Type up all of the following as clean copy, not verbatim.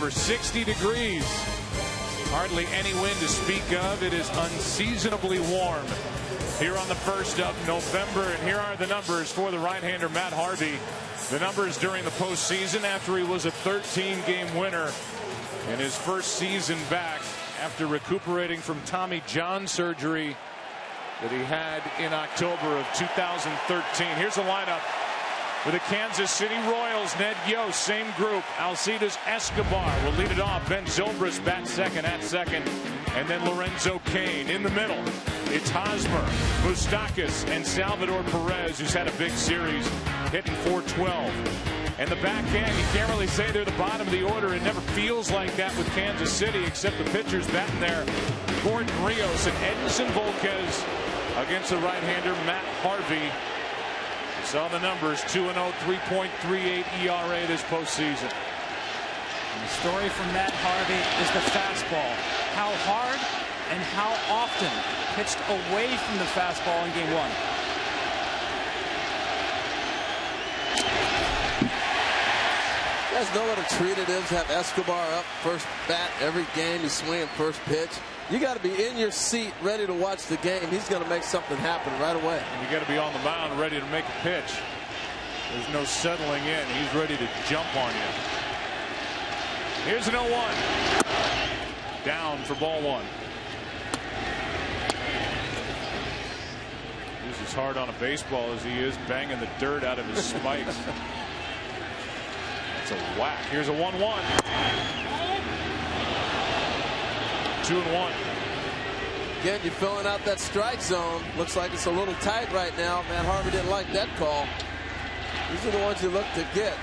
over 60 degrees. Hardly any wind to speak of. It is unseasonably warm here on the 1st of November. And here are the numbers for the right-hander Matt Harvey. The numbers during the postseason after he was a 13-game winner in his first season back after recuperating from Tommy John surgery that he had in October of 2013. Here's the lineup for the Kansas City Royals. Ned Yost, same group. Alcides Escobar will lead it off. Ben Zobrist bat second at second. And then Lorenzo Cain in the middle. It's Hosmer, Moustakas, and Salvador Perez, who's had a big series, hitting .412. And the back end, you can't really say they're the bottom of the order. It never feels like that with Kansas City, except the pitchers batting there. Gordon Rios and Edinson Volquez against the right-hander Matt Harvey. You saw the numbers, 2-0, 3.38 ERA this postseason. And the story from Matt Harvey is the fastball. How hard and how often pitched away from the fastball in game one. You guys know what a treat it is to have Escobar up first bat every game. He's swinging first pitch. You got to be in your seat ready to watch the game. He's going to make something happen right away. And you got to be on the mound ready to make a pitch. There's no settling in. He's ready to jump on you. Here's an 0-1. Down for ball one. He's as hard on a baseball as he is banging the dirt out of his spikes. That's a whack. Here's a 1-1. 2-1. Again, you're filling out that strike zone. Looks like it's a little tight right now. Matt Harvey didn't like that call. These are the ones you look to get.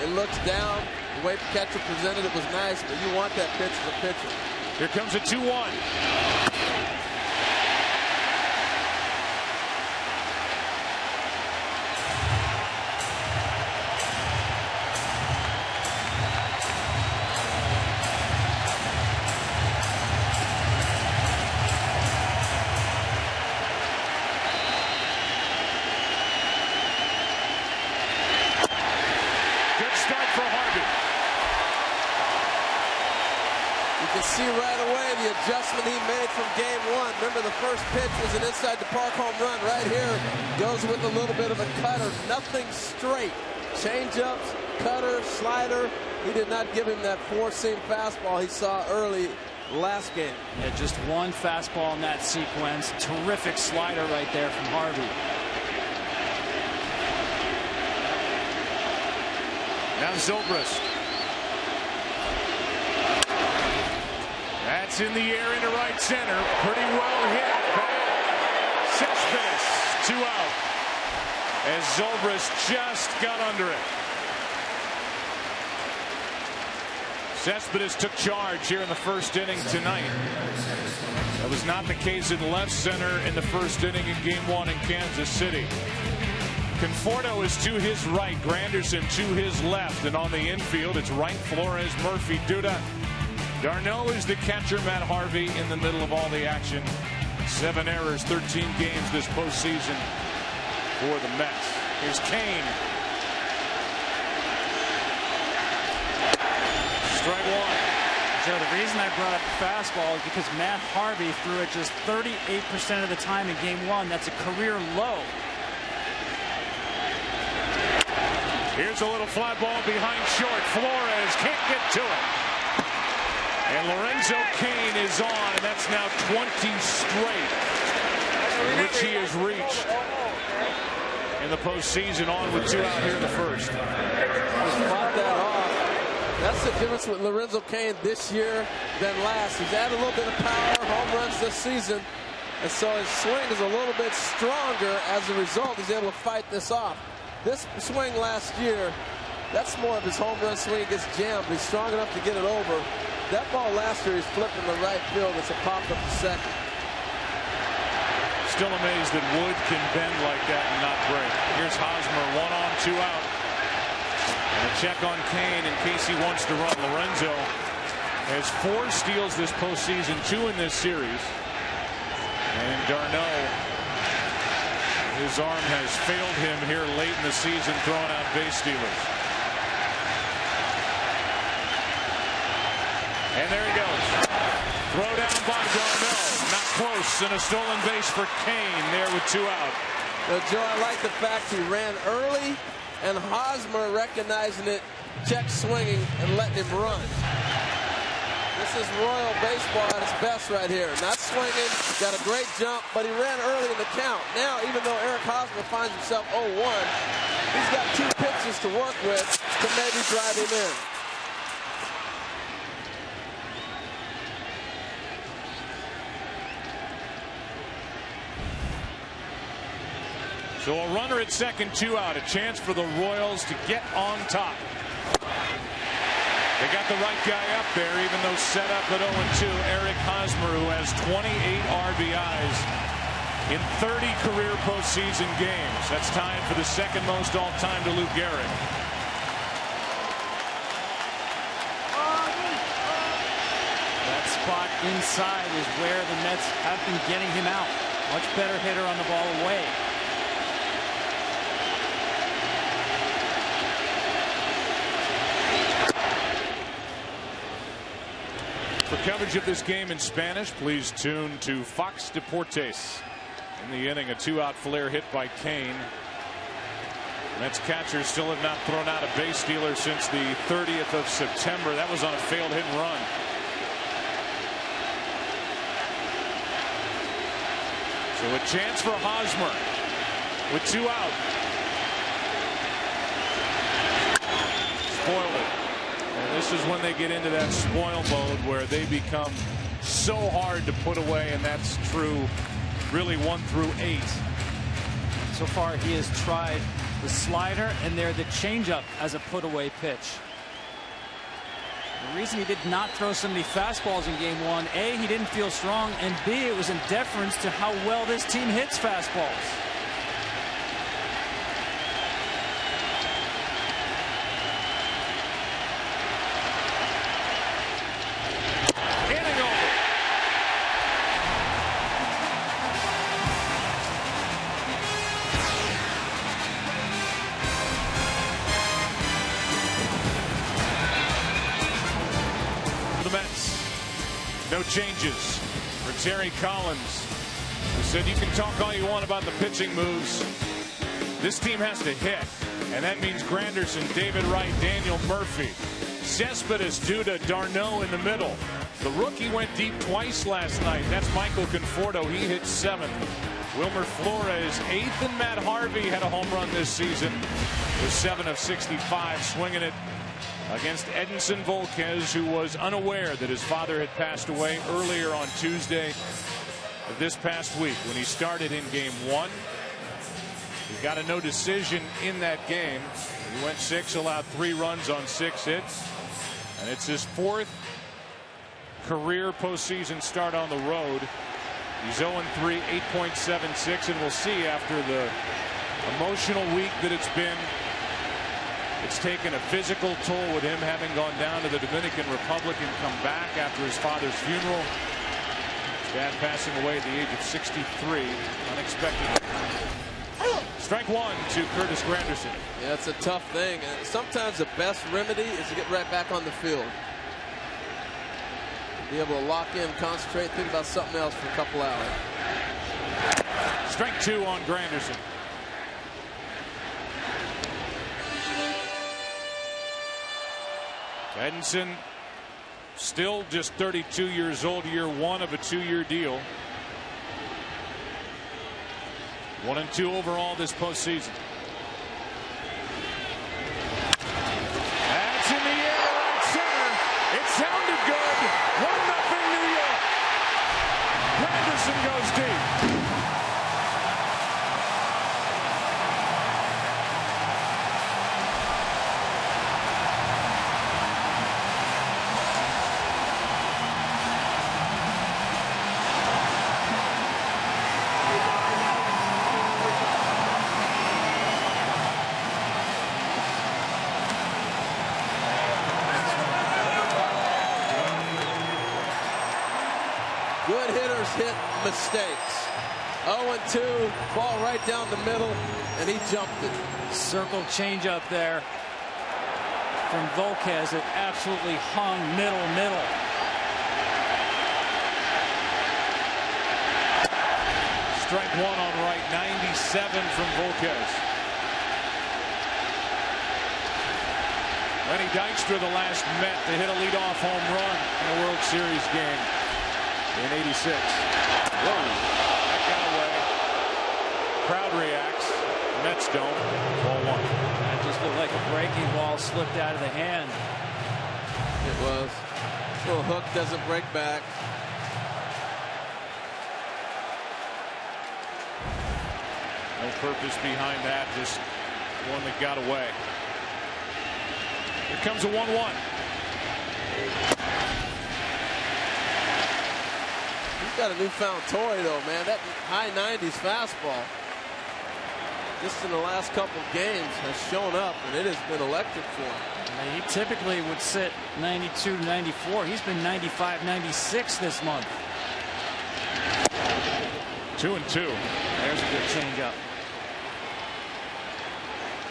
It looks down. The way the catcher presented it was nice, but you want that pitch as a pitcher. Here comes a 2-1. See right away the adjustment he made from game one. Remember, the first pitch was an inside the park home run. Right here goes with a little bit of a cutter. Nothing straight. Change-ups, cutter, slider. He did not give him that four-seam fastball he saw early last game. Yeah, just one fastball in that sequence. Terrific slider right there from Harvey. Now Zobrist. That's in the air into right center. Pretty well hit. Cespedes, 2 out. As Zobrist just got under it. Cespedes took charge here in the first inning tonight. That was not the case in left center in the first inning in game one in Kansas City. Conforto is to his right, Granderson to his left, and on the infield it's Wright, Flores, Murphy, Duda. Darno is the catcher. Matt Harvey in the middle of all the action. 7 errors, 13 games this postseason for the Mets. Here's Cain. Strike one. Joe, the reason I brought up the fastball is because Matt Harvey threw it just 38% of the time in game one. That's a career low. Here's a little fly ball behind short. Flores can't get to it. And Lorenzo Cain is on, and that's now 20 straight, which he has reached in the postseason, on with 2 out here in the first. Just fought that off. That's the difference with Lorenzo Cain this year than last. He's added a little bit of power, home runs this season, and so his swing is a little bit stronger. As a result, he's able to fight this off. This swing last year, that's more of his home run swing. He gets jammed. He's strong enough to get it over. That ball last year, he's flipping the right field. It's a pop up to second. Still amazed that Wood can bend like that and not break. Here's Hosmer, 1 on, 2 out. And a check on Cain in case he wants to run. Lorenzo has 4 steals this postseason, 2 in this series. And Darno, his arm has failed him here late in the season, throwing out base stealers. And there he goes. Throw down by Darnell. Not close. And a stolen base for Kane there with 2 out. Now, Joe, I like the fact he ran early, and Hosmer recognizing it, checked swinging, and letting him run. This is Royal baseball at its best right here. Not swinging, got a great jump, but he ran early in the count. Now, even though Eric Hosmer finds himself 0-1, he's got 2 pitches to work with to maybe drive him in. So a runner at second, 2 out. A chance for the Royals to get on top. They got the right guy up there, even though set up at 0-2. Eric Hosmer, who has 28 RBIs in 30 career postseason games. That's tied for the second most all-time to Lou Gehrig. That spot inside is where the Mets have been getting him out. Much better hitter on the ball away. For coverage of this game in Spanish, please tune to Fox Deportes. In the inning, a 2-out flare hit by Kane. Mets catchers still have not thrown out a base stealer since the 30th of September. That was on a failed hit and run. So a chance for Hosmer with 2 out. Spoiled it. And this is when they get into that spoil mode where they become so hard to put away, and that's true really 1 through 8. So far he has tried the slider and there the changeup as a put-away pitch. The reason he did not throw so many fastballs in game 1, A, he didn't feel strong, and B, it was in deference to how well this team hits fastballs. No changes for Terry Collins, who said you can talk all you want about the pitching moves. This team has to hit, and that means Granderson, David Wright, Daniel Murphy, Cespedes, Duda, d'Arnaud in the middle. The rookie went deep twice last night. That's Michael Conforto. He hit 7th. Wilmer Flores 8th, and Matt Harvey had a home run this season with 7 of 65, swinging it against Edinson Volquez, who was unaware that his father had passed away earlier on Tuesday of this past week when he started in game 1. He got a no decision in that game. He went 6, allowed 3 runs on 6 hits, and it's his 4th career postseason start on the road. He's 0-3, 8.76, and we'll see after the emotional week that it's been. It's taken a physical toll with him having gone down to the Dominican Republic and come back after his father's funeral. His dad passing away at the age of 63 unexpectedly. Strike 1 to Curtis Granderson. Yeah, it's a tough thing, and sometimes the best remedy is to get right back on the field. Be able to lock in, concentrate, think about something else for a couple hours. Strike 2 on Granderson. Edinson still just 32 years old, year 1 of a 2-year deal. 1-2 overall this postseason. That's in the air, right center. It sounded good. 1-0 New York. Granderson goes deep. Good hitters hit mistakes. 0-2, ball right down the middle, and he jumped it. Circle changeup there from Volquez. It absolutely hung middle. strike one on right. 97 from Volquez. Lenny Dykstra, the last Met to hit a leadoff home run in a World Series game in '86. Whoa, that got away. Crowd reacts. Mets don't. 1-1. That just looked like a breaking ball slipped out of the hand. It was. Little hook doesn't break back. No purpose behind that. Just one that got away. Here comes a 1-1. He's got a newfound toy, though, man. That high 90s fastball, just in the last couple of games, has shown up, and it has been electric for him. He typically would sit 92 to 94. He's been 95, 96 this month. 2-2. There's a good changeup.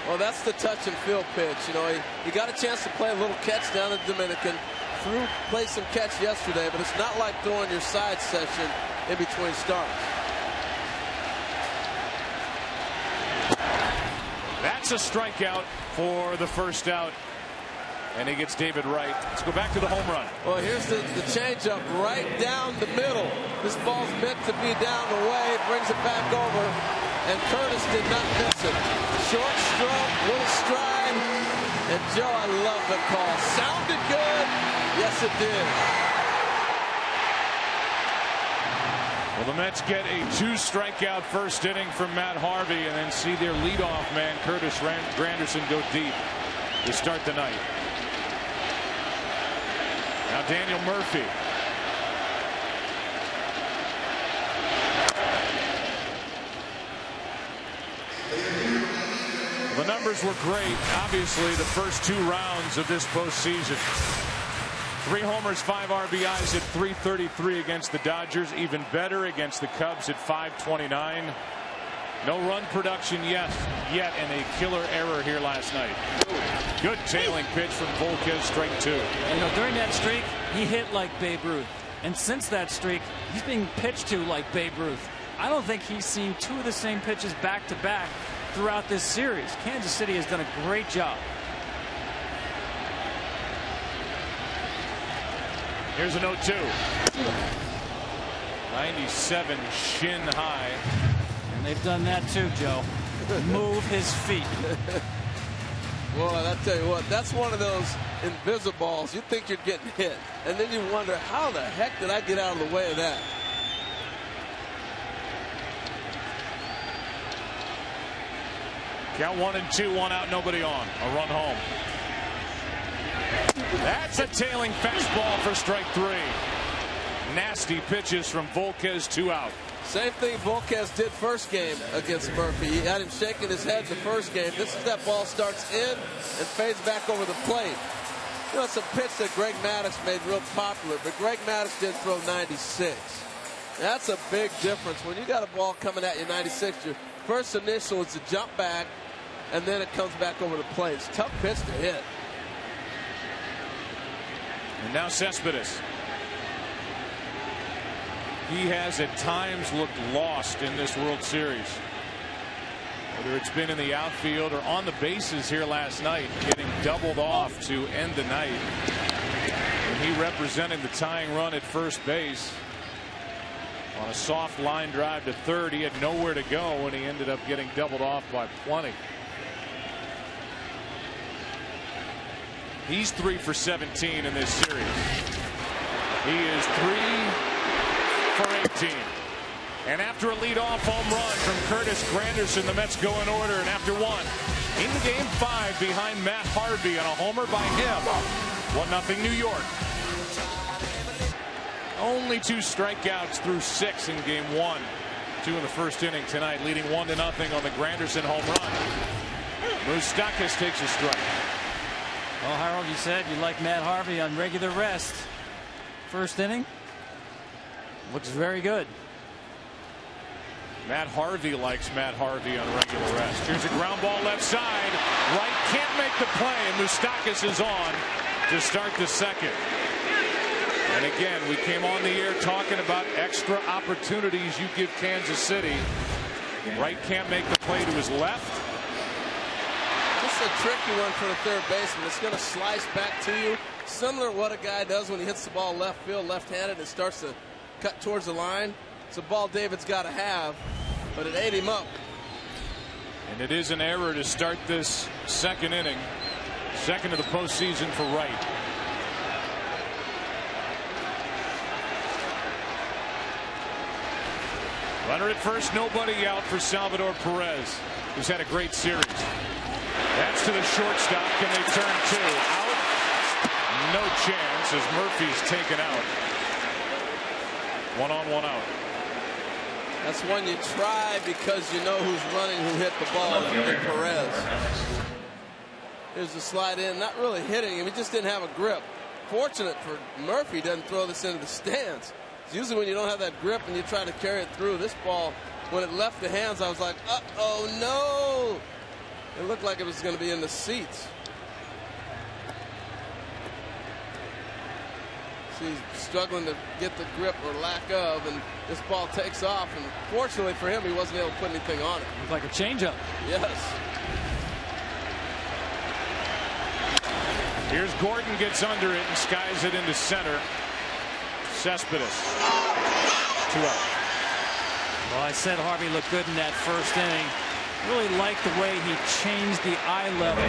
Well, that's the touch and feel pitch. You know, he got a chance to play a little catch down in Dominican. Played some catch yesterday, but it's not like throwing your side session in between starts. That's a strikeout for the first out. And he gets David Wright. Let's go back to the home run. Well, here's the changeup right down the middle. This ball's meant to be down the way. Brings it back over. And Curtis did not miss it. Short stroke, little stride. And Joe, I love the call. Sounded good. Yes, it did. Well, the Mets get a 2-strikeout first inning from Matt Harvey and then see their leadoff man, Curtis Granderson, go deep to start the night. Now Daniel Murphy. The numbers were great, obviously, the first 2 rounds of this postseason. 3 homers, 5 RBIs at .333 against the Dodgers. Even better against the Cubs at .529. No run production yet, and a killer error here last night. Good tailing pitch from Volquez, strike 2. You know, during that streak, he hit like Babe Ruth. And since that streak, he's being pitched to like Babe Ruth. I don't think he's seen 2 of the same pitches back to back throughout this series. Kansas City has done a great job. Here's a 0-2. 97 shin high. And they've done that too, Joe. Move his feet. Well, I tell you what, that's one of those invisible balls. You think you're getting hit, and then you wonder, how the heck did I get out of the way of that? Count 1-2, 1 out, nobody on. A run home. That's a tailing fastball for strike 3. Nasty pitches from Volquez, 2 out. Same thing Volquez did first game against Murphy. He had him shaking his head the first game. This is that ball starts in and fades back over the plate. You know, it's a pitch that Greg Maddux made real popular, but Greg Maddux didn't throw 96. That's a big difference. When you got a ball coming at you 96, your first initial is to jump back, and then it comes back over the plate. It's a tough pitch to hit. And now Cespedes. He has at times looked lost in this World Series. Whether it's been in the outfield or on the bases here last night, getting doubled off to end the night. And he represented the tying run at first base on a soft line drive to third. He had nowhere to go when he ended up getting doubled off by plenty. He's 3 for 17 in this series. He is 3 for 18. And after a leadoff home run from Curtis Granderson, the Mets go in order. And after 1, in game 5 behind Matt Harvey on a homer by him. 1-0 New York. Only 2 strikeouts through 6 in game 1. 2 in the first inning tonight, leading 1-0 on the Granderson home run. Moustakas takes a strike. Well, Harold, you said you like Matt Harvey on regular rest. First inning looks very good. Matt Harvey likes Matt Harvey on regular rest. Here's a ground ball left side. Wright can't make the play, and Moustakas is on to start the second. And And again, we came on the air talking about extra opportunities you give Kansas City. Wright can't make the play to his left. This is a tricky one for the third baseman. It's going to slice back to you, similar to what a guy does when he hits the ball left field, left-handed, and starts to cut towards the line. It's a ball David's got to have, but it ate him up. And it is an error to start this second inning. Second of the postseason for Wright. Runner at first, nobody out for Salvador Perez, who's had a great series. That's to the shortstop. Can they turn two? Out? No chance as Murphy's taken out. 1 on, 1 out. That's one you try because you know who's running, who hit the ball, and Perez. Here's the slide in, not really hitting him, he just didn't have a grip. Fortunate for Murphy, doesn't throw this into the stands. It's usually when you don't have that grip and you try to carry it through. This ball, when it left the hands, I was like, uh-oh, no! It looked like it was going to be in the seats. See, he's struggling to get the grip or lack of, and this ball takes off, and fortunately for him, he wasn't able to put anything on it. Looked like a changeup. Yes. Here's Gordon, gets under it and skies it into center. Cespedes. 2 out. Well, I said Harvey looked good in that first inning. Really liked the way he changed the eye level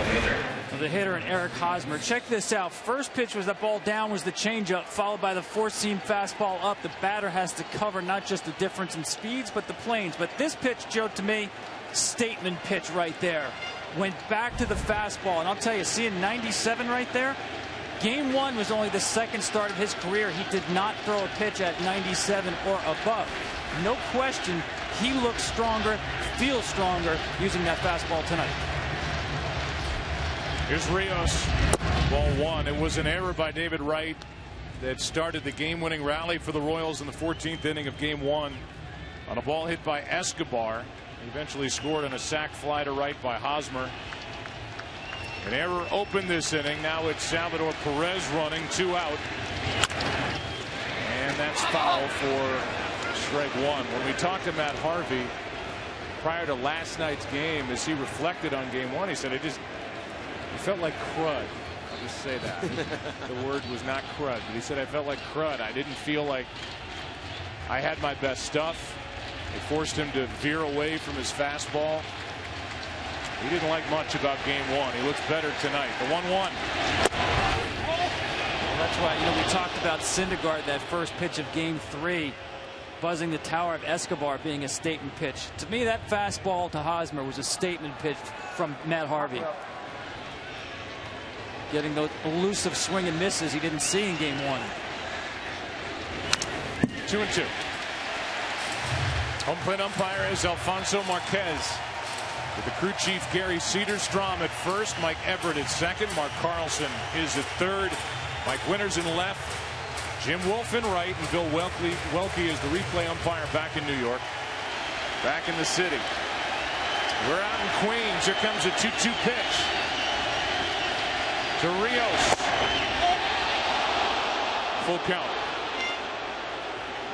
of the hitter and Eric Hosmer. Check this out. First pitch was that ball down, was the changeup, followed by the four-seam fastball up. The batter has to cover not just the difference in speeds, but the planes. But this pitch, Joe, to me, statement pitch right there. Went back to the fastball, and I'll tell you, seeing 97 right there, Game 1 was only the second start of his career. He did not throw a pitch at 97 or above. No question, he looks stronger, feels stronger using that fastball tonight. Here's Rios. Ball 1. It was an error by David Wright that started the game-winning rally for the Royals in the 14th inning of Game 1 on a ball hit by Escobar. He eventually scored on a sac fly to right by Hosmer. An error opened this inning. Now it's Salvador Perez running, 2 out. And that's foul for strike 1. When we talked to Matt Harvey prior to last night's game, as he reflected on Game 1, he said it felt like crud. I'll just say that. The word was not crud, but he said I felt like crud. I didn't feel like I had my best stuff. It forced him to veer away from his fastball. He didn't like much about Game 1. He looks better tonight. The 1-1. Well, that's why, you know, we talked about Syndergaard, that first pitch of Game 3, buzzing the tower of Escobar being a statement pitch. To me, that fastball to Hosmer was a statement pitch from Matt Harvey. Getting those elusive swing and misses he didn't see in Game 1. 2-2. Home plate umpire is Alfonso Marquez. With the crew chief Gary Cedarstrom at first, Mike Everett at second, Mark Carlson is at third, Mike Winters in left, Jim Wolf in right, and Bill Welke is the replay umpire back in New York. Back in the city. We're out in Queens. Here comes a 2-2 pitch to Rios. Full count.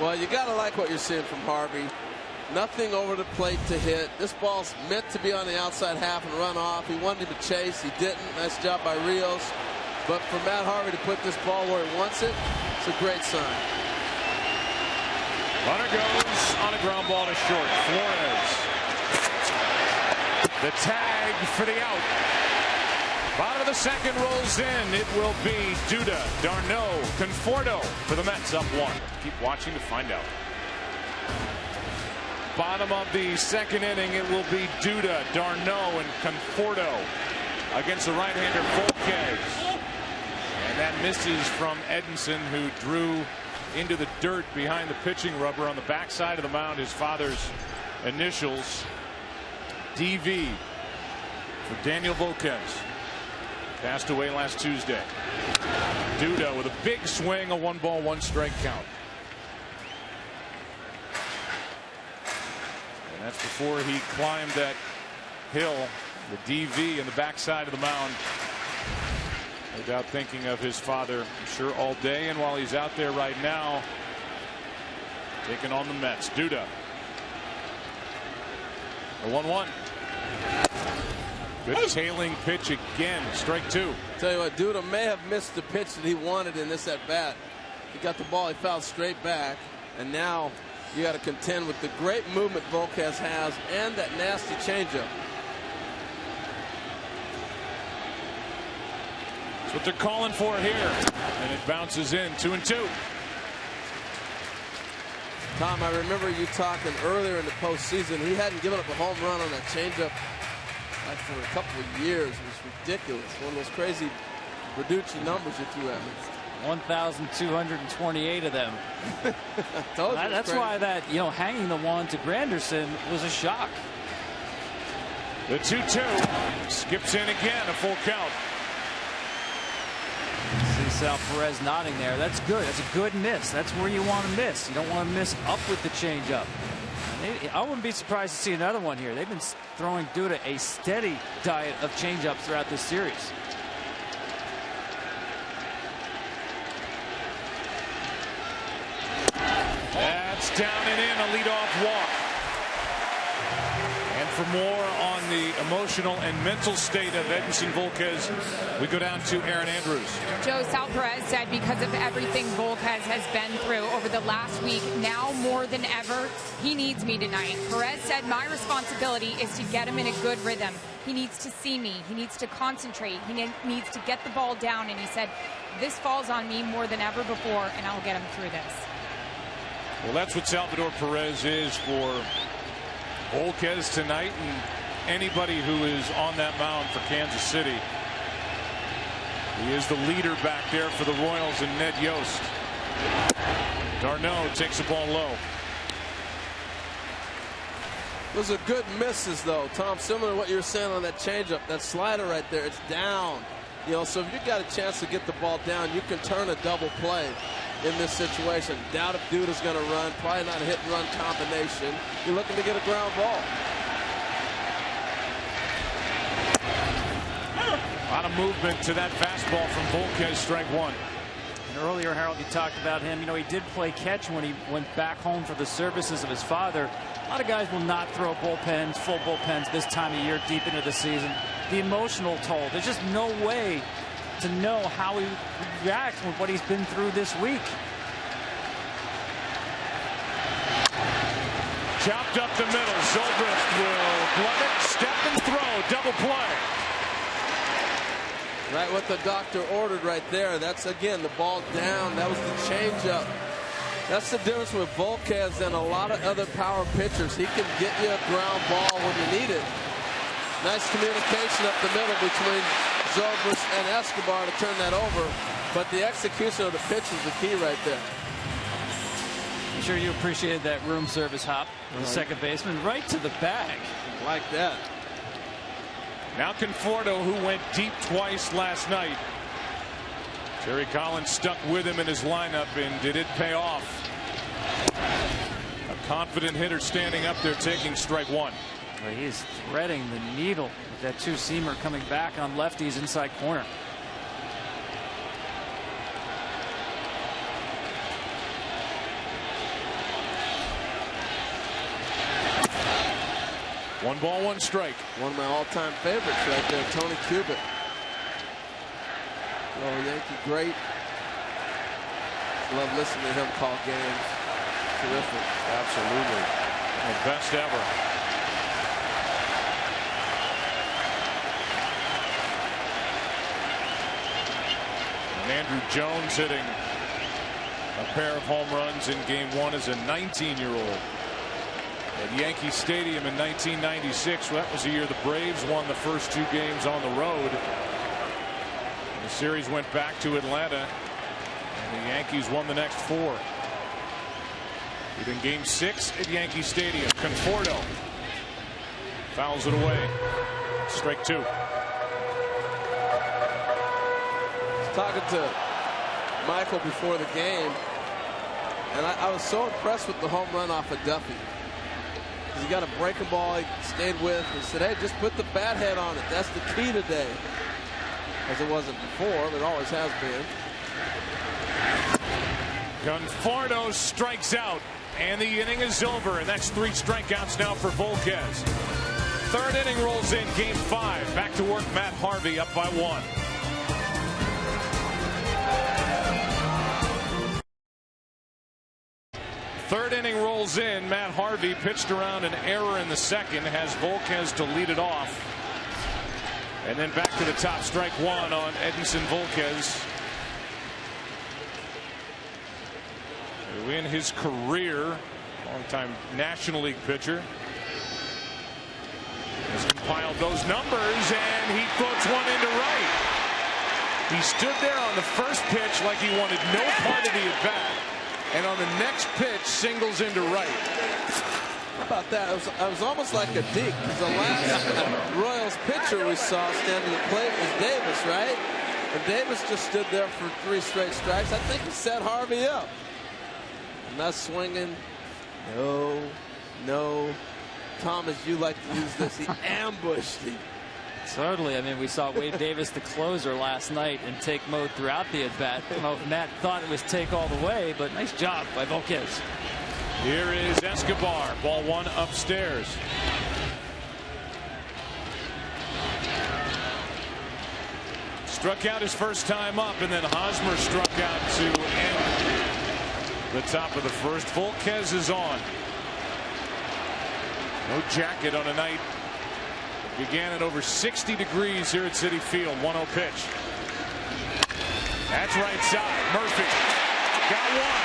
Well, you got to like what you're seeing from Harvey. Nothing over the plate to hit. This ball's meant to be on the outside half and run off. He wanted him to chase. He didn't. Nice job by Rios. But for Matt Harvey to put this ball where he wants it, it's a great sign. Runner goes on a ground ball to short. Flores. The tag for the out. Bottom of the second rolls in. It will be Duda, d'Arnaud, Conforto for the Mets up 1. Keep watching to find out. Bottom of the second inning, it will be Duda, d'Arnaud, and Conforto against the right-hander Volquez. And that misses from Edinson, who drew into the dirt behind the pitching rubber on the backside of the mound. His father's initials, DV, for Daniel Volquez. Passed away last Tuesday. Duda with a big swing, a 1-ball, 1-strike count. And that's before he climbed that hill, the DV in the backside of the mound. No doubt thinking of his father, I'm sure, all day. And while he's out there right now, taking on the Mets. Duda. A 1-1. Good tailing pitch again. Strike two. Tell you what, Duda may have missed the pitch that he wanted in this at bat. He got the ball, he fouled straight back, and now you got to contend with the great movement Volquez has and that nasty changeup. That's what they're calling for here, and it bounces in. 2-2. Tom, I remember you talking earlier in the postseason. He hadn't given up a home run on that changeup like for a couple of years. It was ridiculous. One of those crazy Verducci numbers you threw at me. 1,228 of them. That's crazy. why that, hanging the one to Granderson was a shock. The 2-2 skips in again, a full count. See Sal Perez nodding there. That's good. That's a good miss. That's where you want to miss. You don't want to miss up with the changeup. I wouldn't be surprised to see another one here. They've been throwing Duda a steady diet of changeups throughout this series. That's down and in, a leadoff walk. And for more on the emotional and mental state of Edinson Volquez, we go down to Aaron Andrews. Joe, Sal Perez said because of everything Volquez has been through over the last week, now more than ever, he needs me tonight. Perez said my responsibility is to get him in a good rhythm. He needs to see me. He needs to concentrate. He needs to get the ball down. And he said, this falls on me more than ever before, and I'll get him through this. Well, that's what Salvador Perez is for Volquez tonight and anybody who is on that mound for Kansas City. He is the leader back there for the Royals and Ned Yost. d'Arnaud takes the ball low. Those are good misses, though, Tom. Similar to what you were saying on that changeup, that slider right there, it's down. So if you got a chance to get the ball down, you can turn a double play in this situation. Doubt if Duda's going to run. Probably not a hit-and-run combination. You're looking to get a ground ball. A lot of movement to that fastball from Volquez. Strike one. And earlier, Harold, you talked about him. He did play catch when he went back home for the services of his father. A lot of guys will not throw bullpens, full bullpens this time of year, deep into the season. The emotional toll. There's just no way to know how he reacts with what he's been through this week. Chopped up the middle. Zobrist will glove it, step and throw. Double play. Right, what the doctor ordered right there. That's, again, the ball down. That was the changeup. That's the difference with Volquez and a lot of other power pitchers. He can get you a ground ball when you need it. Nice communication up the middle between Zobrist and Escobar to turn that over. But the execution of the pitch is the key right there. I'm sure you appreciated that room service hop. The second baseman right to the bag. Like that. Now Conforto, who went deep twice last night. Terry Collins stuck with him in his lineup, and did it pay off? A confident hitter standing up there taking strike one. Well, he is threading the needle with that two-seamer coming back on lefty's inside corner. One ball, one strike. One of my all-time favorites right there, Tony Cubitt. Oh, Yankee great. Love listening to him call games. Terrific. Absolutely. The best ever. And Andrew Jones hitting a pair of home runs in game one as a 19-year-old. At Yankee Stadium in 1996. Well, that was the year the Braves won the first two games on the road. And the series went back to Atlanta, and the Yankees won the next four. In game six at Yankee Stadium, Conforto fouls it away. Strike two. Talking to Michael before the game, and I was so impressed with the home run off of Duffy. He got a breaking ball he stayed with. He said, hey, just put the bat head on it. That's the key today. as it wasn't before, but it always has been. Conforto strikes out, and the inning is over, and that's 3 strikeouts now for Volquez. Third inning rolls in, game 5. Back to work, Matt Harvey up by 1. Third inning rolls in. Matt Harvey pitched around an error in the second, has Volquez to lead it off. And then back to the top, strike 1 on Edinson Volquez. To win his career, longtime National League pitcher. Has compiled those numbers, and he puts one into right. He stood there on the first pitch like he wanted no part of the at-bat. And on the next pitch, singles into right. How about that? It was almost like a dig, because the last Royals pitcher we saw standing at plate was Davis, right? And Davis just stood there for 3 straight strikes. I think he set Harvey up. And that's swinging. No. Thomas, you like to use this. He ambushed him. Certainly. I mean, we saw Wade Davis, the closer, last night in take mode throughout the at-bat. Matt thought it was take all the way, but nice job by Volquez. Here is Escobar. Ball 1 upstairs. Struck out his first time up, and then Hosmer struck out to end the top of the first. Volquez is on. No jacket on a night. Began at over 60 degrees here at Citi Field. 1-0 pitch. That's right side. Murphy got one.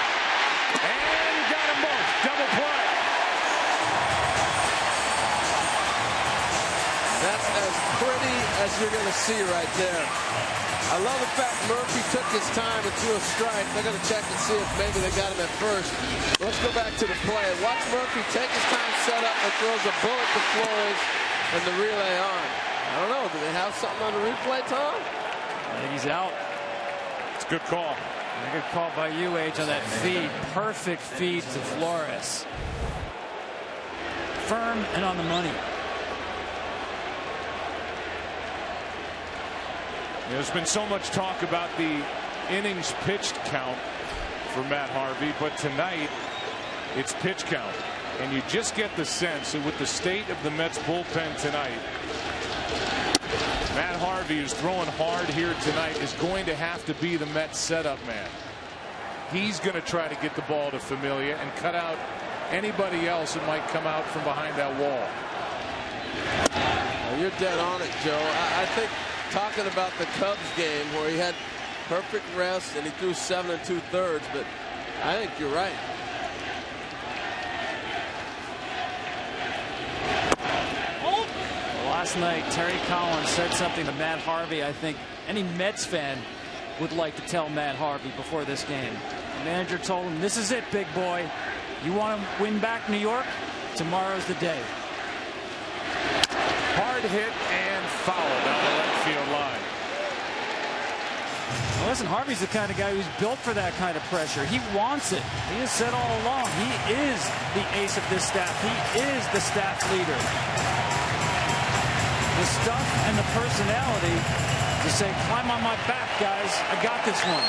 And got them both. Double play. That's as pretty as you're going to see right there. I love the fact Murphy took his time and threw a strike. They're going to check and see if maybe they got him at first. Let's go back to the play. Watch Murphy take his time, set up, and throws a bullet to Flores and the relay on. I don't know. Do they have something on the replay, Tom? I think he's out. It's a good call. A good call by you, H, on that feed. Perfect feed to Flores. Firm and on the money. There's been so much talk about the innings pitched count for Matt Harvey, but tonight it's pitch count. And you just get the sense that with the state of the Mets bullpen tonight, Matt Harvey, who's throwing hard here tonight, is going to have to be the Mets setup man. He's going to try to get the ball to Familia and cut out anybody else that might come out from behind that wall. Well, you're dead on it, Joe. I think talking about the Cubs game where he had perfect rest and he threw 7 2/3, but I think you're right. Last night, Terry Collins said something to Matt Harvey I think any Mets fan would like to tell Matt Harvey before this game. The manager told him, this is it, big boy. You want to win back New York? Tomorrow's the day. Hard hit and foul down the left field line. Well, listen, Harvey's the kind of guy who's built for that kind of pressure. He wants it. He has said all along, he is the ace of this staff. He is the staff leader. The stuff and the personality to say, climb on my back, guys. I got this one.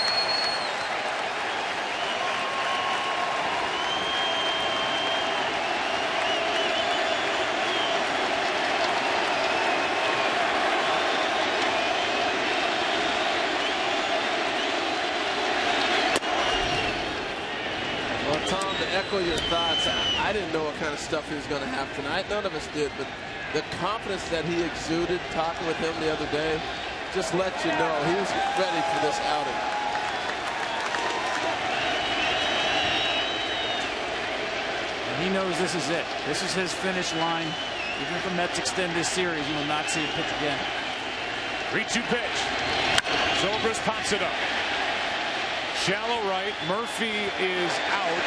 Well, Tom, to echo your thoughts, I didn't know what kind of stuff he was going to have tonight. None of us did, but the confidence that he exuded talking with him the other day just let you know he was ready for this outing. And he knows this is it. This is his finish line. Even if the Mets extend this series, you will not see him pitch again. 3-2 pitch. Zobrist pops it up. Shallow right. Murphy is out.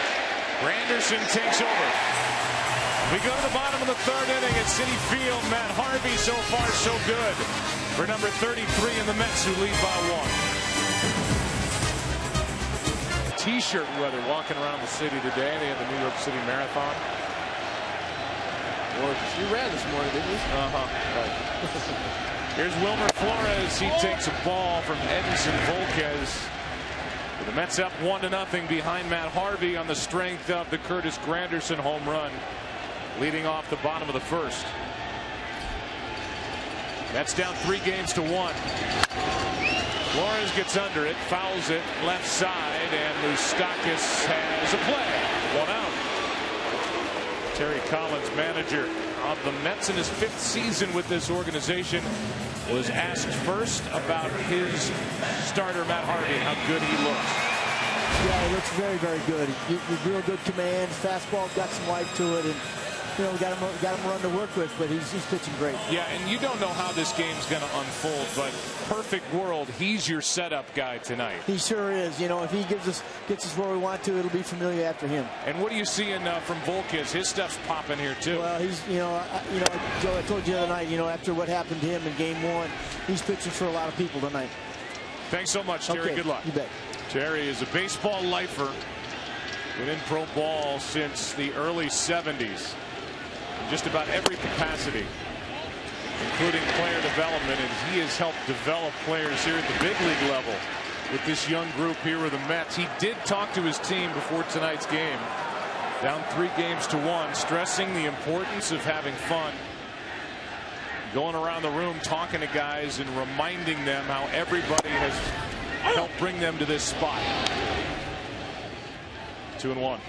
Granderson takes over. We go to the bottom of the third inning at Citi Field. Matt Harvey so far so good for number 33 in the Mets, who lead by 1. T-shirt weather walking around the city today. They had the New York City Marathon. Gorgeous. You ran this morning, didn't you? Right. Here's Wilmer Flores. He takes a ball from Edinson Volquez. The Mets up 1-0 behind Matt Harvey on the strength of the Curtis Granderson home run, leading off the bottom of the first. Mets down 3-1. Flores gets under it, fouls it left side, and Moustakas has a play. 1 out. Terry Collins, manager of the Mets in his 5th season with this organization, was asked first about his starter Matt Harvey, how good he looks. Yeah, he looks very, very good. He's real good command. Fastball got some life to it, and we got him run to work with, but he's pitching great. Yeah, and you don't know how this game's going to unfold, but perfect world, he's your setup guy tonight. He sure is. If he gets us where we want to, it'll be familiar after him. And what are you seeing from Volquez? His stuff's popping here too. Well, he's Joe, I told you the other night, after what happened to him in Game 1, he's pitching for a lot of people tonight. Thanks so much, Terry. Okay, good luck. You bet. Terry is a baseball lifer. Been in pro ball since the early 70s. Just about every capacity, including player development, and he has helped develop players here at the big league level with this young group here with the Mets. He did talk to his team before tonight's game, down 3-1, stressing the importance of having fun, going around the room talking to guys and reminding them how everybody has helped bring them to this spot. 2-1.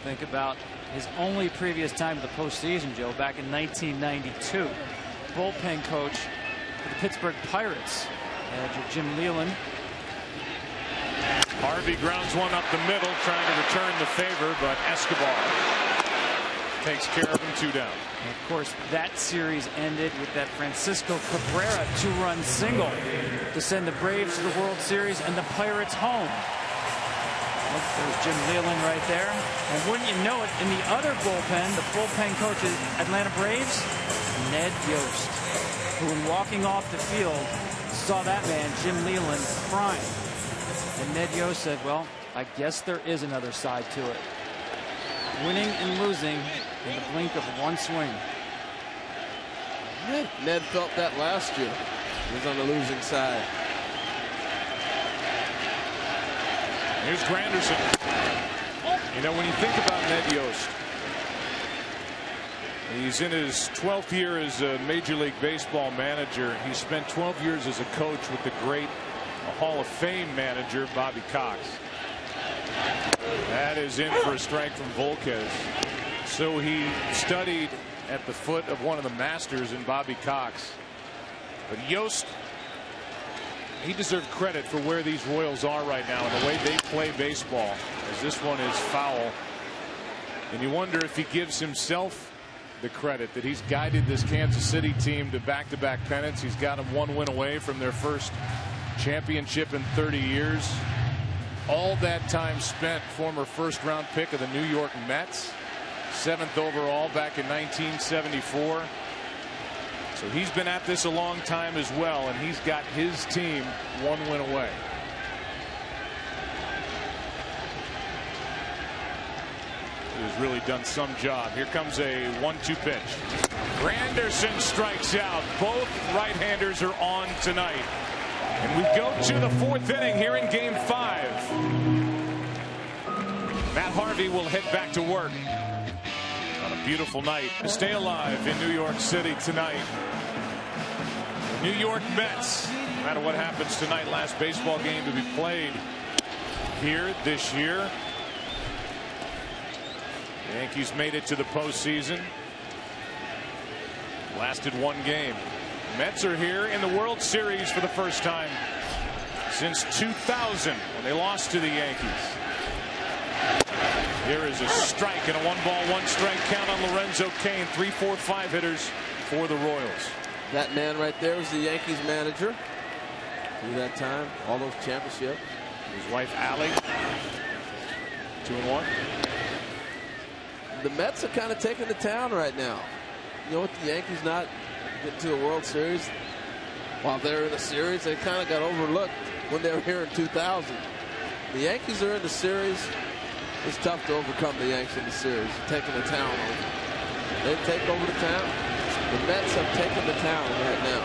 Think about his only previous time in the postseason, Joe, back in 1992. Bullpen coach for the Pittsburgh Pirates, manager Jim Leyland. Harvey grounds one up the middle, trying to return the favor, but Escobar takes care of him. 2 down. And of course, that series ended with that Francisco Cabrera 2-run single to send the Braves to the World Series and the Pirates home. There's Jim Leyland right there. And wouldn't you know it, in the other bullpen, the bullpen coach of Atlanta Braves, Ned Yost, who, when walking off the field, saw that man, Jim Leyland, crying. And Ned Yost said, well, I guess there is another side to it. Winning and losing in the blink of one swing. Ned felt that last year. He was on the losing side. Here's Granderson. When you think about Ned Yost, he's in his 12th year as a Major League Baseball manager. He spent 12 years as a coach with the great Hall of Fame manager Bobby Cox. That is in for a strike from Volquez. So he studied at the foot of one of the masters in Bobby Cox. But Yost, he deserved credit for where these Royals are right now and the way they play baseball, as this one is foul. And you wonder if he gives himself the credit that he's guided this Kansas City team to back-to-back pennants. He's got them 1 win away from their first championship in 30 years. All that time spent, former first-round pick of the New York Mets, 7th overall back in 1974. So he's been at this a long time as well, and he's got his team 1 win away. He has really done some job. Here comes a 1-2 pitch. Granderson strikes out. Both right-handers are on tonight. And we go to the 4th inning here in Game 5. Matt Harvey will head back to work on a beautiful night to stay alive in New York City tonight. The New York Mets, no matter what happens tonight, last baseball game to be played here this year. The Yankees made it to the postseason. Lasted 1 game. Mets are here in the World Series for the first time since 2000 when they lost to the Yankees. Here is a strike and a 1-ball 1-strike count on Lorenzo Cain. 3, 4, 5 hitters for the Royals. That man right there was the Yankees manager through that time, all those championships. His wife Allie. 2-1. The Mets are kind of taking the town right now. You know what, the Yankees not getting to the World Series while they're in the series, they kind of got overlooked when they were here in 2000. The Yankees are in the series. It's tough to overcome the Yankees in the series, taking the town over. They take over the town. The Mets have taken the town right now.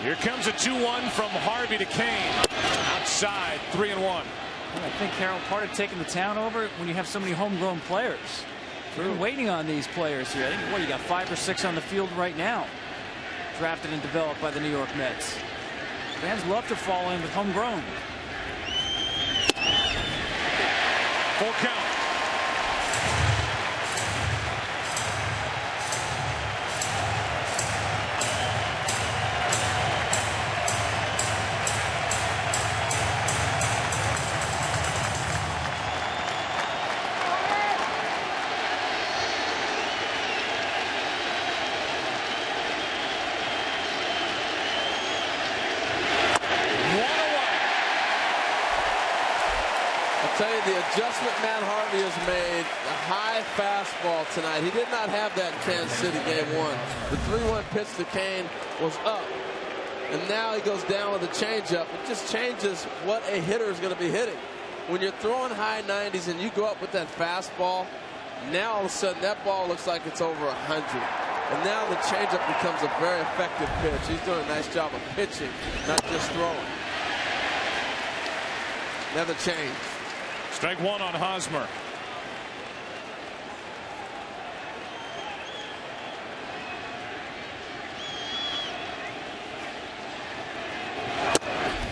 Here comes a 2-1 from Harvey to Kane. Outside, 3-1. I think, Carroll, part of taking the town over when you have so many homegrown players. We're waiting on these players here. I think, you got 5 or 6 on the field right now, drafted and developed by the New York Mets. Fans love to fall in with homegrown. Full count. The adjustment Matt Harvey has made, a high fastball tonight. He did not have that in Kansas City game 1. The 3-1 pitch to Kane was up, and now he goes down with a changeup. It just changes what a hitter is going to be hitting. When you're throwing high 90s and you go up with that fastball, now all of a sudden that ball looks like it's over 100. And now the changeup becomes a very effective pitch. He's doing a nice job of pitching, not just throwing. Another change. Strike 1 on Hosmer.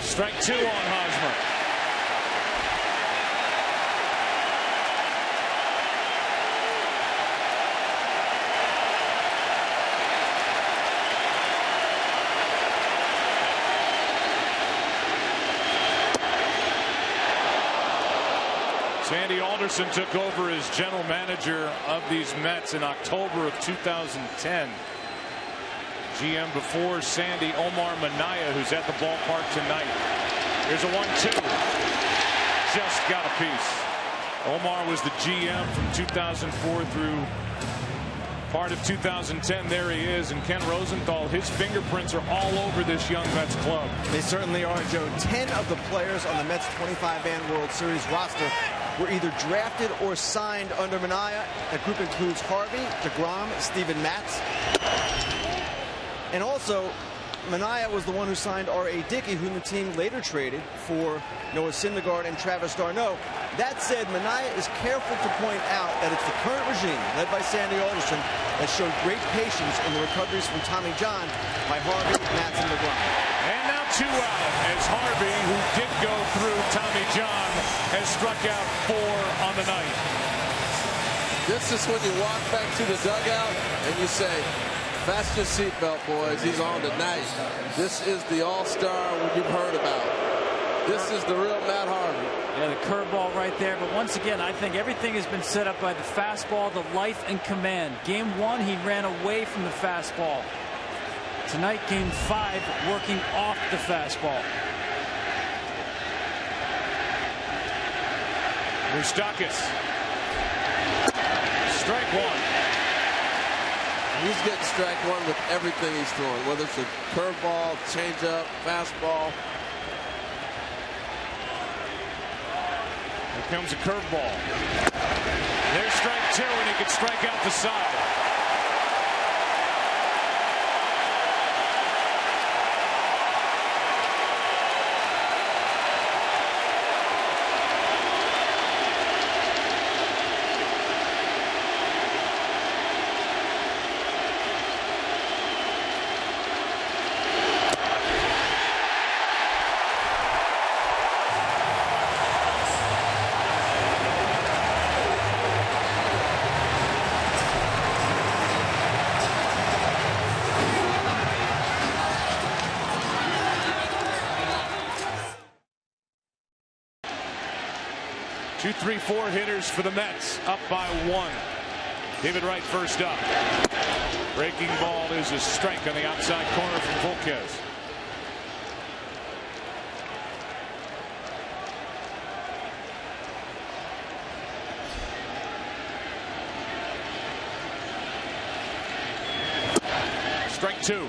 Strike 2 on Hosmer. Sandy Alderson took over as general manager of these Mets in October of 2010. GM before Sandy, Omar Minaya, who's at the ballpark tonight. Here's a 1-2. Just got a piece. Omar was the GM from 2004 through part of 2010. There he is. And Ken Rosenthal, his fingerprints are all over this young Mets club. They certainly are, Joe. 10 of the players on the Mets 25-man World Series roster were either drafted or signed under Minaya. That group includes Harvey, DeGrom, Steven Matz. And also, Minaya was the one who signed R.A. Dickey, whom the team later traded for Noah Syndergaard and Travis d'Arnaud. That said, Minaya is careful to point out that it's the current regime, led by Sandy Alderson, that showed great patience in the recoveries from Tommy John by Harvey, Matz, and DeGrom. And now 2 out as Harvey, who did go through Tommy John, has struck out 4 on the night. This is when you walk back to the dugout and you say, fasten your seatbelt, boys. He's on tonight. This is the all-star you've heard about. This is the real Matt Harvey. Yeah, the curveball right there. But once again, I think everything has been set up by the fastball, the life and command. Game 1, he ran away from the fastball. Tonight, game 5, working off the fastball. Moustakas. Strike 1. He's getting strike 1 with everything he's throwing, whether it's a curveball, changeup, fastball. Here comes a curveball. There's strike 2, and he can strike out the side. Two, 3, 4 hitters for the Mets, up by 1. David Wright first up. Breaking ball is a strike on the outside corner from Volquez. Strike 2.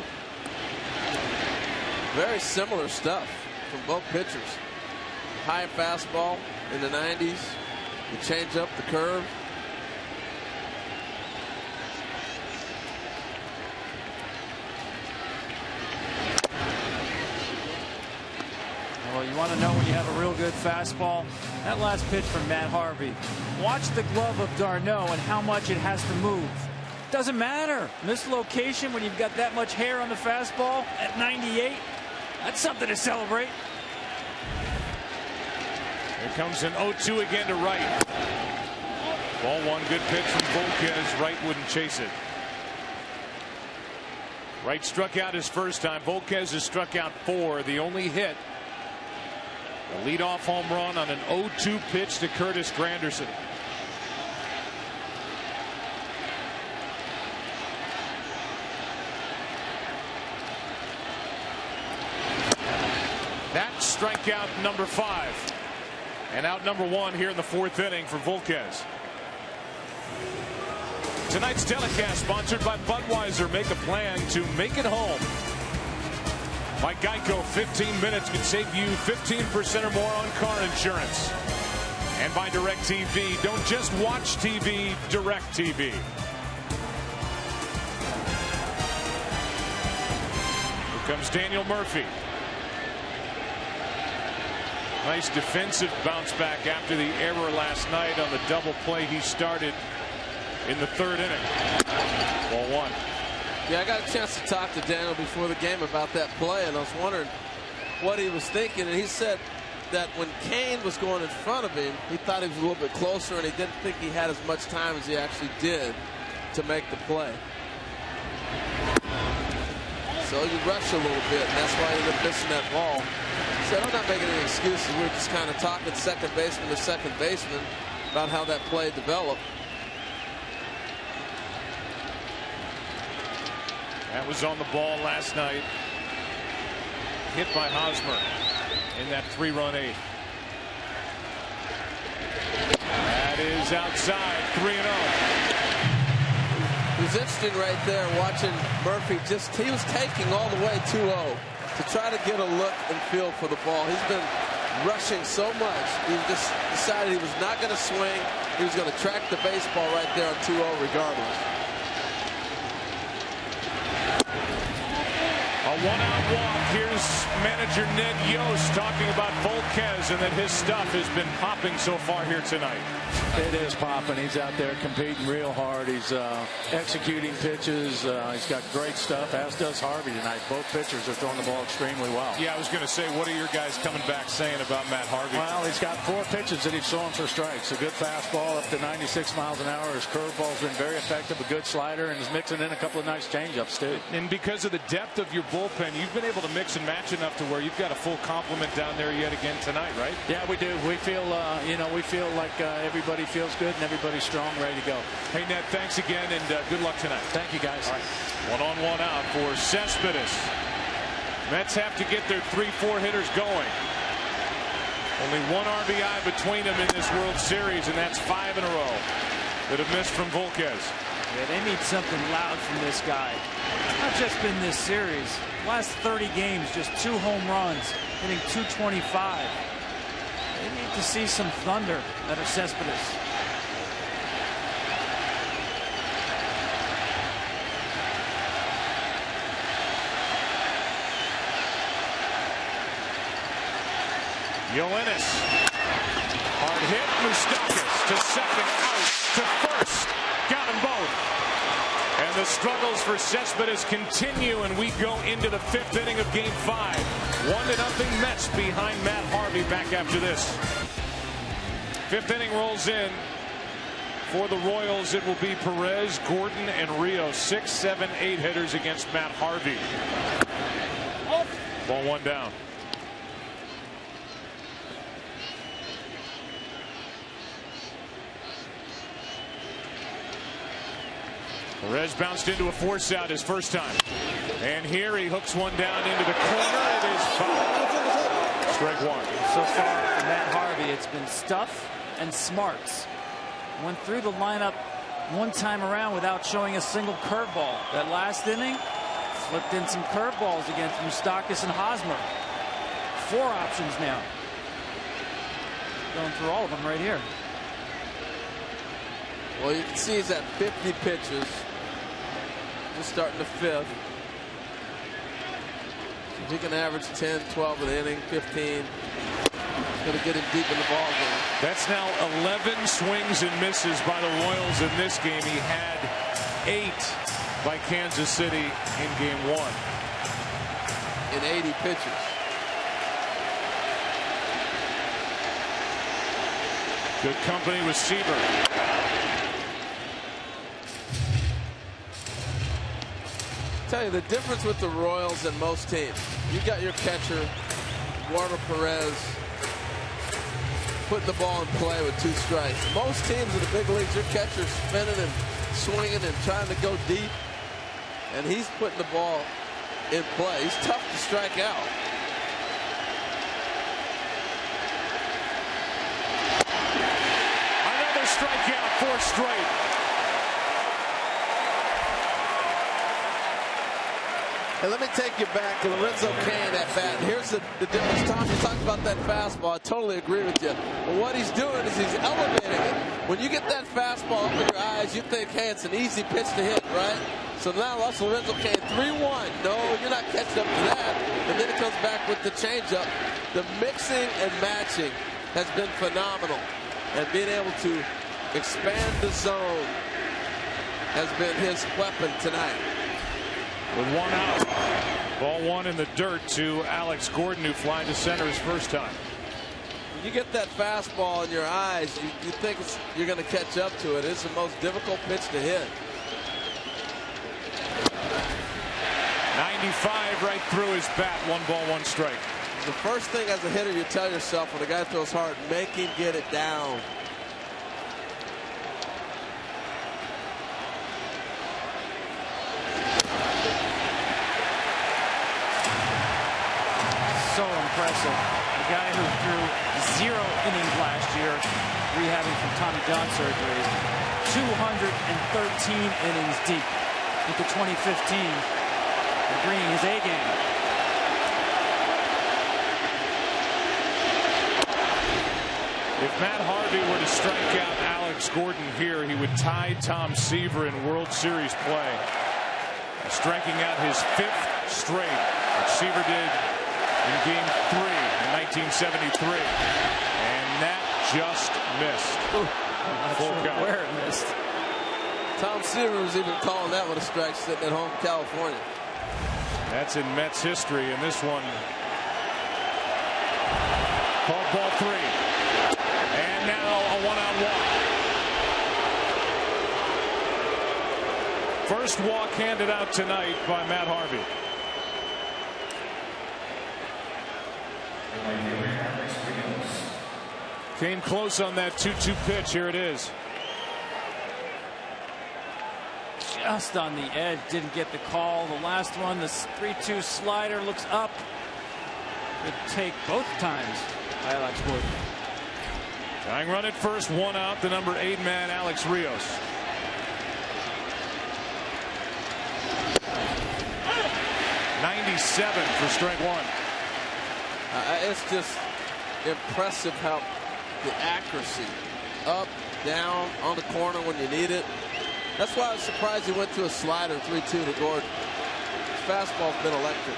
Very similar stuff from both pitchers. High fastball in the 90s, the changeup, the curve. Well, you want to know when you have a real good fastball? That last pitch from Matt Harvey. Watch the glove of d'Arnaud and how much it has to move. Doesn't matter. Mislocation when you've got that much hair on the fastball at 98. That's something to celebrate. Here comes an 0-2 again to Wright. Ball one, good pitch from Volquez. Wright wouldn't chase it. Wright struck out his first time. Volquez has struck out 4. The only hit, a leadoff home run on an 0-2 pitch to Curtis Granderson. That's strikeout number 5. And out number 1 here in the 4th inning for Volquez. Tonight's telecast sponsored by Budweiser. Make a plan to make it home. By Geico, 15 minutes can save you 15% or more on car insurance. And by DirecTV, don't just watch TV, DirecTV. Here comes Daniel Murphy. Nice defensive bounce back after the error last night on the double play he started in the 3rd inning. Ball 1. Yeah, I got a chance to talk to Daniel before the game about that play, and I was wondering what he was thinking. And he said that when Cain was going in front of him, he thought he was a little bit closer, and he didn't think he had as much time as he actually did to make the play. So you rush a little bit, and that's why he ended up missing that ball. He said, I'm not making any excuses. We were just kind of talking second baseman to second baseman about how that play developed. That was on the ball last night. Hit by Hosmer in that 3-run 8th. That is outside. 3-0. It was interesting right there watching Murphy. He was taking all the way 2-0 to try to get a look and feel for the ball. He's been rushing so much. He just decided he was not going to swing. He was going to track the baseball right there on 2-0 regardless. A 1-out walk. Here's manager Ned Yost talking about Volquez and that his stuff has been popping so far here tonight. It is popping. He's out there competing real hard. He's executing pitches. He's got great stuff, as does Harvey tonight. Both pitchers are throwing the ball extremely well. Yeah, I was going to say, what are your guys coming back saying about Matt Harvey? Well, he's got 4 pitches that he's throwing for strikes. A good fastball up to 96 miles an hour. His curveball's been very effective. A good slider, and he's mixing in a couple of nice changeups too. And because of the depth of your bullpen, you've been able to mix and match enough to where you've got a full complement down there yet again tonight, right? Yeah, we do. We feel, we feel like everybody feels good and everybody's strong, ready to go. Hey, Ned, thanks again, and good luck tonight. Thank you, guys. All right. 1-on-1 out for Cespedes. Mets have to get their 3-4 hitters going. Only 1 RBI between them in this World Series, and that's 5 in a row that have missed from Volquez. Yeah, they need something loud from this guy. It's not just been this series. Last 30 games, just 2 home runs, hitting .225. They need to see some thunder out of Cespedes. Yoenis. Hard hit. Moustakas to second, out to first. Got them both. And the struggles for Cespedes continue, and we go into the 5th inning of Game 5. 1-0 Mets behind Matt Harvey back after this. 5th inning rolls in. For the Royals, it will be Perez, Gordon, and Rio. 6, 7, 8 hitters against Matt Harvey. Ball 1 down. Perez bounced into a force out his first time. And here he hooks one down into the corner. It is foul. Strike 1. So far for Matt Harvey, it's been stuff and smarts. Went through the lineup one time around without showing a single curveball. That last inning, flipped in some curveballs against Moustakas and Hosmer. 4 options now. Going through all of them right here. Well, you can see he's at 50 pitches. Just starting the 5th. If he can average 10, 12 an inning, 15, it's going to get him deep in the ball game. That's now 11 swings and misses by the Royals in this game. He had 8 by Kansas City in game 1. In 80 pitches. Good company with Seaver. Tell you the difference with the Royals and most teams. You got your catcher, Eduardo Perez, putting the ball in play with 2 strikes. Most teams in the big leagues, your catcher's spinning and swinging and trying to go deep, and he's putting the ball in play. He's tough to strike out. Another strikeout, 4 straight. And let me take you back to Lorenzo Cain at bat. And here's the difference. Tom, you talked about that fastball. I totally agree with you. But what he's doing is he's elevating it. When you get that fastball up in your eyes, you think, hey, it's an easy pitch to hit, right? So now that's Lorenzo Cain, 3-1. No, you're not catching up to that. And then it comes back with the changeup. The mixing and matching has been phenomenal. And being able to expand the zone has been his weapon tonight. With 1 out. Ball 1 in the dirt to Alex Gordon, who flied to center his first time. When you get that fastball in your eyes, you think you're going to catch up to it. It's the most difficult pitch to hit. 95 right through his bat. 1 ball, 1 strike. The first thing as a hitter you tell yourself when a guy throws hard, make him get it down. So impressive. A guy who threw 0 innings last year, rehabbing from Tommy John surgery, 213 innings deep into 2015, and bringing his A game. If Matt Harvey were to strike out Alex Gordon here, he would tie Tom Seaver in World Series play, striking out his 5th straight, which Seaver did in game 3 in 1973, and that just missed. Full count. Where it missed. Tom Seaver was even calling that one a strike sitting at home in California. That's in Mets history, and this one called ball 3, and now a 1-out walk. First walk handed out tonight by Matt Harvey. Came close on that 2-2 pitch. Here it is. Just on the edge, didn't get the call. The last one, the 3-2 slider, looks up. Good take both times by Alex Gordon. Tying run at first, 1 out. The number 8 man, Alex Rios. .97 for strike 1. It's just impressive how the accuracy, up, down, on the corner when you need it. That's why I was surprised he went to a slider 3-2 to Gordon. His fastball's been electric.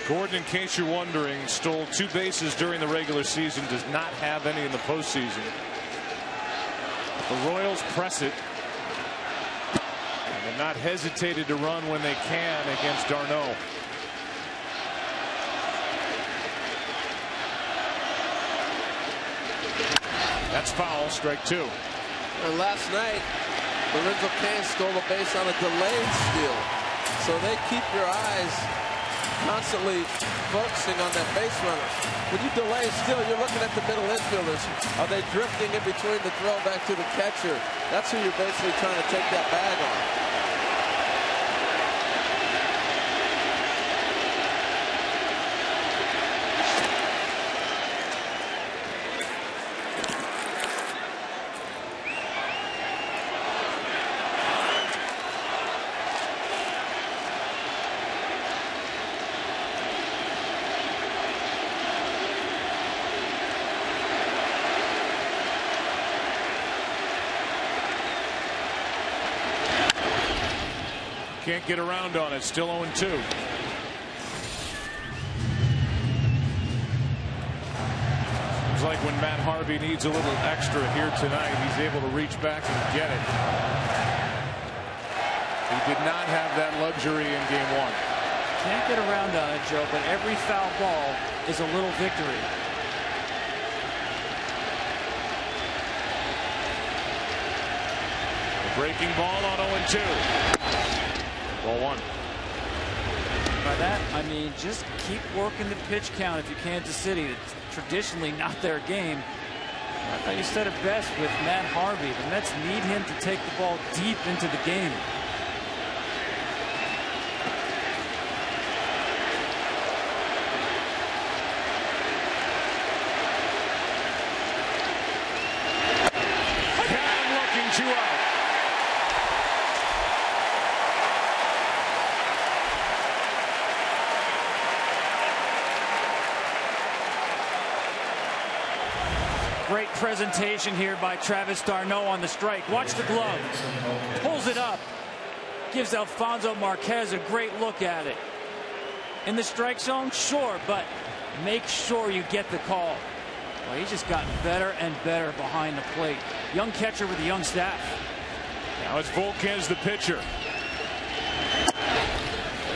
Gordon, in case you're wondering, stole 2 bases during the regular season, does not have any in the postseason. The Royals press it. And have not hesitated to run when they can against d'Arnaud. That's foul, strike 2. And last night, Lorenzo Cain stole a base on a delayed steal. So they keep your eyes constantly focusing on that base runner. When you delay a steal, you're looking at the middle infielders. Are they drifting in between the throw back to the catcher? That's who you're basically trying to take that bag on. can't get around on it. Still 0-2. Like when Matt Harvey needs a little extra here tonight, he's able to reach back and get it. He did not have that luxury in game 1. Can't get around on it, Joe, but every foul ball is a little victory. A breaking ball on 0-2. Ball 1. By that, I mean, just keep working the pitch count if you Kansas City. It's traditionally not their game. I thought you said it best with Matt Harvey. The Mets need him to take the ball deep into the game. Cannon looking 2 out. Great presentation here by Travis d'Arnaud on the strike. Watch the glove. Pulls it up. Gives Alfonso Marquez a great look at it. In the strike zone, sure, but make sure you get the call. Well, he's just gotten better and better behind the plate. Young catcher with a young staff. Now it's Volquez, the pitcher.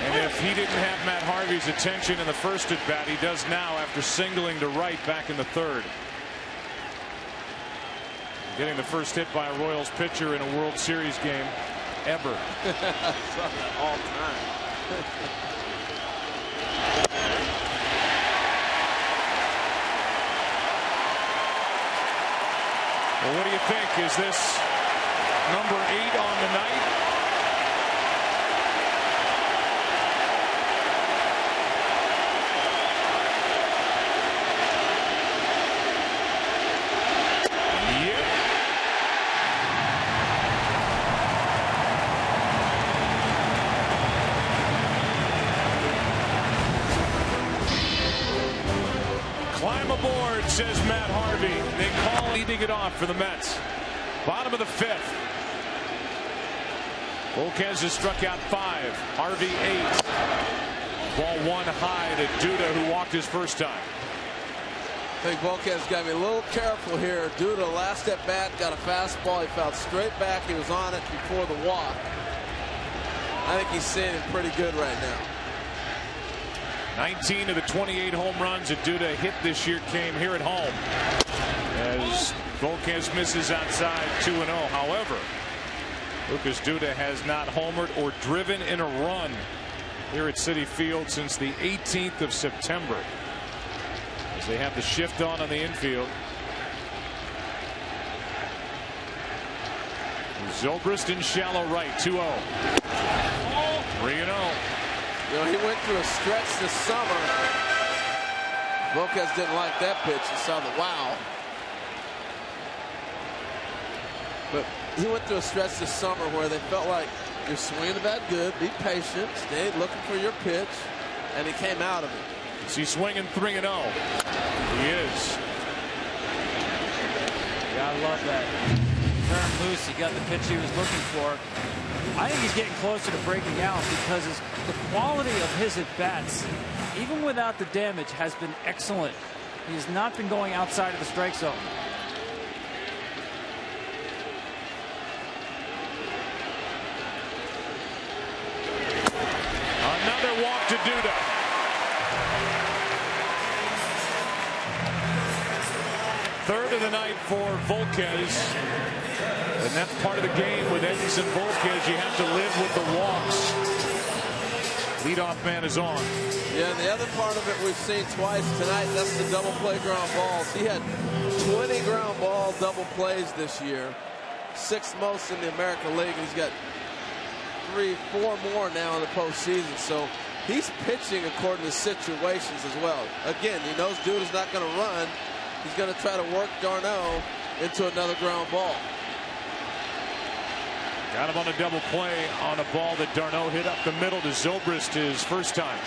And if he didn't have Matt Harvey's attention in the first at bat, he does now after singling to right back in the 3rd. Getting the first hit by a Royals pitcher in a World Series game ever. All time. Well, what do you think? Is this number 8 on the night? Climb aboard, says Matt Harvey. They call leading it off for the Mets. Bottom of the 5th. Volquez has struck out 5. Harvey 8. Ball 1 high to Duda, who walked his first time. I think Volquez got to be a little careful here. Duda last at bat got a fastball. He fouled straight back. He was on it before the walk. I think he's seeing it pretty good right now. 19 of the 28 home runs that Duda hit this year came here at home. As Volquez misses outside 2-0. However, Lucas Duda has not homered or driven in a run here at Citi Field since the 18th of September. As they have the shift on the infield. Zobrist in shallow right, 2-0. 3-0. You know, he went through a stretch this summer. Volquez didn't like that pitch. He saw the wow. But he went through a stretch this summer where they felt like you're swinging the bat good, be patient, stay looking for your pitch, and he came out of it. Is he swinging 3-0? He is. Yeah, I love that. Turned loose. He got the pitch he was looking for. I think he's getting closer to breaking out because the quality of his at-bats, even without the damage, has been excellent. He has not been going outside of the strike zone. Another walk to Duda. Third of the night for Volquez. And that's part of the game with Edinson Volquez. You have to live with the walks. Leadoff man is on. Yeah, and the other part of it we've seen twice tonight, that's the double play ground balls. He had 20 ground ball double plays this year. 6th most in the American League. And he's got 3, 4 more now in the postseason. So he's pitching according to situations as well. Again, he knows Duda's not going to run. He's going to try to work d'Arnaud into another ground ball. Got him on a double play on a ball that d'Arnaud hit up the middle to Zobrist his first time.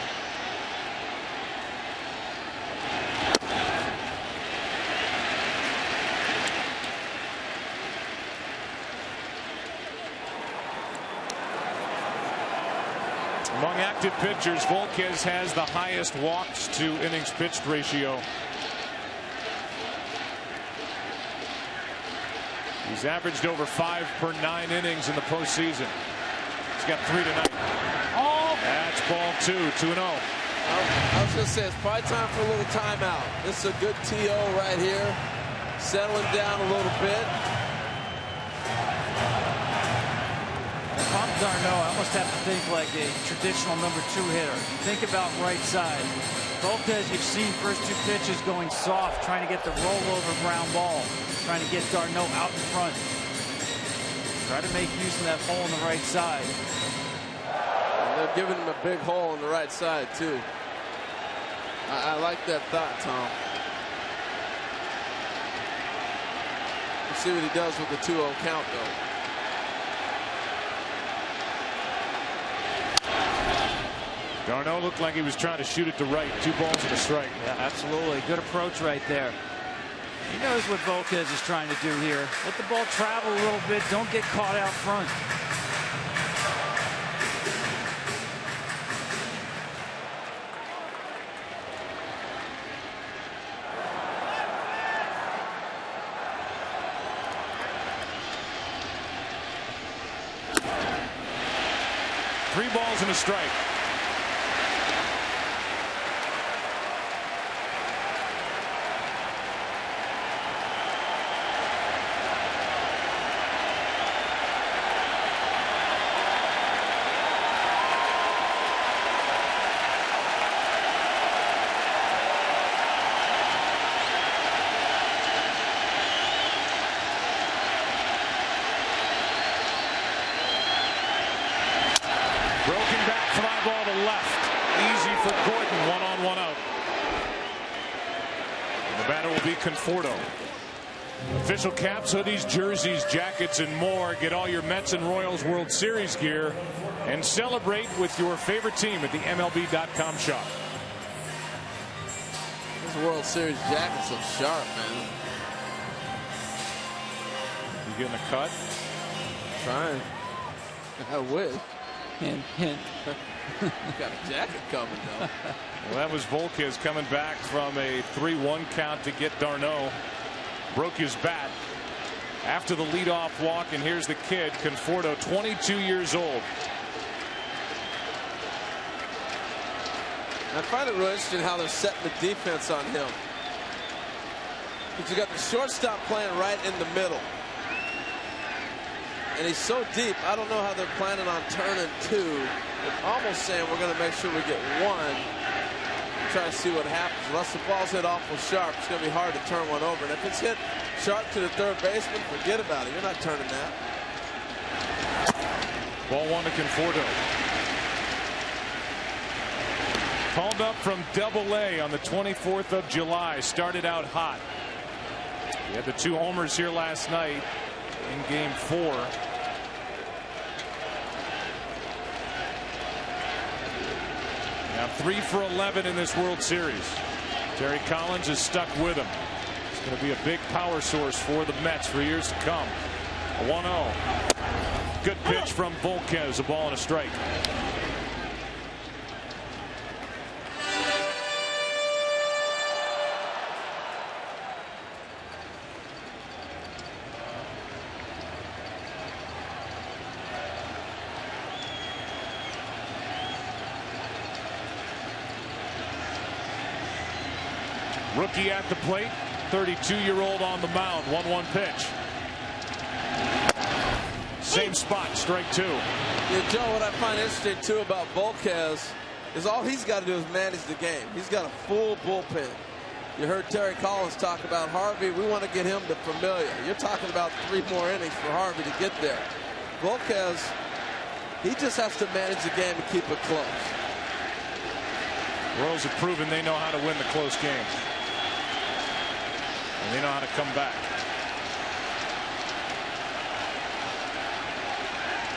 Among active pitchers, Volquez has the highest walks to innings pitched ratio. He's averaged over 5 per 9 innings in the postseason. He's got 3 tonight. Oh, that's ball 2, 2-0. I was going to say, it's probably time for a little timeout. This is a good TO right here. Settling down a little bit. If I'm d'Arnaud, I almost have to think like a traditional number 2 hitter. You think about right side. Volquez, you've seen first 2 pitches going soft, trying to get the rollover ground ball, trying to get d'Arnaud out in front. Try to make use of that hole on the right side. And they're giving him a big hole on the right side, too. I like that thought, Tom. Let's see what he does with the 2-0 count, though. d'Arnaud looked like he was trying to shoot it to right. 2 balls and a strike. Yeah, absolutely. Good approach right there. He knows what Volquez is trying to do here. Let the ball travel a little bit. Don't get caught out front. Three balls and a strike. Broken back fly ball to left. Easy for Gordon. 1-on-1 out. And the batter will be Conforto. Official caps, hoodies, jerseys, jackets, and more. Get all your Mets and Royals World Series gear and celebrate with your favorite team at the MLB.com shop. This World Series jackets look sharp, man. You getting a cut? Trying. I wish. Hint, hint. Got a jacket coming, though. Well, that was Volquez coming back from a 3-1 count to get d'Arnaud. Broke his bat after the leadoff walk, and here's the kid, Conforto, 22 years old. I find it really interesting how they're setting the defense on him. Because you got the shortstop playing right in the middle. And he's so deep, I don't know how they're planning on turning 2. They're almost saying we're going to make sure we get 1. Try to see what happens. Unless the ball's hit awful sharp, it's going to be hard to turn one over. And if it's hit sharp to the third baseman, forget about it. You're not turning that. Ball 1 to Conforto. Called up from Double-A on the 24th of July. Started out hot. He had the 2 homers here last night in Game 4. Now 3 for 11 in this World Series. Terry Collins is stuck with him. It's going to be a big power source for the Mets for years to come. A 1-0. Good pitch from Volquez. A ball and a strike. Rookie at the plate, 32-year-old on the mound. 1-1 pitch. Same spot, strike 2. Yeah, Joe, what I find interesting too about Volquez is all he's got to do is manage the game. He's got a full bullpen. You heard Terry Collins talk about Harvey. We want to get him to Familia. You're talking about 3 more innings for Harvey to get there. Volquez, he just has to manage the game and keep it close. Royals have proven they know how to win the close games. And they know how to come back.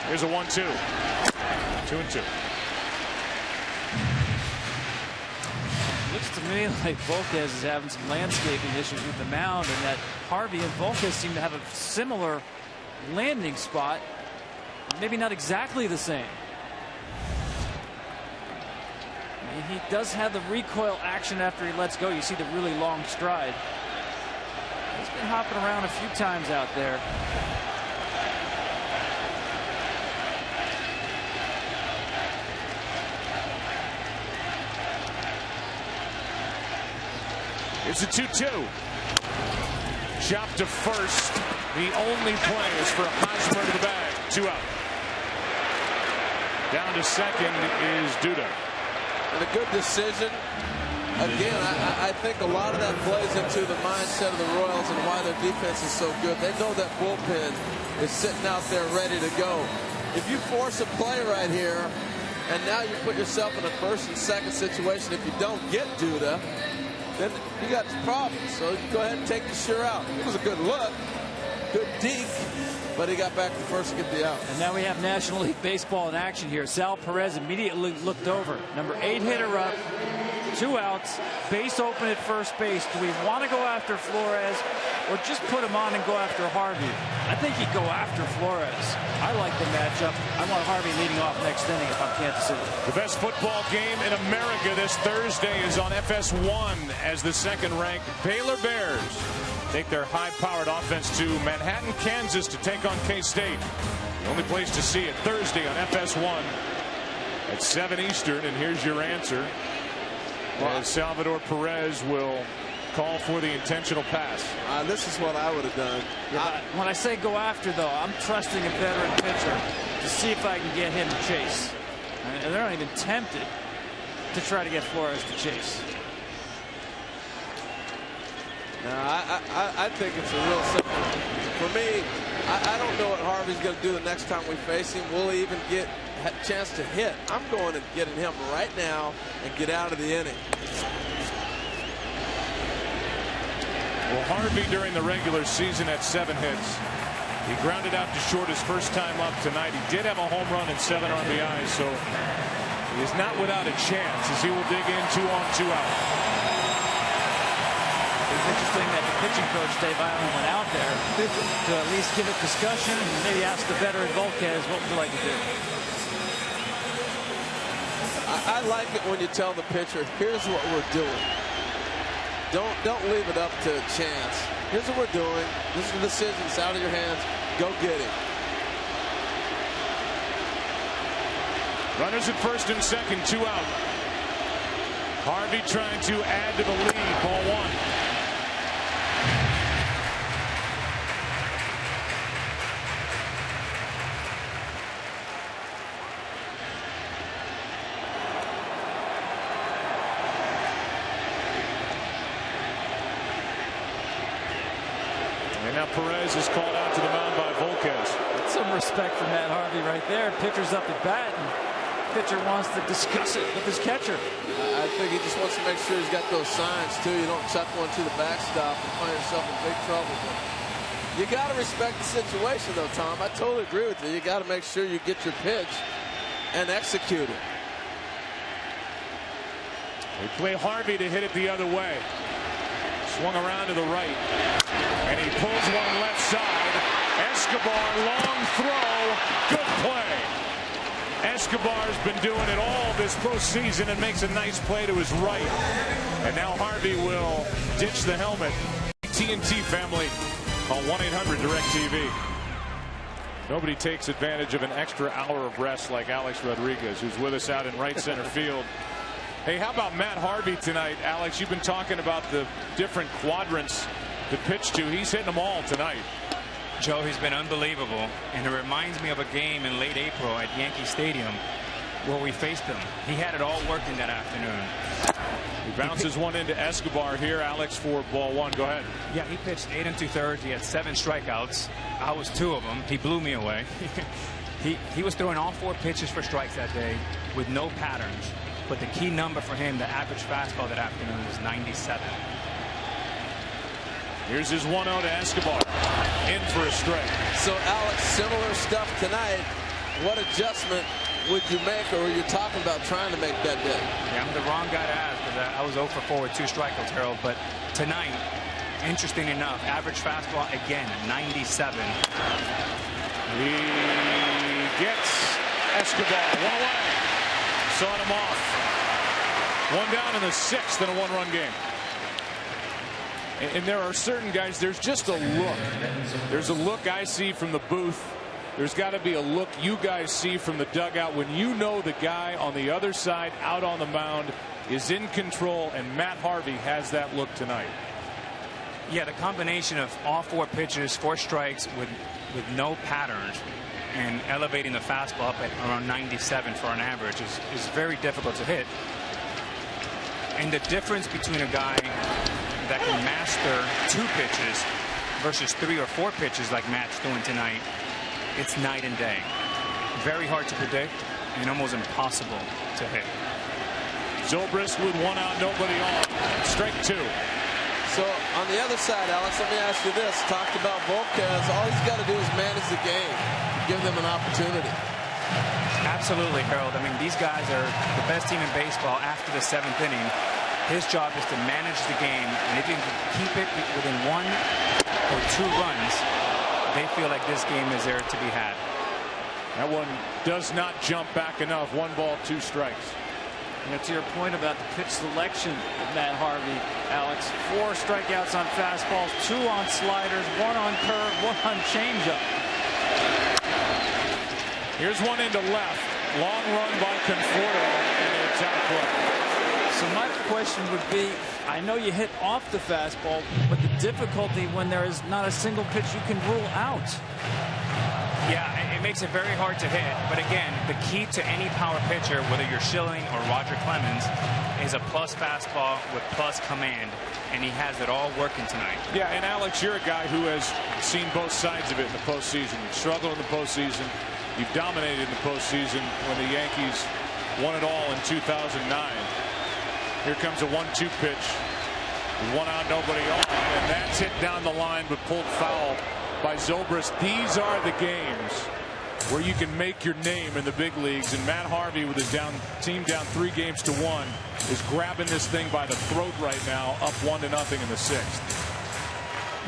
Here's a 1-2. 2-2. Looks to me like Volquez is having some landscaping issues with the mound, and that Harvey and Volquez seem to have a similar landing spot. Maybe not exactly the same. He does have the recoil action after he lets go. You see the really long stride. He's been hopping around a few times out there. It's a 2-2. Chop to first. The only play is for Hosmer to the bag. 2 out. Down to second is Duda. And a good decision. Again, I think a lot of that plays into the mindset of the Royals and why their defense is so good. They know that bullpen is sitting out there ready to go. If you force a play right here, and now you put yourself in a first and second situation, if you don't get Duda, then you got problems. So you go ahead and take the sure out. It was a good look, good deke, but he got back to first to get the out. And now we have National League Baseball in action here. Sal Perez immediately looked over. Number 8 hitter up, 2 outs, base open at first base. Do we want to go after Flores or just put him on and go after Harvey? I think he'd go after Flores. I like the matchup. I want Harvey leading off next inning if I'm Kansas City. The best football game in America this Thursday is on FS1 as the second-ranked Baylor Bears take their high-powered offense to Manhattan, Kansas to take on K-State. The only place to see it Thursday on FS1 at 7 Eastern. And here's your answer. As Salvador Perez will call for the intentional pass. This is what I would have done. When I say go after, though, I'm trusting a veteran pitcher to see if I can get him to chase. And they're not even tempted to try to get Flores to chase. No, I think it's a real simple. For me, I don't know what Harvey's going to do the next time we face him. Will he even get a chance to hit? I'm going and getting him right now and get out of the inning. Well, Harvey during the regular season had 7 hits. He grounded out to short his first time up tonight. He did have a home run and 7 RBIs, so he is not without a chance as he will dig in 2 on 2 out. It's interesting that the pitching coach, Dave Island, went out there to at least give it discussion and maybe ask the veteran Volquez, what would you like to do? I like it when you tell the pitcher, here's what we're doing. Don't leave it up to chance. Here's what we're doing. This is the decision. It's out of your hands. Go get it. Runners at first and second, 2 out. Harvey trying to add to the lead. Ball 1. And now Perez is called out to the mound by Volquez. That's some respect for Matt Harvey right there. Pitcher's up at bat, and pitcher wants to discuss it with his catcher. I think he just wants to make sure he's got those signs, too. You don't chuck one to the backstop and find yourself in big trouble. But you got to respect the situation, though, Tom. I totally agree with you. You got to make sure you get your pitch and execute it. They play Harvey to hit it the other way. Swung around to the right. And he pulls one left side. Escobar, long throw. Good play. Escobar's been doing it all this postseason and makes a nice play to his right. And now Harvey will ditch the helmet. TNT family, call 1-800-DIRECTV. Nobody takes advantage of an extra hour of rest like Alex Rodriguez, who's with us out in right center field. Hey, how about Matt Harvey tonight? Alex, you've been talking about the different quadrants to pitch to. He's hitting them all tonight. Joe, he's been unbelievable, and it reminds me of a game in late April at Yankee Stadium where we faced him. He had it all working that afternoon. He bounces one into Escobar here, Alex, for ball 1. Go ahead. Yeah, he pitched 8 2/3. He had 7 strikeouts. I was 2 of them. He blew me away. he was throwing all 4 pitches for strikes that day with no patterns. But the key number for him, the average fastball that afternoon, was 97. Here's his 1-0 to Escobar. In for a strike. So, Alex, similar stuff tonight. What adjustment would you make, or were you talking about trying to make that day? Yeah, I'm the wrong guy to ask, because I was 0 for 4 with 2 strikeouts, Harold. But tonight, interesting enough, average fastball, again, 97. He gets Escobar. 1 away. Sawed him off. One down in the 6th in a one-run game. And there are certain guys, there's just a look. There's a look I see from the booth. There's got to be a look you guys see from the dugout when you know the guy on the other side out on the mound is in control, and Matt Harvey has that look tonight. Yeah, the combination of all 4 pitches, 4 strikes with no patterns, and elevating the fastball up at around 97 for an average is very difficult to hit. And the difference between a guy that can master 2 pitches versus 3 or 4 pitches like Matt's doing tonight, it's night and day. Very hard to predict and almost impossible to hit. Zobrist with 1 out, nobody on. Strike 2. So on the other side, Alex, let me ask you this. Talked about Volquez. All he's got to do is manage the game, give them an opportunity. Absolutely, Harold. I mean, these guys are the best team in baseball after the 7th inning. His job is to manage the game, and if you can keep it within 1 or 2 runs, they feel like this game is there to be had. That one does not jump back enough. 1 ball, 2 strikes. To your point about the pitch selection of Matt Harvey, Alex, 4 strikeouts on fastballs, 2 on sliders, 1 on curve, 1 on changeup. Here's one into left. Long run by Conforto, and it's out of play. So my question would be, I know you hit off the fastball, but the difficulty when there is not a single pitch you can rule out. Yeah, it makes it very hard to hit. But again, the key to any power pitcher, whether you're Schilling or Roger Clemens, is a plus fastball with plus command. And he has it all working tonight. Yeah, and Alex, you're a guy who has seen both sides of it in the postseason. You've struggled in the postseason. You've dominated in the postseason when the Yankees won it all in 2009. Here comes a 1-2 pitch. 1 out, nobody on. And that's hit down the line, but pulled foul by Zobrist. These are the games where you can make your name in the big leagues, and Matt Harvey, with his team down 3 games to 1, is grabbing this thing by the throat right now, up 1-0 in the 6th.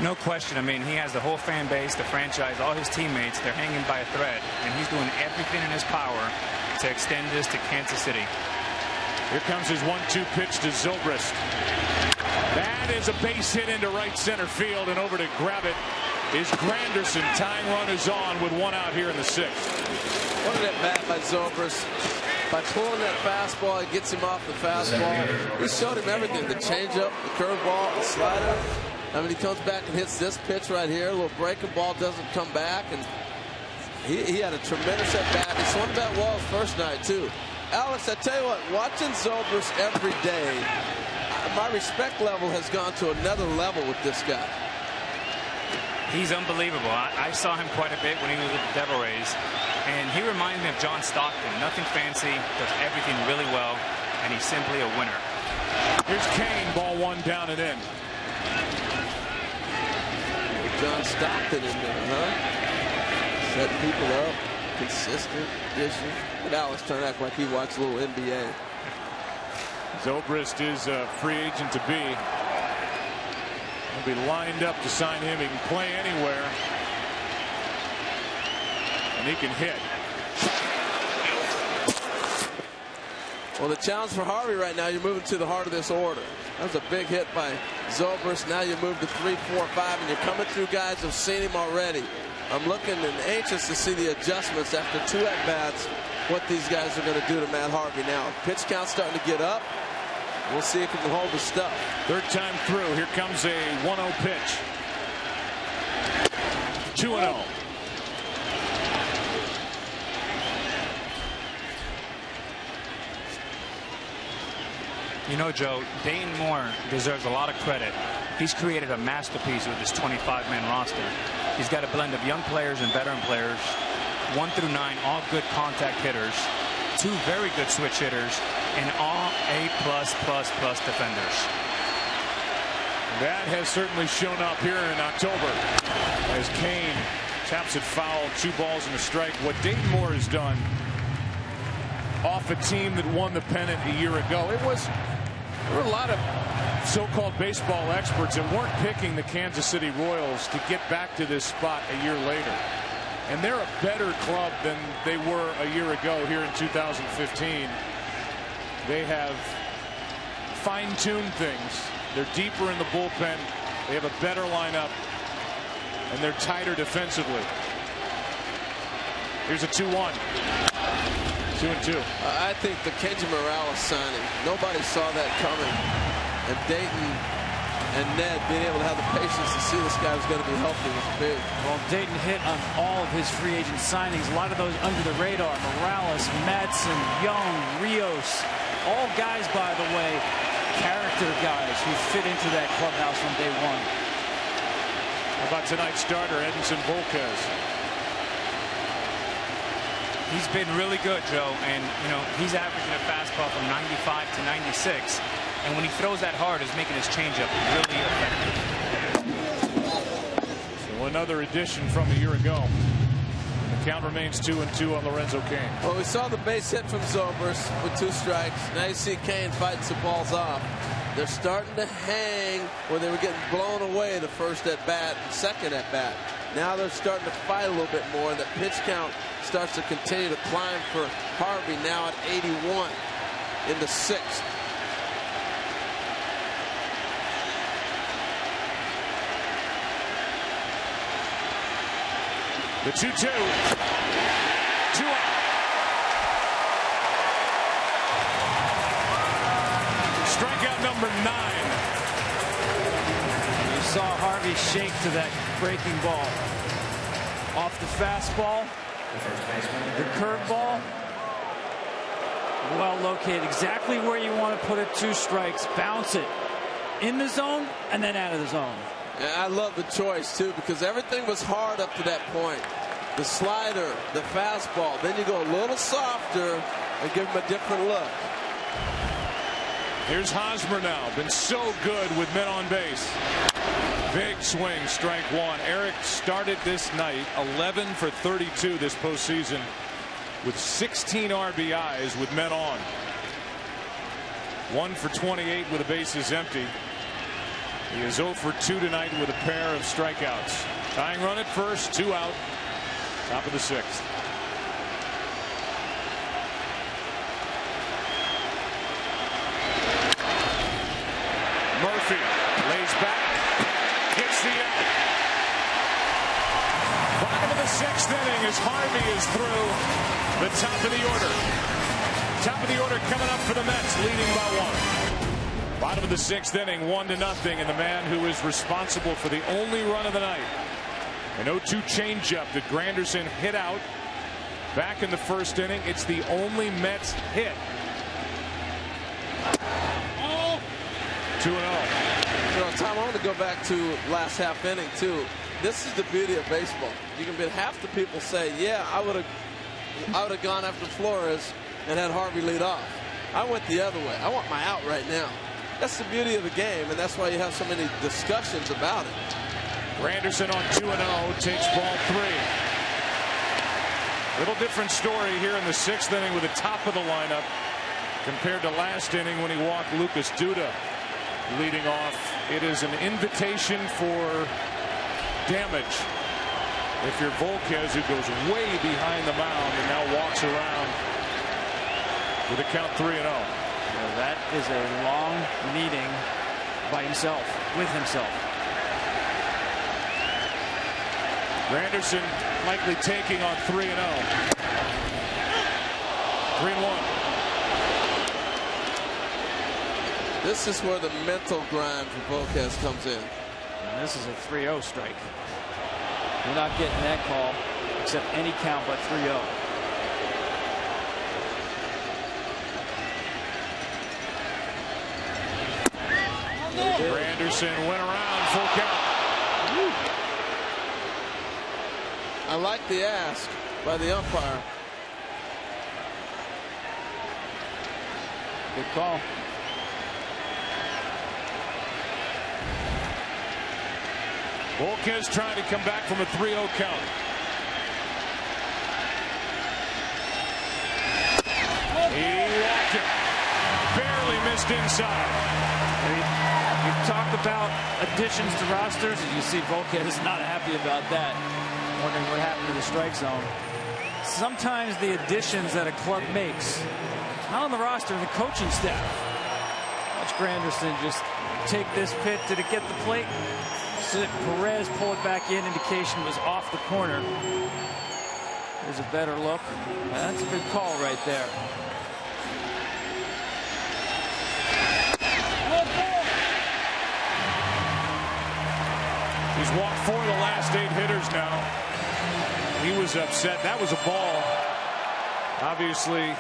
No question. I mean, he has the whole fan base, the franchise, all his teammates. They're hanging by a thread, and he's doing everything in his power to extend this to Kansas City. Here comes his 1-2 pitch to Zobrist. That is a base hit into right center field, and over to grab it is Granderson. Tying run is on with 1 out here in the 6th. What an at-bat by Zobrist. By pulling that fastball, it gets him off the fastball. He showed him everything, the changeup, the curveball, the slider. I mean, he comes back and hits this pitch right here. A little breaking ball doesn't come back, and he had a tremendous at-bat. He swung that wall his first night, too. Alex, I tell you what, watching Zobrist every day, my respect level has gone to another level with this guy. He's unbelievable. I saw him quite a bit when he was with the Devil Rays, and he reminds me of John Stockton. Nothing fancy, does everything really well, and he's simply a winner. Here's Kane, ball 1 down and in. John Stockton in there, huh? Setting people up, consistent, dishes. And Alex trying to act like he watched a little NBA. Zobrist is a free agent to be. He'll be lined up to sign him. He can play anywhere. And he can hit. Well, the challenge for Harvey right now, you're moving to the heart of this order. That was a big hit by Zobrist. Now you move to 3, 4, 5, and you're coming through guys who've seen him already. I'm looking and anxious to see the adjustments after 2 at-bats, what these guys are going to do to Matt Harvey now. Pitch count starting to get up. We'll see if he can hold the stuff. 3rd time through. Here comes a 1-0 pitch. 2-0. You know, Joe, Dayton Moore deserves a lot of credit. He's created a masterpiece with this 25-man roster. He's got a blend of young players and veteran players, 1 through 9, all good contact hitters, 2 very good switch hitters, and all A+++ defenders. That has certainly shown up here in October as Kane taps it foul, 2 balls and a strike. What Dayton Moore has done off a team that won the pennant a year ago, there were a lot of so-called baseball experts that weren't picking the Kansas City Royals to get back to this spot a year later. And they're a better club than they were a year ago here in 2015. They have fine-tune things. They're deeper in the bullpen. They have a better lineup, and they're tighter defensively. Here's a 2-1. 2-2. I think the Kenji Morales signing, nobody saw that coming. And Dayton and Ned being able to have the patience to see this guy was going to be healthy was big. Well, Dayton hit on all of his free agent signings. A lot of those under the radar. Morales, Madsen, Young, Rios. All guys, by the way, character guys who fit into that clubhouse from day one. How about tonight's starter, Edinson Volquez? He's been really good, Joe, and he's averaging a fastball from 95 to 96, and when he throws that hard, he's making his changeup really effective. So another addition from a year ago. The count remains 2-2 on Lorenzo Cain. Well, we saw the base hit from Zobrist with 2 strikes. Now you see Cain fighting some balls off. They're starting to hang where they were getting blown away the first at bat and second at bat. Now they're starting to fight a little bit more, and the pitch count starts to continue to climb for Harvey, now at 81 in the 6th. The 2-2. 2-out. Strikeout number 9. You saw Harvey shake to that breaking ball. Off the fastball, the curveball, well located, exactly where you want to put it. 2 strikes, bounce it in the zone and then out of the zone. And I love the choice too, because everything was hard up to that point. The slider, the fastball, then you go a little softer and give him a different look. Here's Hosmer now, been so good with men on base. Big swing, strike 1. Eric started this night 11 for 32 this postseason with 16 RBIs with men on. 1 for 28 with the bases empty. He is 0 for 2 tonight with a pair of strikeouts. Tying run at first, 2 out. Top of the 6th. Murphy lays back, gets the out. Bottom of the 6th inning as Harvey is through the top of the order. Top of the order coming up for the Mets, leading by 1. Bottom of the 6th inning, 1-0, and the man who is responsible for the only run of the night, an 0-2 changeup that Granderson hit out back in the 1st inning. It's the only Mets hit. 2-0. Tom, I want to go back to last half inning too. This is the beauty of baseball. You can bet half the people say, yeah, I would have gone after Flores and had Harvey lead off. I went the other way. I want my out right now. That's the beauty of the game, and that's why you have so many discussions about it. Granderson on 2-0 takes ball 3. Little different story here in the 6th inning with the top of the lineup compared to last inning when he walked Lucas Duda leading off. It is an invitation for damage if you're Volquez, who goes way behind the mound and now walks around with a count 3-0. Well, that is a long meeting by himself, with himself. Granderson likely taking on 3-0. 3-1. This is where the mental grind for Volquez comes in. And this is a 3-0 strike. You're not getting that call except any count but 3-0. Granderson went around, full count. I like the ask by the umpire. Good call. Volquez trying to come back from a 3-0 count. He walked it. Barely missed inside. We've talked about additions to rosters, and you see Volquez is not happy about that. Wondering what happened to the strike zone. Sometimes the additions that a club makes, not on the roster, the coaching staff. Watch Granderson just take this pitch. Did it get the plate? Perez pull it back in. Indication was off the corner. There's a better look. That's a good call right there. He's walked 4 of the last 8 hitters now. He was upset. That was a ball. Obviously,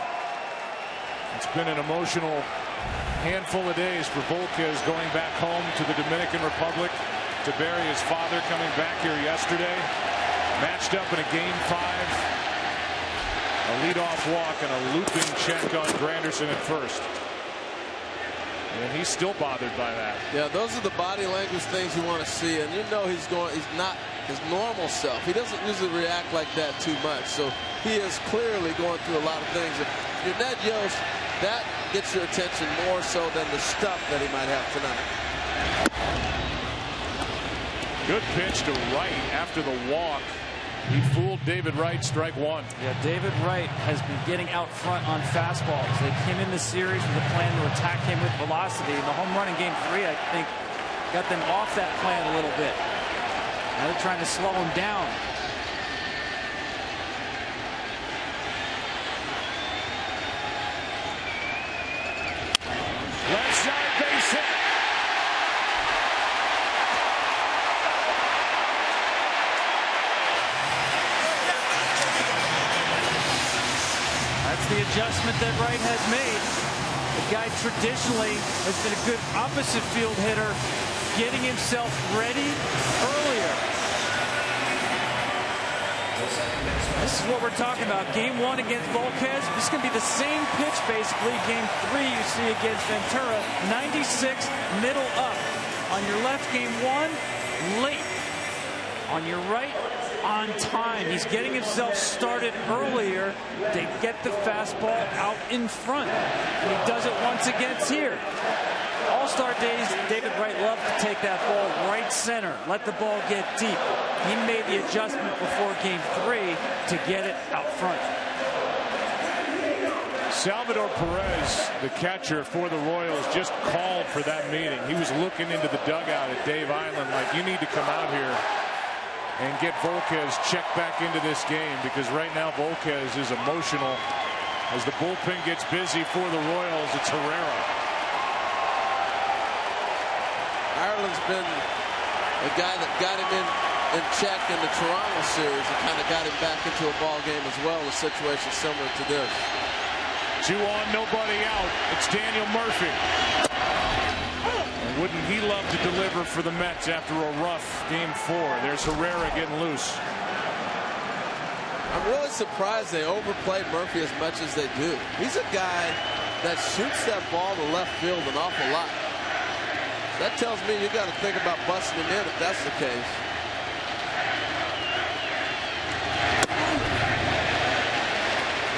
it's been an emotional handful of days for Volquez going back home to the Dominican Republic to bury his father, coming back here yesterday. Matched up in a Game 5. A leadoff walk and a looping check on Granderson at first. And he's still bothered by that. Yeah, those are the body language things you want to see. And you know he's not his normal self. He doesn't usually react like that too much. So he is clearly going through a lot of things. If you're Ned Yost, that gets your attention more so than the stuff that he might have tonight. Good pitch to Wright after the walk. He fooled David Wright, strike 1. Yeah, David Wright has been getting out front on fastballs. They came in the series with a plan to attack him with velocity. And the home run in Game 3, I think, got them off that plan a little bit. Now they're trying to slow him down. Left side base hit. That's the adjustment that Wright has made. The guy traditionally has been a good opposite field hitter, getting himself ready earlier. This is what we're talking about. Game 1 against Volquez. This is going to be the same pitch, basically. Game 3 you see against Ventura. 96, middle up. On your left, Game 1, late. On your right, on time. He's getting himself started earlier to get the fastball out in front. And he does it once against here. All-Star days, David Wright loved to take that ball right center, let the ball get deep. He made the adjustment before Game 3 to get it out front. Salvador Perez, the catcher for the Royals, just called for that meeting. He was looking into the dugout at Dave Island like, you need to come out here and get Volquez checked back into this game, because right now Volquez is emotional. As the bullpen gets busy for the Royals, it's Herrera. Ireland's been the guy that got him in check in the Toronto series and kind of got him back into a ball game as well, a situation similar to this. 2 on, nobody out. It's Daniel Murphy. And wouldn't he love to deliver for the Mets after a rough Game 4? There's Herrera getting loose. I'm really surprised they overplay Murphy as much as they do. He's a guy that shoots that ball to left field an awful lot. That tells me you got to think about busting him in if that's the case.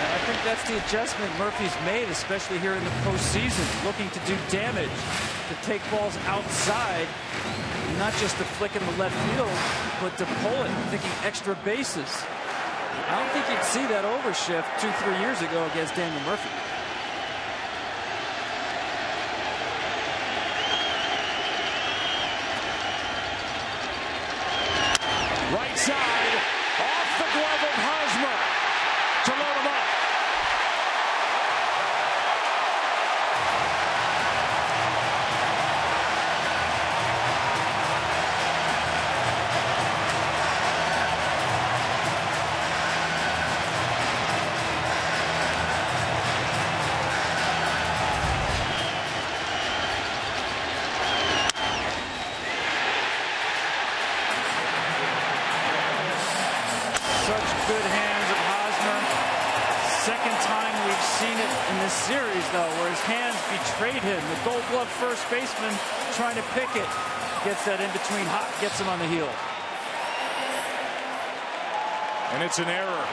I think that's the adjustment Murphy's made, especially here in the postseason, looking to do damage, to take balls outside, not just to flick in the left field, but to pull it, thinking extra bases. I don't think you'd see that overshift 2-3 years ago against Daniel Murphy. Right side, off the glove of Hosmer to load him up. Good hands of Hosmer. Second time we've seen it in this series, though, where his hands betrayed him. The Gold Glove first baseman trying to pick it. Gets that in between, gets him on the heel. And it's an error.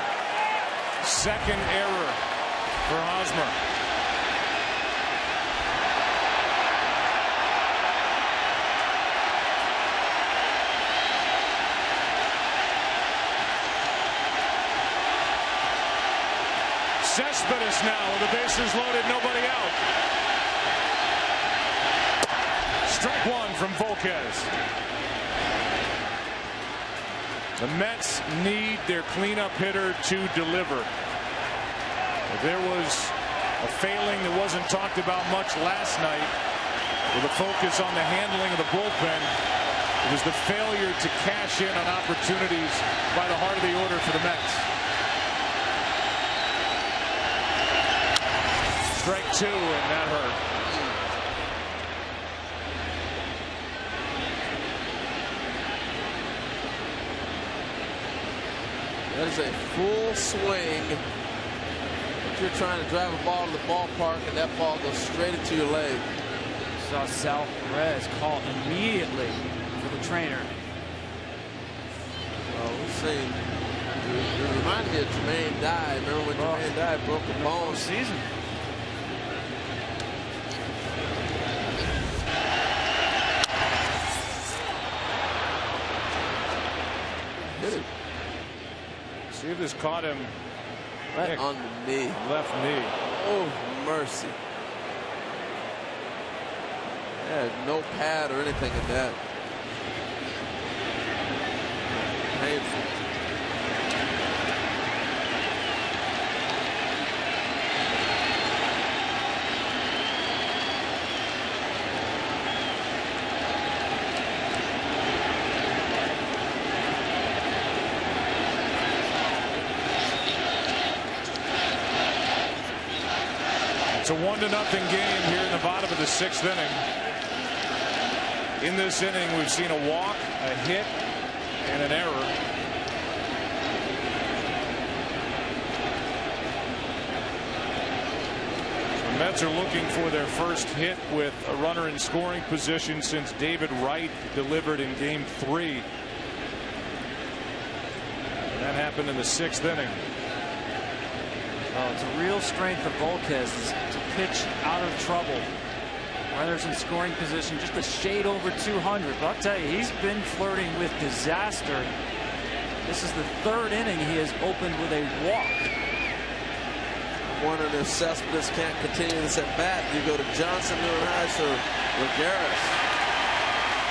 Second error for Hosmer. Cespedes now with the bases loaded, nobody out. Strike one from Volquez. The Mets need their cleanup hitter to deliver. There was a failing that wasn't talked about much last night with a focus on the handling of the bullpen. It was the failure to cash in on opportunities by the heart of the order for the Mets. Strike two, and that hurt. That is a full swing. If you're trying to drive a ball to the ballpark and that ball goes straight into your leg. Saw Sal Perez call immediately for the trainer. Well, we've seen. It reminded me of Jermaine Dye. Remember when Jermaine Dye broke a bone? Season. Hit it. See if this caught him Right on the knee. Left knee. Oh, mercy. Had no pad or anything in that. Painful. It's a 1-0 game here in the bottom of the 6th inning. In this inning, we've seen a walk, a hit, and an error. The Mets are looking for their first hit with a runner in scoring position since David Wright delivered in Game 3. And that happened in the 6th inning. Oh, it's a real strength of Volquez to pitch out of trouble. Runners in scoring position, just a shade over 200. But I'll tell you, he's been flirting with disaster. This is the 3rd inning he has opened with a walk. Wondering if Cespedes can't continue this at bat. You go to Johnson, Neuenhuis, or Ramirez.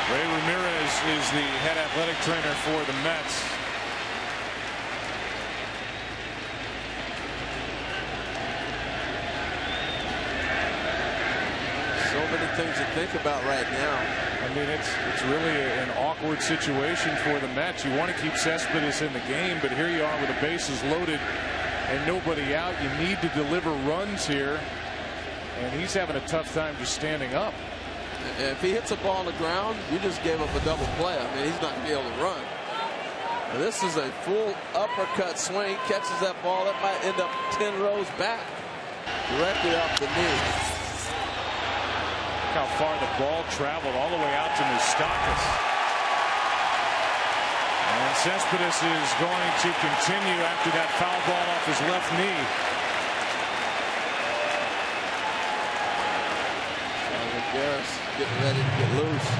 Ray Ramirez is the head athletic trainer for the Mets. So many things to think about right now. I mean, it's really an awkward situation for the Mets. You want to keep Cespedes in the game, but here you are with the bases loaded and nobody out. You need to deliver runs here, and he's having a tough time just standing up. If he hits a ball on the ground, you just gave up a double play. I mean, he's not going to be able to run. Now, this is a full uppercut swing. Catches that ball. That might end up 10 rows back. Directly off the knee. How far the ball traveled all the way out to Moustakas. And Cespedes is going to continue after that foul ball off his left knee. Garris getting ready to get loose.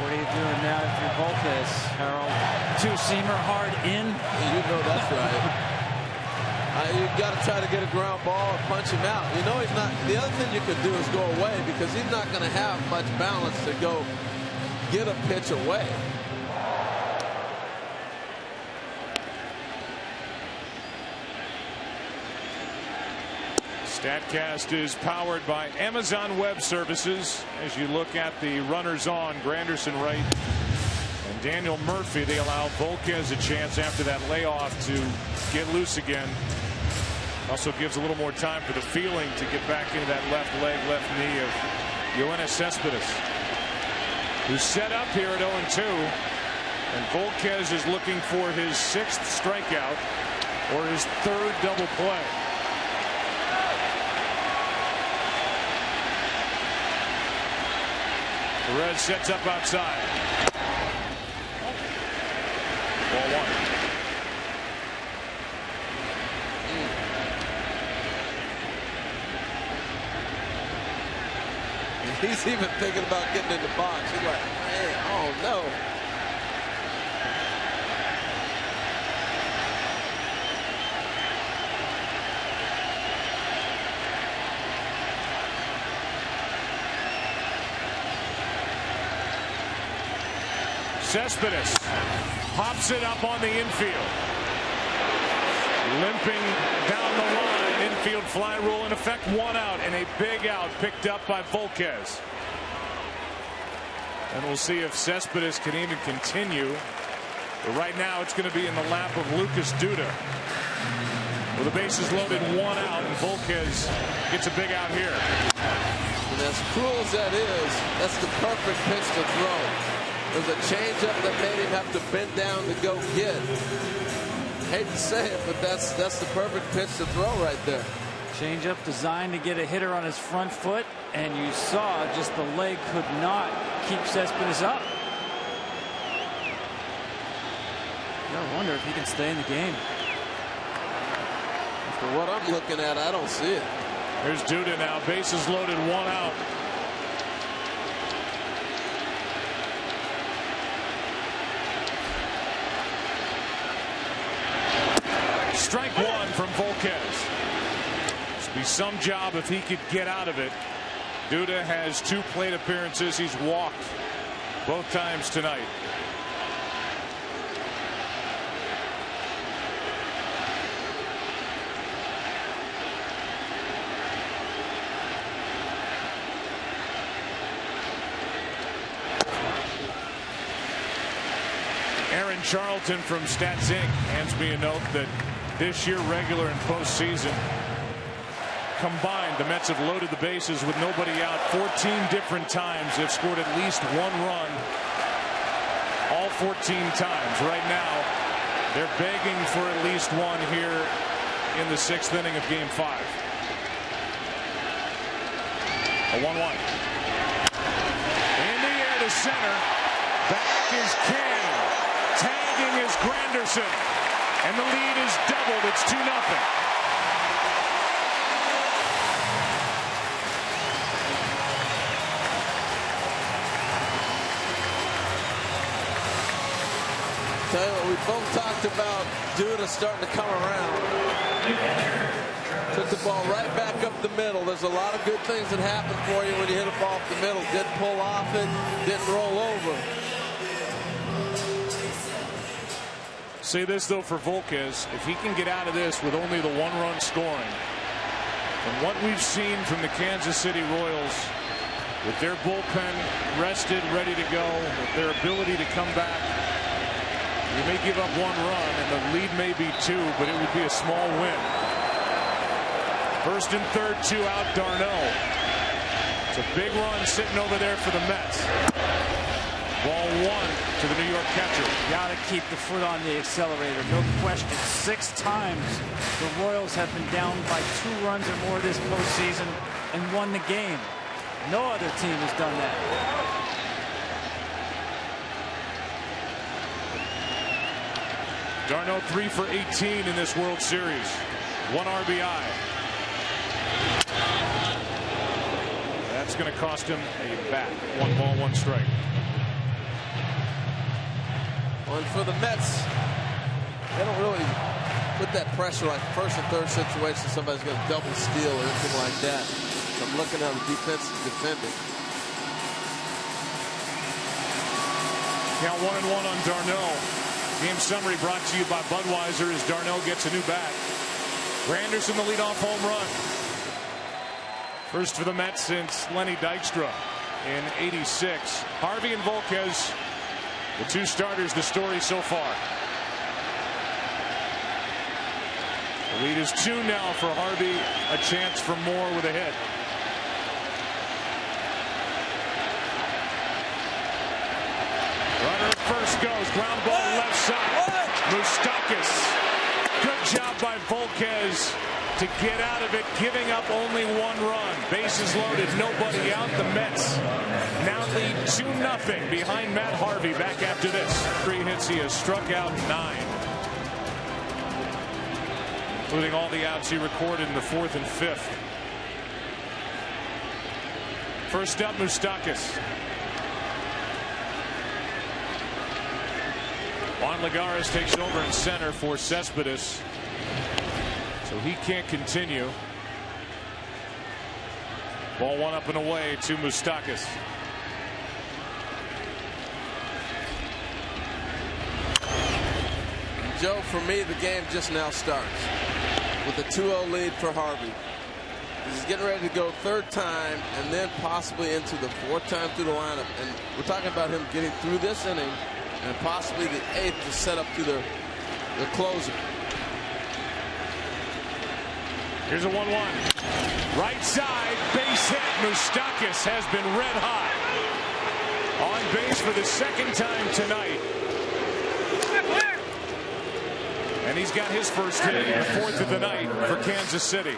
What are you doing now if you're Volquez, Harold? Two-seamer hard in. You know that's right. You've got to try to get a ground ball and punch him out. You know he's not. The other thing you could do is go away because he's not going to have much balance to go get a pitch away. StatCast is powered by Amazon Web Services. As you look at the runners on, Granderson Wright and Daniel Murphy, they allow Volquez a chance after that layoff to get loose again. Also gives a little more time for the feeling to get back into that left leg, left knee of Yoenis Cespedes, who's set up here at 0-2. And Volquez is looking for his 6th strikeout or his 3rd double play. Perez sets up outside. Ball 1. He's even thinking about getting in the box. He's like, man, oh no. Cespedes pops it up on the infield. Limping down the line. Infield fly rule in effect. 1 out and a big out picked up by Volquez. And we'll see if Cespedes can even continue. But right now it's going to be in the lap of Lucas Duda. With the bases loaded, 1 out, and Volquez gets a big out here. And as cruel as that is, that's the perfect pitch to throw. There's a changeup that made him have to bend down to go get. Hate to say it, but that's the perfect pitch to throw right there. Changeup designed to get a hitter on his front foot, and you saw just the leg could not keep Cespedes up. I wonder if he can stay in the game. For what I'm looking at, I don't see it. Here's Duda now. Bases loaded, 1 out. Strike 1 from Volquez. This would be some job if he could get out of it. Duda has 2 plate appearances. He's walked both times tonight. Aaron Charlton from Stats Inc. hands me a note that this year, regular and postseason combined, the Mets have loaded the bases with nobody out 14 different times. They've scored at least 1 run all 14 times. Right now, they're begging for at least 1 here in the 6th inning of Game 5. A 1-1. In the air to center. Back is Kane. Tagging is Granderson. And the lead is doubled. It's 2-0. Tell you what, we both talked about Duda starting to come around. Took the ball right back up the middle. There's a lot of good things that happen for you when you hit a ball up the middle. Didn't pull off it, didn't roll over. Say this, though, for Volquez. If he can get out of this with only the 1-run scoring, from what we've seen from the Kansas City Royals, with their bullpen rested, ready to go, with their ability to come back, you may give up 1 run, and the lead may be 2, but it would be a small win. First and third, 2 out, Darno. It's a big run sitting over there for the Mets. Ball 1 to the New York catcher. Got to keep the foot on the accelerator, no question. 6 times the Royals have been down by 2 runs or more this postseason and won the game. No other team has done that. Darno 3 for 18 in this World Series. 1 RBI. That's going to cost him a bat. 1 ball, 1 strike. One for the Mets. They don't really put that pressure like first and third situation. Somebody's going to double steal or anything like that. So I'm looking at the defensive defending. Count 1-1 on Darno. Game summary brought to you by Budweiser as Darno gets a new bat. Granderson the leadoff home run. First for the Mets since Lenny Dykstra in '86. Harvey and Volquez, the 2 starters, the story so far. The lead is 2 now for Harvey. A chance for more with a hit. Runner at first goes. Ground ball left side. Moustakas. Good job by Volquez to get out of it, giving up only 1 run. Bases loaded, nobody out. The Mets now lead 2-0 behind Matt Harvey. Back after this. 3 hits, he has struck out 9. Including all the outs he recorded in the 4th and 5th. First up, Moustakas. Juan Lagares takes over in center for Cespedes. So he can't continue. Ball 1 up and away to Moustakas. Joe, for me, the game just now starts with a 2-0 lead for Harvey. He's getting ready to go third time and then possibly into the fourth time through the lineup. And we're talking about him getting through this inning and possibly the eighth to set up to the closer. Here's a 1-1. Right side, base hit. Moustakas has been red hot. On base for the second time tonight. And he's got his first hit, the fourth of the night for Kansas City.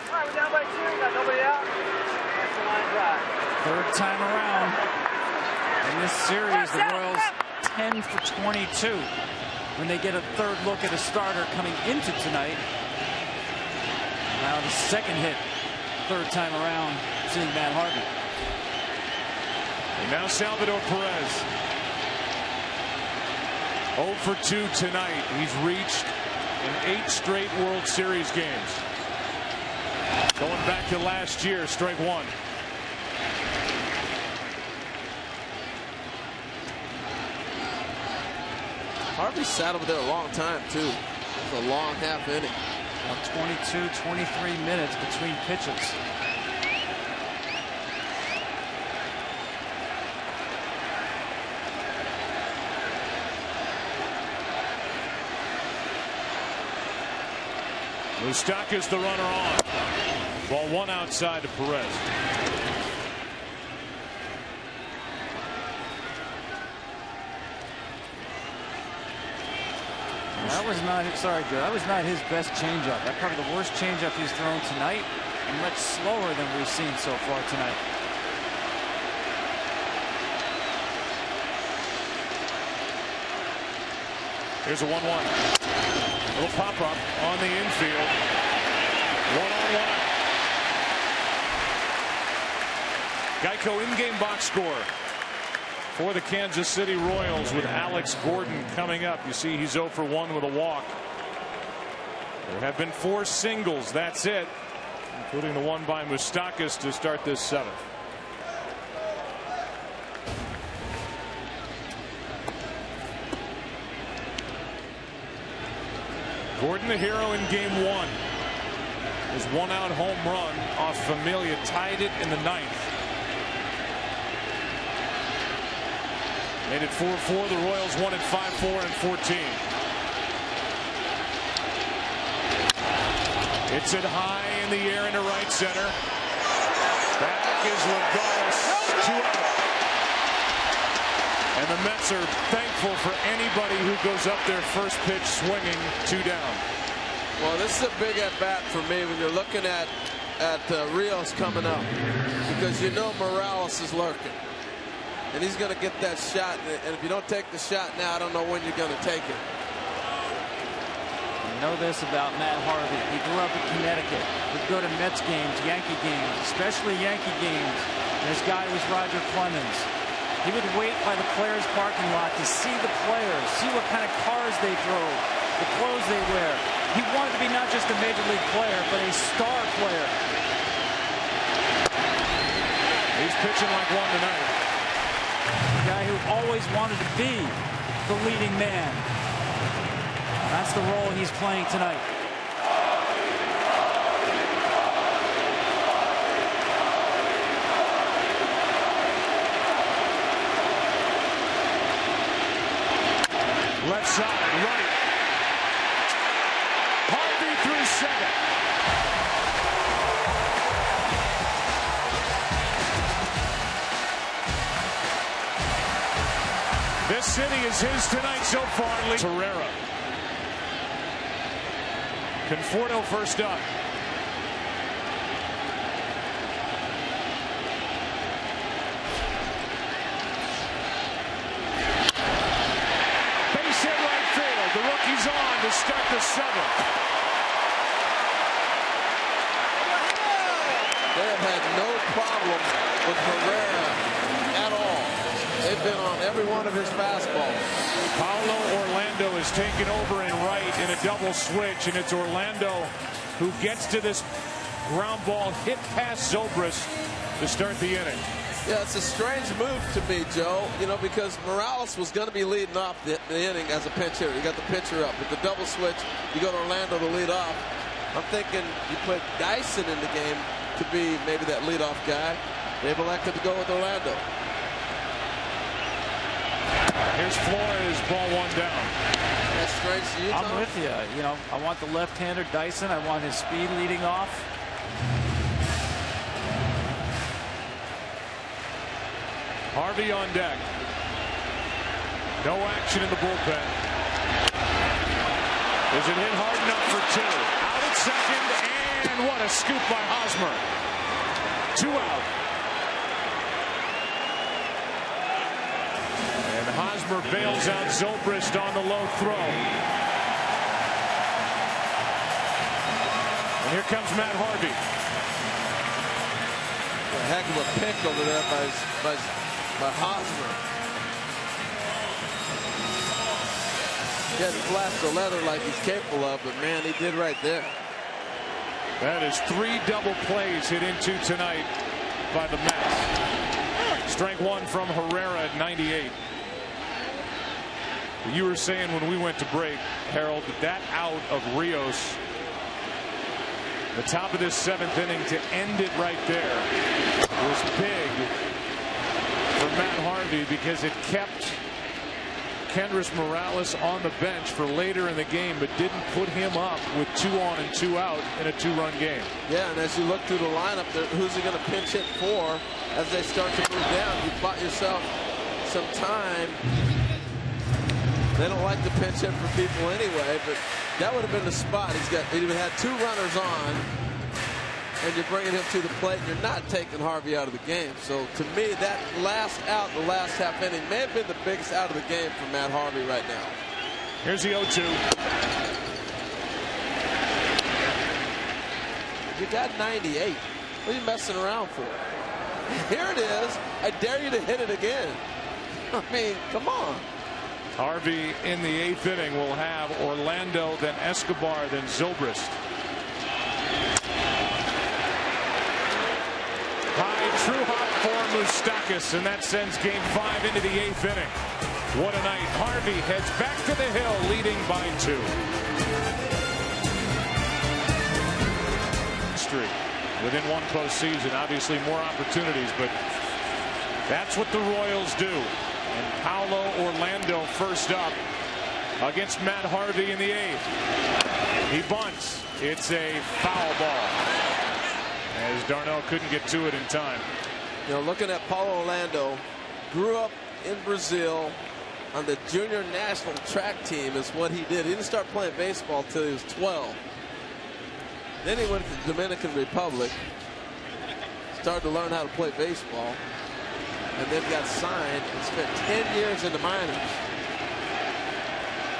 Third time around in this series, the Royals 10 for 22 when they get a third look at a starter coming into tonight. Now the second hit, third time around, seeing Matt Harvey. And now Salvador Perez. 0 for 2 tonight. He's reached in 8 straight World Series games. Going back to last year, strike one. Harvey sat over there a long time, too. It's a long half inning. 22, 23 minutes between pitches. Moustakas the runner on. Ball one outside to Perez. That was not, sorry, Joe, that was not his best changeup. That's probably the worst changeup he's thrown tonight, and much slower than we've seen so far tonight. Here's a 1-1. Little pop-up on the infield. 1-on-1. Geico in-game box score for the Kansas City Royals with Alex Gordon coming up. You see he's 0 for 1 with a walk. There have been 4 singles. That's it, including the one by Moustakas to start this 7th. Gordon the hero in game 1. His 1-out home run off Familia tied it in the 9th. Made it 4-4. The Royals won it 5-4 and 14. It's it high in the air into right center. Back is Lagares, 2 out. And the Mets are thankful for anybody who goes up there first pitch swinging 2 down. Well, this is a big at bat for me when you're looking at Rios coming up, because you know Morales is lurking. And he's going to get that shot. And if you don't take the shot now, I don't know when you're going to take it. You know this about Matt Harvey. He grew up in Connecticut. He'd go to Mets games, Yankee games, especially Yankee games. And his guy was Roger Clemens. He would wait by the players' parking lot to see the players, see what kind of cars they drove, the clothes they wear. He wanted to be not just a major league player, but a star player. He's pitching like one tonight. A guy who always wanted to be the leading man. That's the role he's playing tonight. Left side, right. Harvey through second. This city is his tonight so far. Herrera. Conforto first up. Base hit right field. The rookie's on to start the 7th. They have had no problem with Herrera at all. They've been on every one of his fastballs. Paulo Orlando is taken over in right in a double switch, and it's Orlando who gets to this ground ball hit past Zobrist to start the inning. Yeah, it's a strange move to me, Joe, you know, because Morales was going to be leading off the inning as a pinch hitter. You got the pitcher up. With the double switch, you go to Orlando to lead off. I'm thinking you put Dyson in the game to be maybe that leadoff guy. They've elected to go with Orlando. Here's Flores, ball one down. That's strange to you, Tom? I'm with you. You know, I want the left-hander Dyson. I want his speed leading off. Harvey on deck. No action in the bullpen. Is it hit hard enough for two? Out at second, and what a scoop by Hosmer. 2 out. And Hosmer bails out Zobrist on the low throw. And here comes Matt Harvey. A heck of a pick over there by Hosmer. He hasn't flashed the leather like he's capable of, but man, he did right there. That is 3 double plays hit into tonight by the Mets. Strike one from Herrera at 98. You were saying when we went to break, Harold, that out of Rios, the top of this 7th inning to end it right there was big for Matt Harvey because it kept Kendrys Morales on the bench for later in the game, but didn't put him up with 2 on and 2 out in a 2-run game. Yeah, and as you look through the lineup, who's he going to pinch hit for as they start to move down? You bought yourself some time. They don't like to pinch hit for people anyway, but that would have been the spot. He would have had 2 runners on, and you're bringing him to the plate, and you're not taking Harvey out of the game. So to me, that last out, the last half inning, may have been the biggest out of the game for Matt Harvey right now. Here's the 0-2. You got 98. What are you messing around for? Here it is. I dare you to hit it again. I mean, come on. Harvey in the 8th inning will have Orlando, then Escobar, then Zobrist. High true hop for Moustakas, and that sends game 5 into the 8th inning. What a night. Harvey heads back to the hill, leading by 2. Streak within 1 postseason, obviously more opportunities, but that's what the Royals do. And Paulo Orlando first up against Matt Harvey in the 8th. He bunts. It's a foul ball, as Darnell couldn't get to it in time. You know, looking at Paulo Orlando, grew up in Brazil on the junior national track team is what he did. He didn't start playing baseball till he was 12. Then he went to the Dominican Republic, started to learn how to play baseball, and then got signed and spent 10 years in the minors.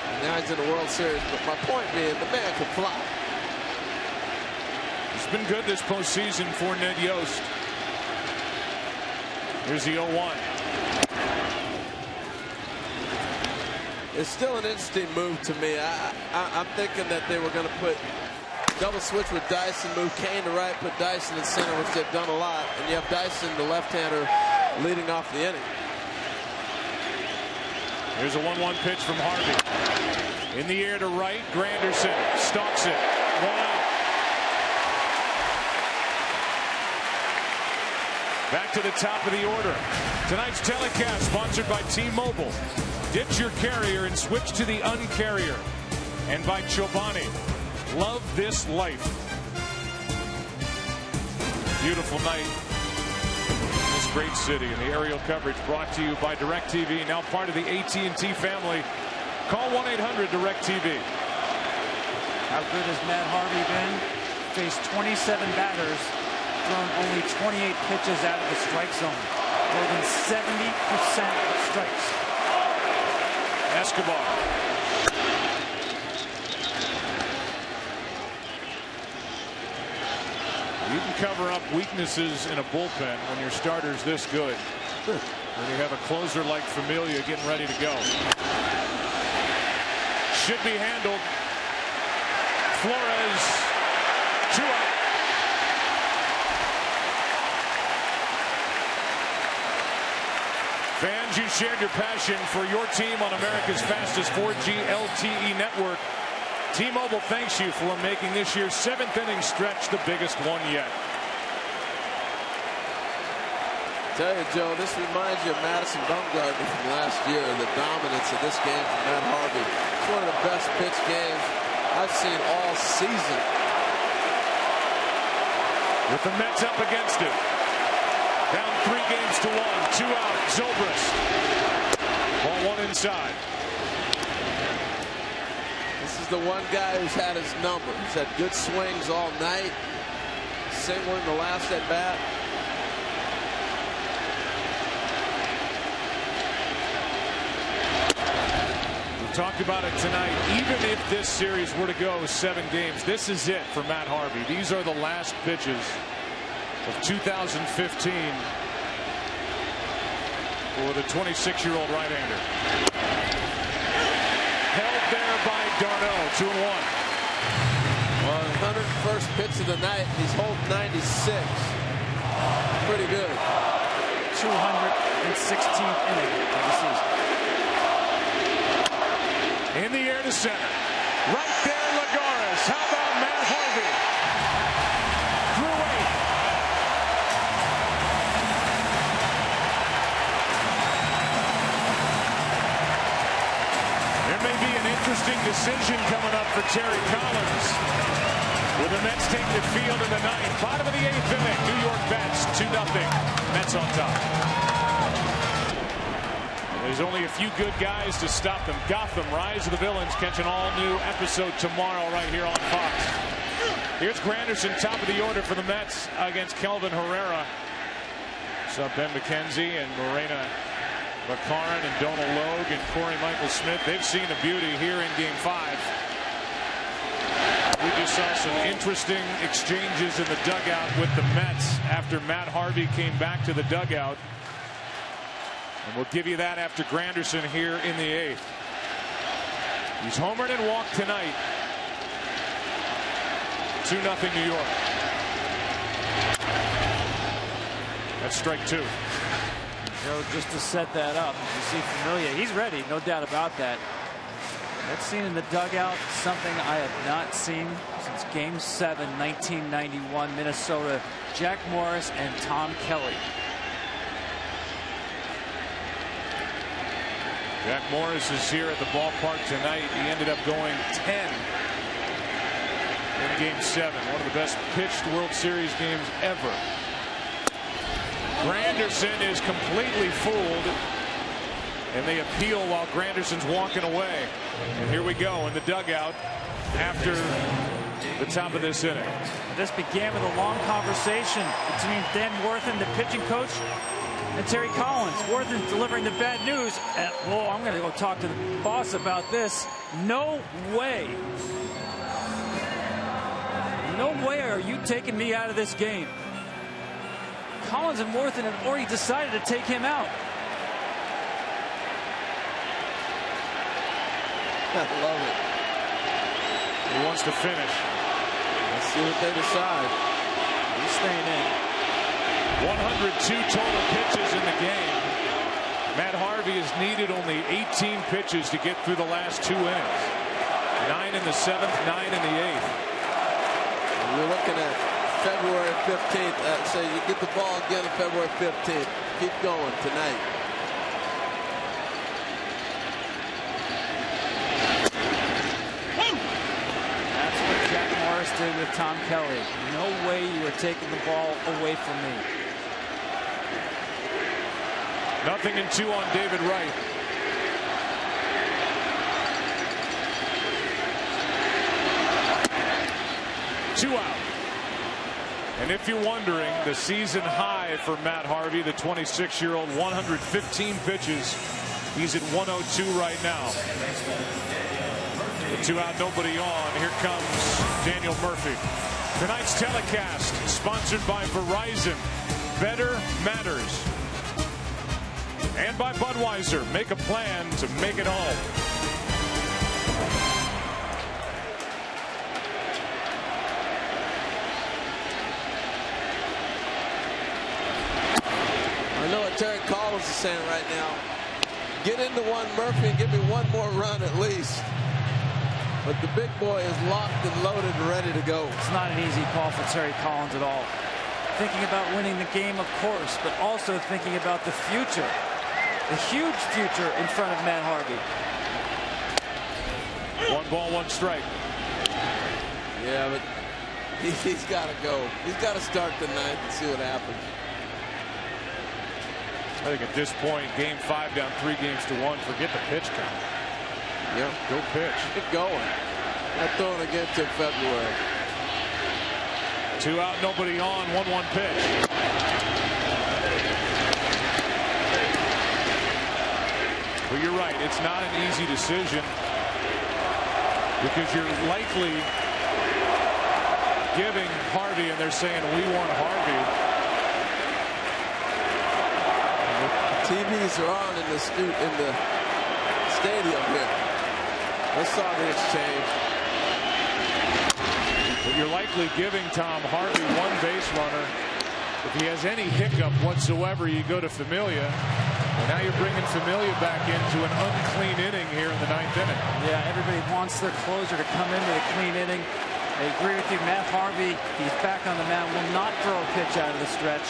And now he's in the World Series. But my point being, the man can fly. It's been good this postseason for Ned Yost. Here's the 0-1. It's still an interesting move to me. I'm thinking that they were going to put double switch with Dyson, move Kane to right, put Dyson in center, which they've done a lot. And you have Dyson, the left-hander, leading off the inning. Here's a 1-1 pitch from Harvey. In the air to right, Granderson stalks it. 1 out. Back to the top of the order. Tonight's telecast sponsored by T-Mobile. Ditch your carrier and switch to the uncarrier. And by Chobani. Love this life. Beautiful night in this great city. And the aerial coverage brought to you by DirecTV, now part of the AT&T family. Call 1-800-DirecTV. How good has Matt Harvey been? Faced 27 batters, thrown only 28 pitches out of the strike zone. More than 70% of strikes. Escobar. You can cover up weaknesses in a bullpen when your starter's this good. When you have a closer like Familia getting ready to go. Should be handled. Flores, 2 out. Fans, you shared your passion for your team on America's fastest 4G LTE network. T-Mobile thanks you for making this year's 7th inning stretch the biggest one yet. Tell you, Joe, this reminds you of Madison Bumgarner from last year, the dominance of this game from Matt Harvey. It's one of the best pitch games I've seen all season. With the Mets up against it. Down 3-1, 2 out, Zobrist. Ball 1 inside. This is the one guy who's had his number. He's had good swings all night. Single in the last at bat. We talked about it tonight. Even if this series were to go 7 games, this is it for Matt Harvey. These are the last pitches of 2015 for the 26-year-old right-hander. Held there by d'Arnaud, 2-1. Well, 101st pitch of the night. He's holding 96. Pretty good. 216th inning of the season. In the air to center. Right there, Lagares. How about Matt Harvey? Through 8. There may be an interesting decision coming up for Terry Collins. With the Mets take the field in the 9th. Bottom of the 8th inning. New York bats 2-0. Mets on top. There's only a few good guys to stop them. Gotham, Rise of the Villains, catch an all-new episode tomorrow right here on Fox. Here's Granderson, top of the order for the Mets against Kelvin Herrera. Saw Ben McKenzie and Morena Baccarin and Donald Logue and Corey Michael Smith. They've seen the beauty here in Game 5. We just saw some interesting exchanges in the dugout with the Mets after Matt Harvey came back to the dugout. And we'll give you that after Granderson here in the 8th. He's homered and walked tonight. 2-0 New York. That's strike 2. Joe, just to set that up, you see Familia. He's ready, no doubt about that. That scene in the dugout, something I have not seen since Game 7, 1991, Minnesota. Jack Morris and Tom Kelly. Jack Morris is here at the ballpark tonight. He ended up going 10 in Game 7. One of the best pitched World Series games ever. Granderson is completely fooled, and they appeal while Granderson's walking away. And here we go in the dugout after the top of this inning. This began with a long conversation between Dan Worthen, the pitching coach, and Terry Collins. Worthen delivering the bad news. Well, I'm going to go talk to the boss about this. No way. No way are you taking me out of this game. Collins and Worthen had already decided to take him out. I love it. He wants to finish. Let's see what they decide. He's staying in. 102 total pitches in the game. Matt Harvey has needed only 18 pitches to get through the last 2 innings. 9 in the 7th, 9 in the 8th. You're looking at February 15th. So you get the ball again on February 15th. Keep going tonight. That's what Jack Morris did with Tom Kelly. No way you were taking the ball away from me. 0-2 on David Wright. Two out. And if you're wondering, the season high for Matt Harvey, the 26-year-old, 115 pitches. He's at 102 right now. The 2 out, nobody on. Here comes Daniel Murphy. Tonight's telecast sponsored by Verizon. Better matters. And by Budweiser. Make a plan to make it home. I know at Terry Collins is saying right now, get into one, Murphy, and give me one more run at least. But the big boy is locked and loaded and ready to go. It's not an easy call for Terry Collins at all. Thinking about winning the game, of course, but also thinking about the future. The huge future in front of Matt Harvey. 1 ball, 1 strike. Yeah, but he's got to go. He's got to start the 9th and see what happens. I think at this point, game 5 down 3-1. Forget the pitch count. Yeah, go pitch. Get going. Not throwing again till February. 2 out, nobody on. 1-1 pitch. Well, you're right. It's not an easy decision because you're likely giving Harvey, and they're saying we want Harvey. The TVs are on in the stadium here. Let's saw the exchange. But you're likely giving Tom Harvey 1 base runner. If he has any hiccup whatsoever, you go to Familia. And now you're bringing Familia back into an unclean inning here in the 9th inning. Yeah, everybody wants their closer to come in with a clean inning. I agree with you. Matt Harvey, he's back on the mound, will not throw a pitch out of the stretch.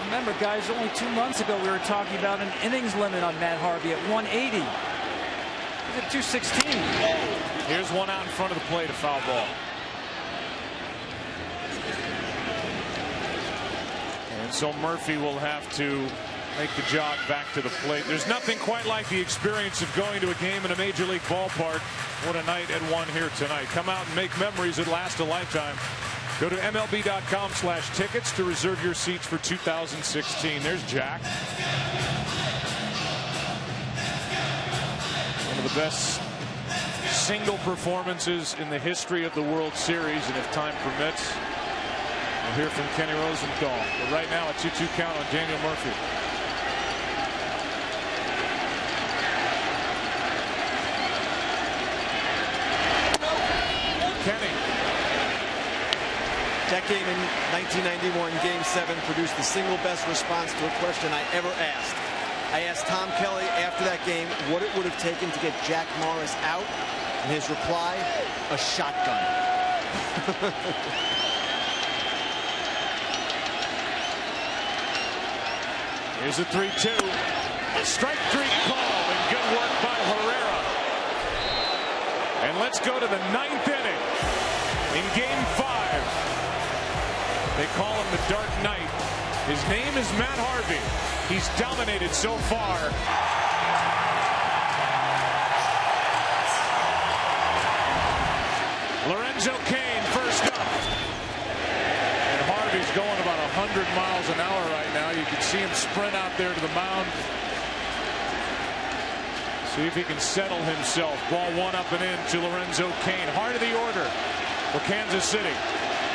Remember, guys, only 2 months ago we were talking about an innings limit on Matt Harvey at 180. He's at 216. Here's 1 out in front of the plate, a foul ball. And so Murphy will have to make the jog back to the plate. There's nothing quite like the experience of going to a game in a major league ballpark. What a night at 1 here tonight. Come out and make memories that last a lifetime. Go to MLB.com/tickets to reserve your seats for 2016. There's Jack. One of the best single performances in the history of the World Series, and if time permits, we'll hear from Kenny Rosenthal. But right now, a 2-2 count on Daniel Murphy. Kenny. That game in 1991, Game 7, produced the single best response to a question I ever asked. I asked Tom Kelly after that game what it would have taken to get Jack Morris out, and his reply, a shotgun. Here's a 3-2. Strike 3 call, and good work by Herrera. And let's go to the 9th inning. In Game 5. They call him the Dark Knight. His name is Matt Harvey. He's dominated so far. Lorenzo Cain first up. And Harvey's going about 100 miles an hour right now. You can see him sprint out there to the mound. See if he can settle himself. Ball 1 up and in to Lorenzo Cain. Heart of the order for Kansas City.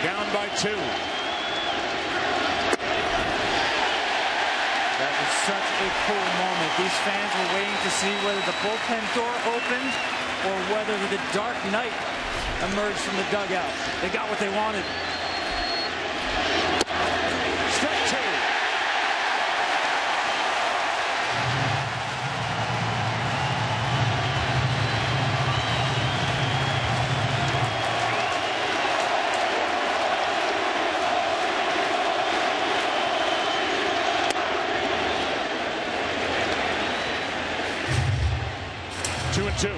Down by 2. That was such a cool moment. These fans were waiting to see whether the bullpen door opened or whether the Dark Knight emerged from the dugout. They got what they wanted. Strike 2. Two and 2.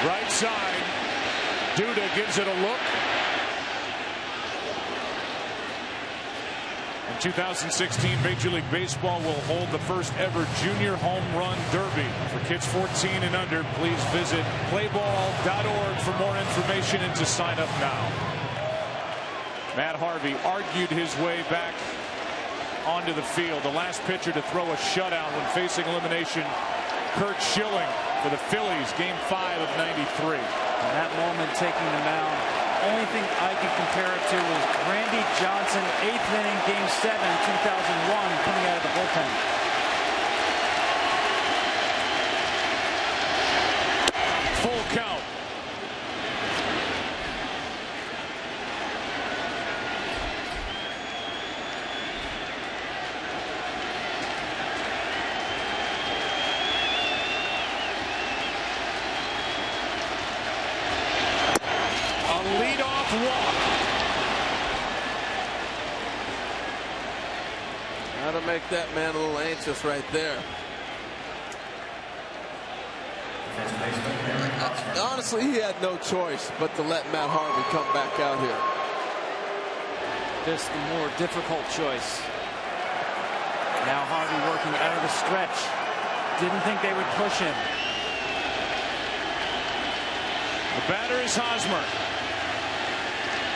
Right side. Duda gives it a look. In 2016, Major League Baseball will hold the first ever junior home run derby. For kids 14 and under, please visit playball.org for more information and to sign up now. Matt Harvey argued his way back onto the field. The last pitcher to throw a shutout when facing elimination, Curt Schilling for the Phillies, Game 5 of '93. And that moment taking the mound, only thing I can compare it to was Randy Johnson, 8th inning, Game 7, 2001, coming out of the bullpen. walk. How to make that man a little anxious right there. Honestly, he had no choice but to let Matt Harvey come back out here. Just the more difficult choice. Now Harvey working out of the stretch. Didn't think they would push him. The batter is Hosmer.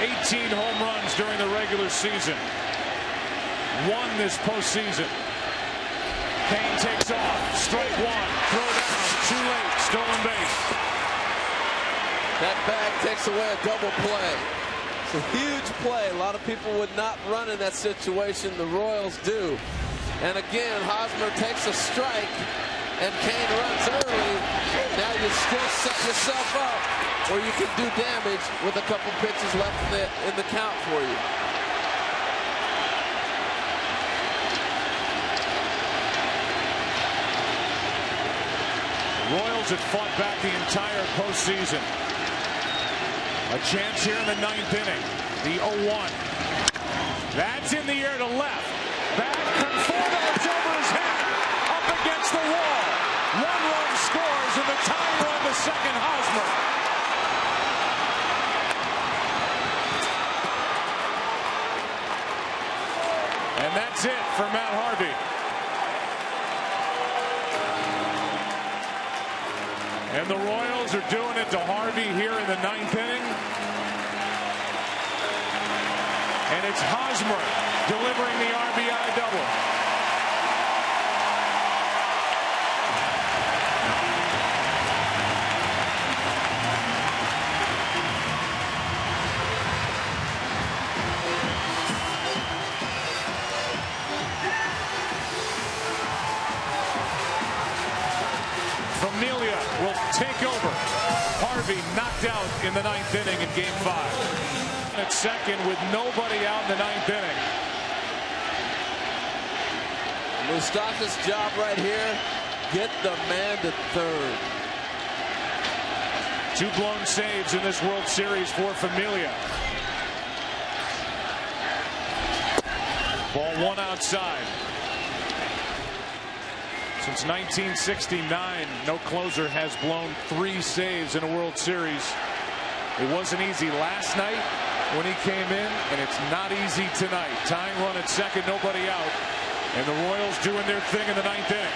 18 home runs during the regular season. 1 this postseason. Kane takes off. Strike 1. Throw down. Too late. Stolen base. That bag takes away a double play. It's a huge play. A lot of people would not run in that situation. The Royals do. And again, Hosmer takes a strike, and Kane runs early. Now you still set yourself up where you can do damage with a couple pitches left in the count for you. The Royals had fought back the entire postseason. A chance here in the 9th inning. The 0-1. That's in the air to left. Back, Conforto, it's over his head. Up against the wall. 1 run scores, and the tying run to second, Hosmer. And that's it for Matt Harvey. And the Royals are doing it to Harvey here in the 9th inning. And it's Hosmer delivering the RBI double. Familia will take over. Harvey knocked out in the 9th inning in Game 5. At second with nobody out in the 9th inning. Moustakas' job right here, get the man to third. 2 blown saves in this World Series for Familia. Ball 1 outside. Since 1969, no closer has blown 3 saves in a World Series. It wasn't easy last night when he came in, and it's not easy tonight. Tying run at second, nobody out, and the Royals doing their thing in the 9th inning.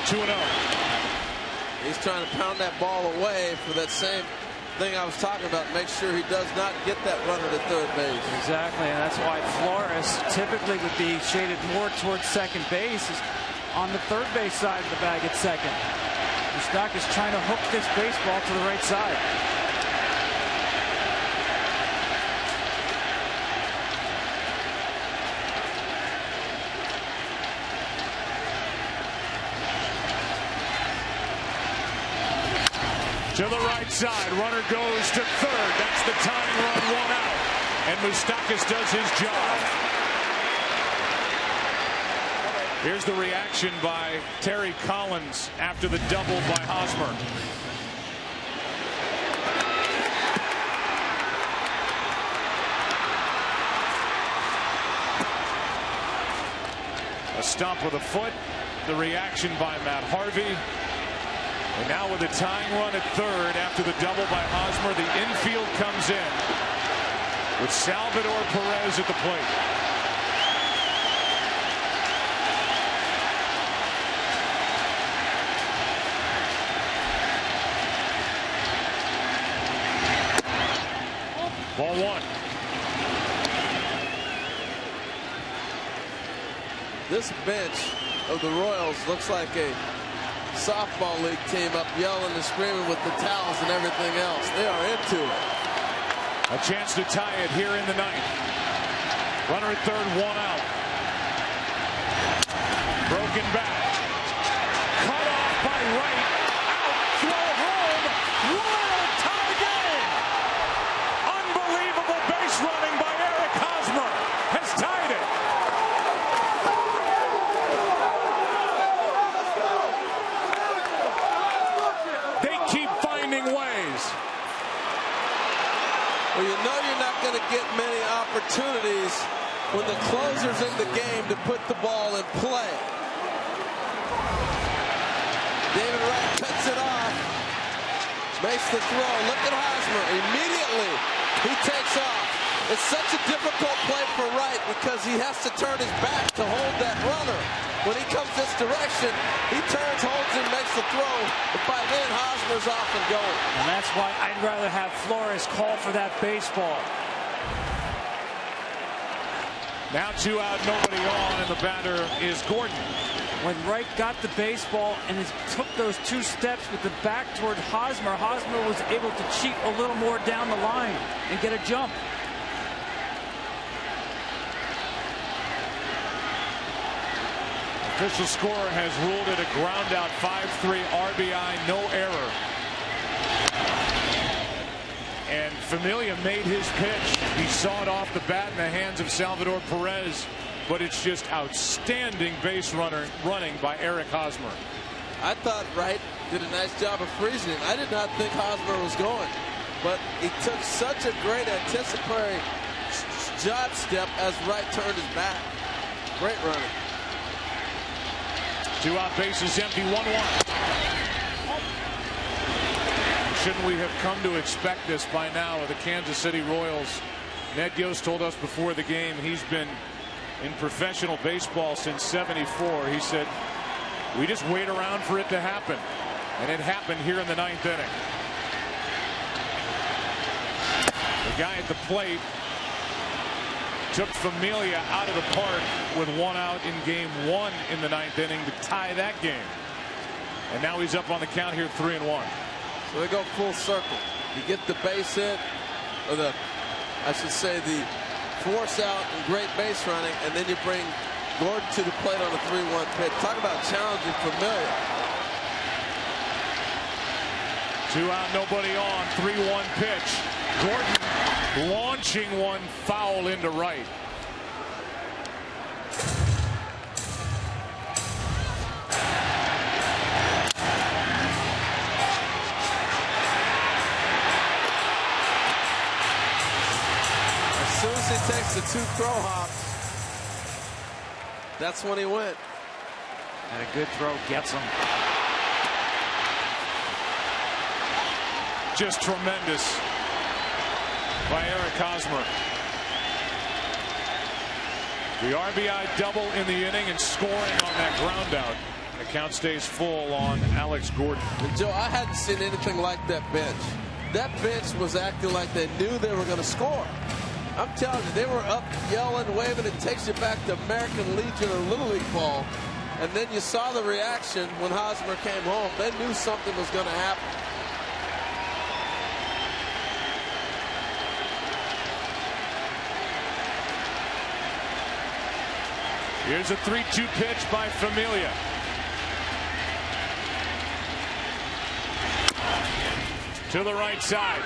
Two and 0. He's trying to pound that ball away for that same thing I was talking about. Make sure he does not get that runner to third base. Exactly, and that's why Flores typically would be shaded more towards second base, is on the third base side of the bag at second. Moustakas trying to hook this baseball to the right side. To the right side, runner goes to third. That's the tying run, 1 out. And Moustakas does his job. Here's the reaction by Terry Collins after the double by Hosmer. A stomp with a foot. The reaction by Matt Harvey. And now with a tying run at third after the double by Hosmer, the infield comes in with Salvador Perez at the plate. Ball 1. This bench of the Royals looks like a softball league team up yelling and screaming with the towels and everything else. They are into it. A chance to tie it here in the 9th. Runner at third, 1 out. Broken back. Cut off by Wright. Out, throw home. Royal tie game. Unbelievable base running by Eric Hosmer has tied it. Well, you know you're not going to get many opportunities when the closer's in the game to put the ball in play. David Wright cuts it off. Makes the throw. Look at Hosmer. Immediately, he takes off. It's such a difficult play for Wright because he has to turn his back to hold that runner. When he comes this direction, he turns, holds him, makes the throw. But by then, Hosmer's off and going. And that's why I'd rather have Flores call for that baseball. Now 2 out, nobody on, and the batter is Gordon. When Wright got the baseball and took those 2 steps with the back toward Hosmer, Hosmer was able to cheat a little more down the line and get a jump. Official scorer has ruled it a ground out, 5-3 RBI, no error. And Familia made his pitch. He saw it off the bat in the hands of Salvador Perez, but it's just outstanding base running by Eric Hosmer. I thought Wright did a nice job of freezing him. I did not think Hosmer was going, but he took such a great anticipatory jab step as Wright turned his back. Great running. 2 out, bases empty, 1-1. Shouldn't we have come to expect this by now with the Kansas City Royals? Ned Yost told us before the game he's been in professional baseball since '74. He said, we just wait around for it to happen. And it happened here in the 9th inning. The guy at the plate took Familia out of the park with 1 out in game 1 in the 9th inning to tie that game. And now he's up on the count here, 3-1. So they go full circle. You get the base hit, or I should say the force out and great base running, and then you bring Gordon to the plate on a 3-1 pitch. Talk about challenging Familia. 2 out, nobody on, 3-1 pitch. Gordon launching one foul into right. As soon as he takes the 2 throw hops, that's when he went. And a good throw gets him. Just tremendous by Eric Hosmer. The RBI double in the inning and scoring on that ground out. The count stays full on Alex Gordon. And Joe, I hadn't seen anything like that bench. That bench was acting like they knew they were going to score. I'm telling you, they were up yelling, waving. It takes you back to American Legion or Little League ball. And then you saw the reaction when Hosmer came home. They knew something was going to happen. Here's a 3-2 pitch by Familia. To the right side.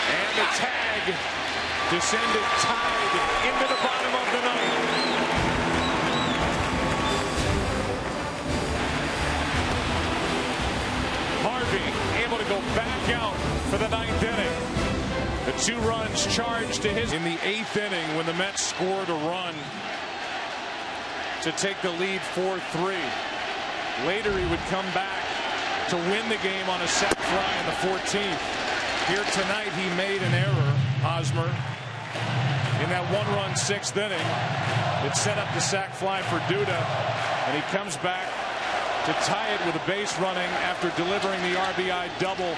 And the tag to send it tied into the bottom of the 9th. Harvey able to go back out for the 9th inning. The 2 runs charged to his in the 8th inning when the Mets scored a run to take the lead 4-3. Later he would come back to win the game on a sac fly in the 14th. Here tonight he made an error, Hosmer, in that 1-run 6th inning. It set up the sac fly for Duda, and he comes back to tie it with a base running after delivering the RBI double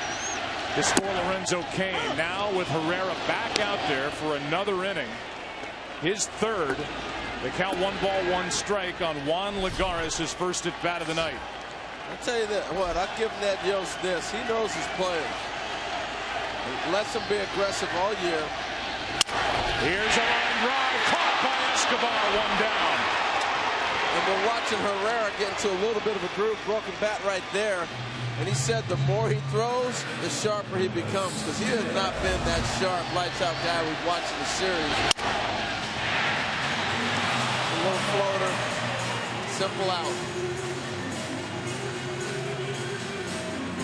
to score Lorenzo Cain. Now with Herrera back out there for another inning, his 3rd. They count 1 ball, 1 strike on Juan Lagares, his first at bat of the night. I'll tell you that, I'll give Ned Yost this. He knows his players. He lets them be aggressive all year. Here's a line drive caught by Escobar, 1 down. And we're watching Herrera get into a little bit of a groove, broken bat right there. And he said the more he throws, the sharper he becomes, because he has not been that sharp, lights-out guy we've watched in the series. Little floater, simple out.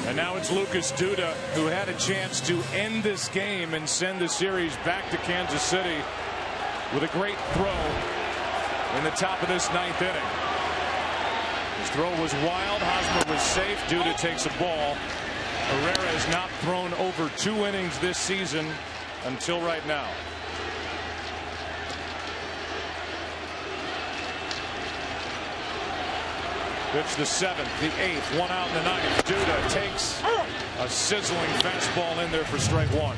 And now it's Lucas Duda, who had a chance to end this game and send the series back to Kansas City with a great throw in the top of this 9th inning. His throw was wild. Hosmer was safe. Duda takes a ball. Herrera has not thrown over 2 innings this season until right now. Pitch the 7th, the 8th, 1 out in the 9th. Duda takes a sizzling fastball in there for strike 1.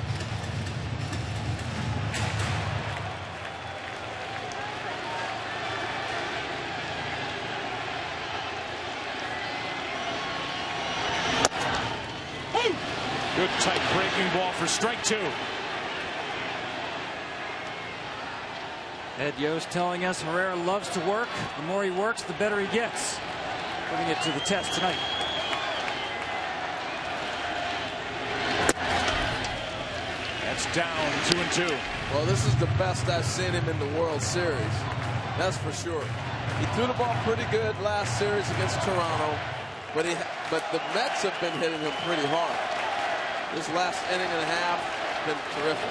Good tight breaking ball for strike 2. Ed Yost telling us Herrera loves to work. The more he works, the better he gets. Putting it to the test tonight. That's down 2-2. Well, this is the best I've seen him in the World Series. That's for sure. He threw the ball pretty good last series against Toronto, but the Mets have been hitting him pretty hard. This last inning and a half has been terrific.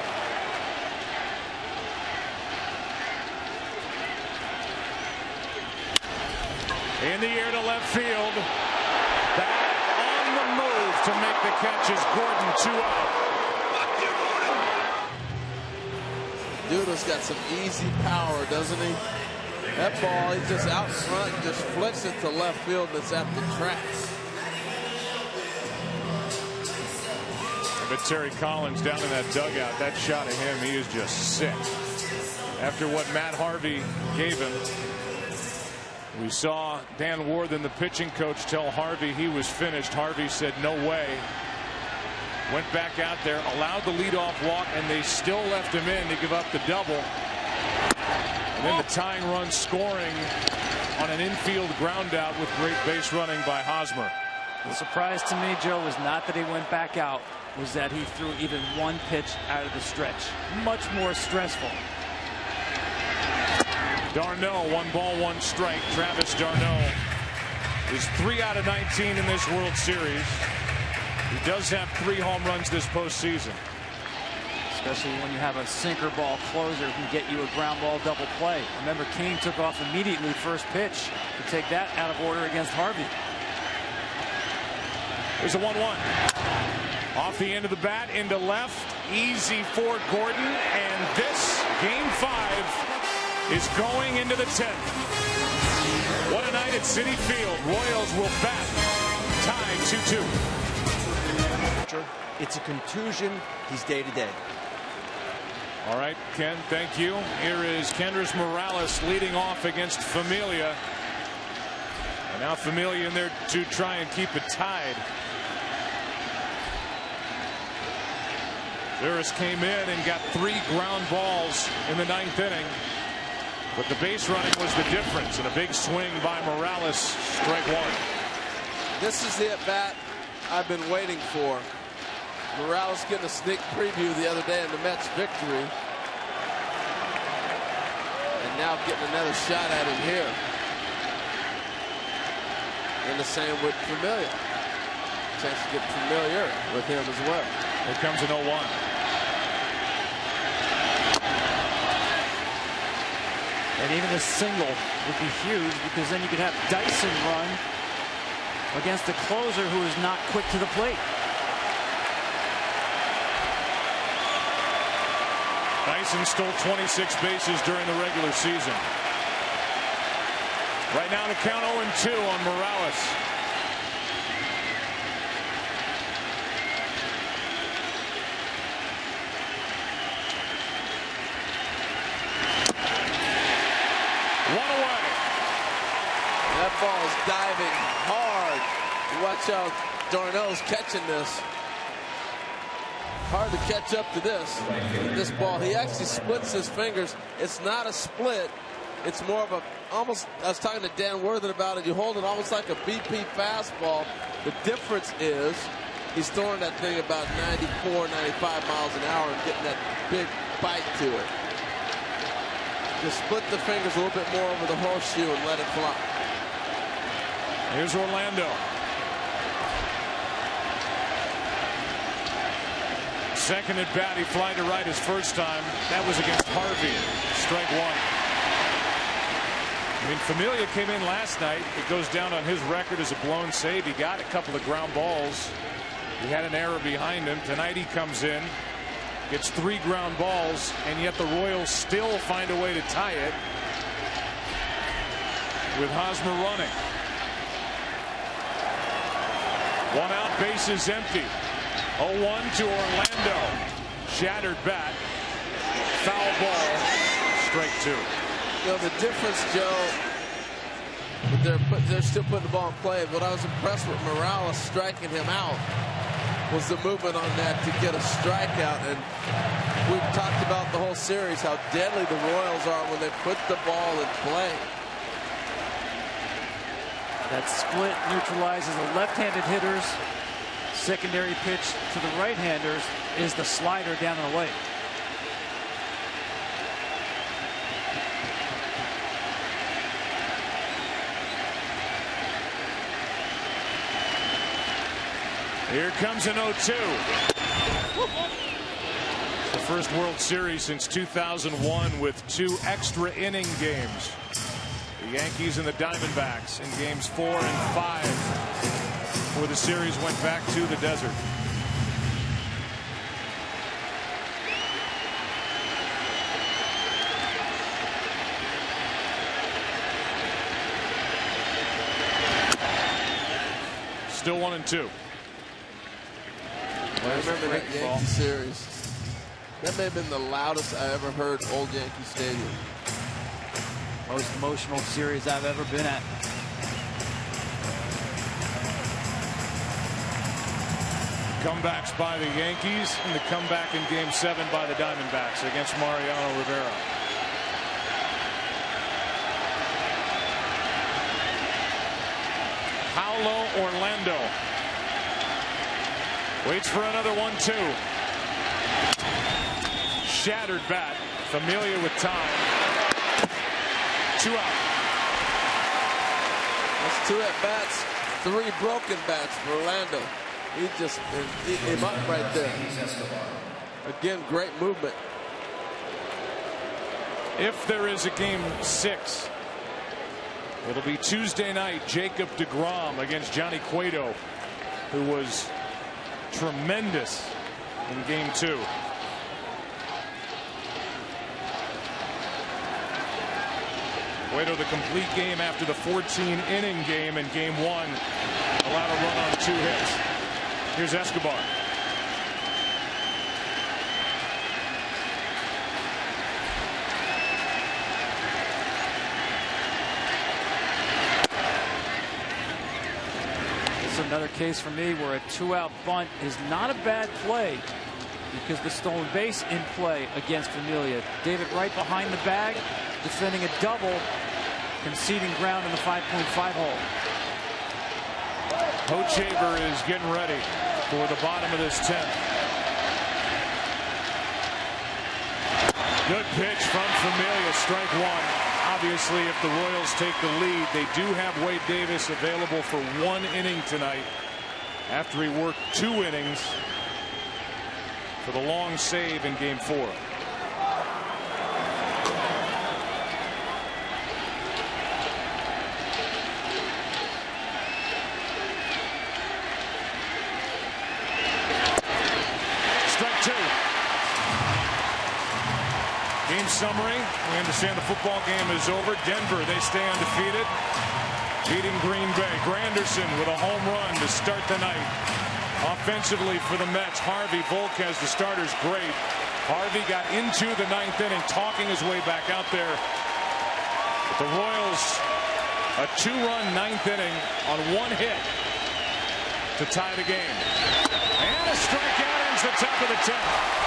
In the air to left field. Back on the move to make the catch is Gordon, 2 out. Duda's got some easy power, doesn't he? That ball, he just out front, just flicks it to left field, and it's at the tracks. But Terry Collins down in that dugout, that shot at him, he is just sick. After what Matt Harvey gave him, we saw Dan Warthen, the pitching coach, tell Harvey he was finished. Harvey said no way. Went back out there, allowed the leadoff walk, and they still left him in to give up the double. And then the tying run scoring on an infield ground out with great base running by Hosmer. The surprise to me, Joe, was not that he went back out, was that he threw even 1 pitch out of the stretch. Much more stressful. d'Arnaud, 1 ball, 1 strike. Travis d'Arnaud is 3 out of 19 in this World Series. He does have 3 home runs this postseason. Especially when you have a sinker ball closer who can get you a ground ball double play. Remember, Kane took off immediately first pitch to take that out of order against Harvey. There's a 1-1. Off the end of the bat into left. Easy for Gordon. And this, game 5, is going into the 10th. What a night at Citi Field. Royals will bat. Tied 2-2. It's a contusion. He's day to day. All right, Ken, thank you. Here is Kendrys Morales leading off against Familia. And now Familia in there to try and keep it tied. Veras came in and got 3 ground balls in the 9th inning. But the base running was the difference, and a big swing by Morales, strike 1. This is the at-bat I've been waiting for. Morales getting a sneak preview the other day in the Mets victory. And now getting another shot at him here. And the same with Familia. Chance to get familiar with him as well. Here comes an 0-1. And even a single would be huge, because then you could have Dyson run against a closer who is not quick to the plate. Dyson stole 26 bases during the regular season. Right now the count 0-2 on Morales. One away. That ball is diving hard. Watch out, d'Arnaud's catching this. Hard to catch up to this ball. He actually splits his fingers. It's not a split. It's more of a, almost, I was talking to Dan Warthen about it. You hold it almost like a BP fastball. The difference is he's throwing that thing about 94, 95 miles an hour and getting that big bite to it. Just split the fingers a little bit more over the horseshoe and let it fly. Here's Orlando. Second at bat, he flied to right his first time. That was against Harvey. Strike one. I mean, Familia came in last night. It goes down on his record as a blown save. He got a couple of ground balls. He had an error behind him. Tonight he comes in, gets 3 ground balls, and yet the Royals still find a way to tie it with Hosmer running. 1 out, bases empty. 0-1 to Orlando. Shattered bat. Foul ball. Strike 2. You know, the difference, Joe, they're still putting the ball in play. But I was impressed with Morales striking him out. Was the movement on that to get a strikeout. And we've talked about the whole series, how deadly the Royals are when they put the ball in play. That split neutralizes the left-handed hitters. Secondary pitch to the right-handers is the slider down and away. Here comes an 0-2. The first World Series since 2001 with 2 extra inning games. The Yankees and the Diamondbacks in games 4 and 5 before the series went back to the desert. Still 1-2. I remember that Yankee series. That may have been the loudest I ever heard Old Yankee Stadium. Most emotional series I've ever been at. Comebacks by the Yankees and the comeback in game 7 by the Diamondbacks against Mariano Rivera. Paulo Orlando waits for another 1-2. Shattered bat. Familia with time. 2 out. That's 2 at bats, 3 broken bats for Orlando. He just ate him up right there. Again, great movement. If there is a game 6, it'll be Tuesday night. Jacob deGrom against Johnny Cueto, who was tremendous in game 2. Cueto the complete game after the 14-inning game in game 1. Allowed a run on 2 hits. Here's Escobar. This is another case for me where a 2-out bunt is not a bad play because the stolen base in play against Familia. David Wright behind the bag, defending a double, conceding ground in the 5.5 hole. Hochevar is getting ready for the bottom of this 10th. Good pitch from Familia, strike 1. Obviously, if the Royals take the lead, they do have Wade Davis available for 1 inning tonight after he worked 2 innings for the long save in game 4. Game summary. We understand the football game is over. Denver, they stay undefeated, beating Green Bay. Granderson with a home run to start the night. Offensively for the Mets, Harvey Volquez, the starter's great. Harvey got into the 9th inning, talking his way back out there. But the Royals, a 2-run 9th inning on 1 hit to tie the game. And a strikeout ends the top of the 10th.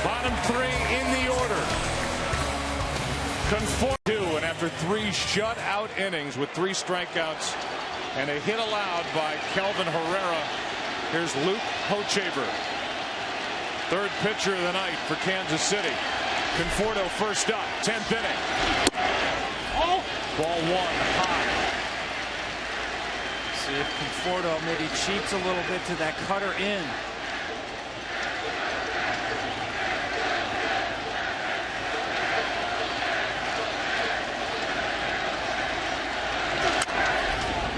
Bottom 3 in the order. Conforto, and after 3 shutout innings with 3 strikeouts and a hit allowed by Kelvin Herrera, here's Luke Hochevar. 3rd pitcher of the night for Kansas City. Conforto first up, 10th inning. Ball 1 high. See if Conforto maybe cheats a little bit to that cutter in.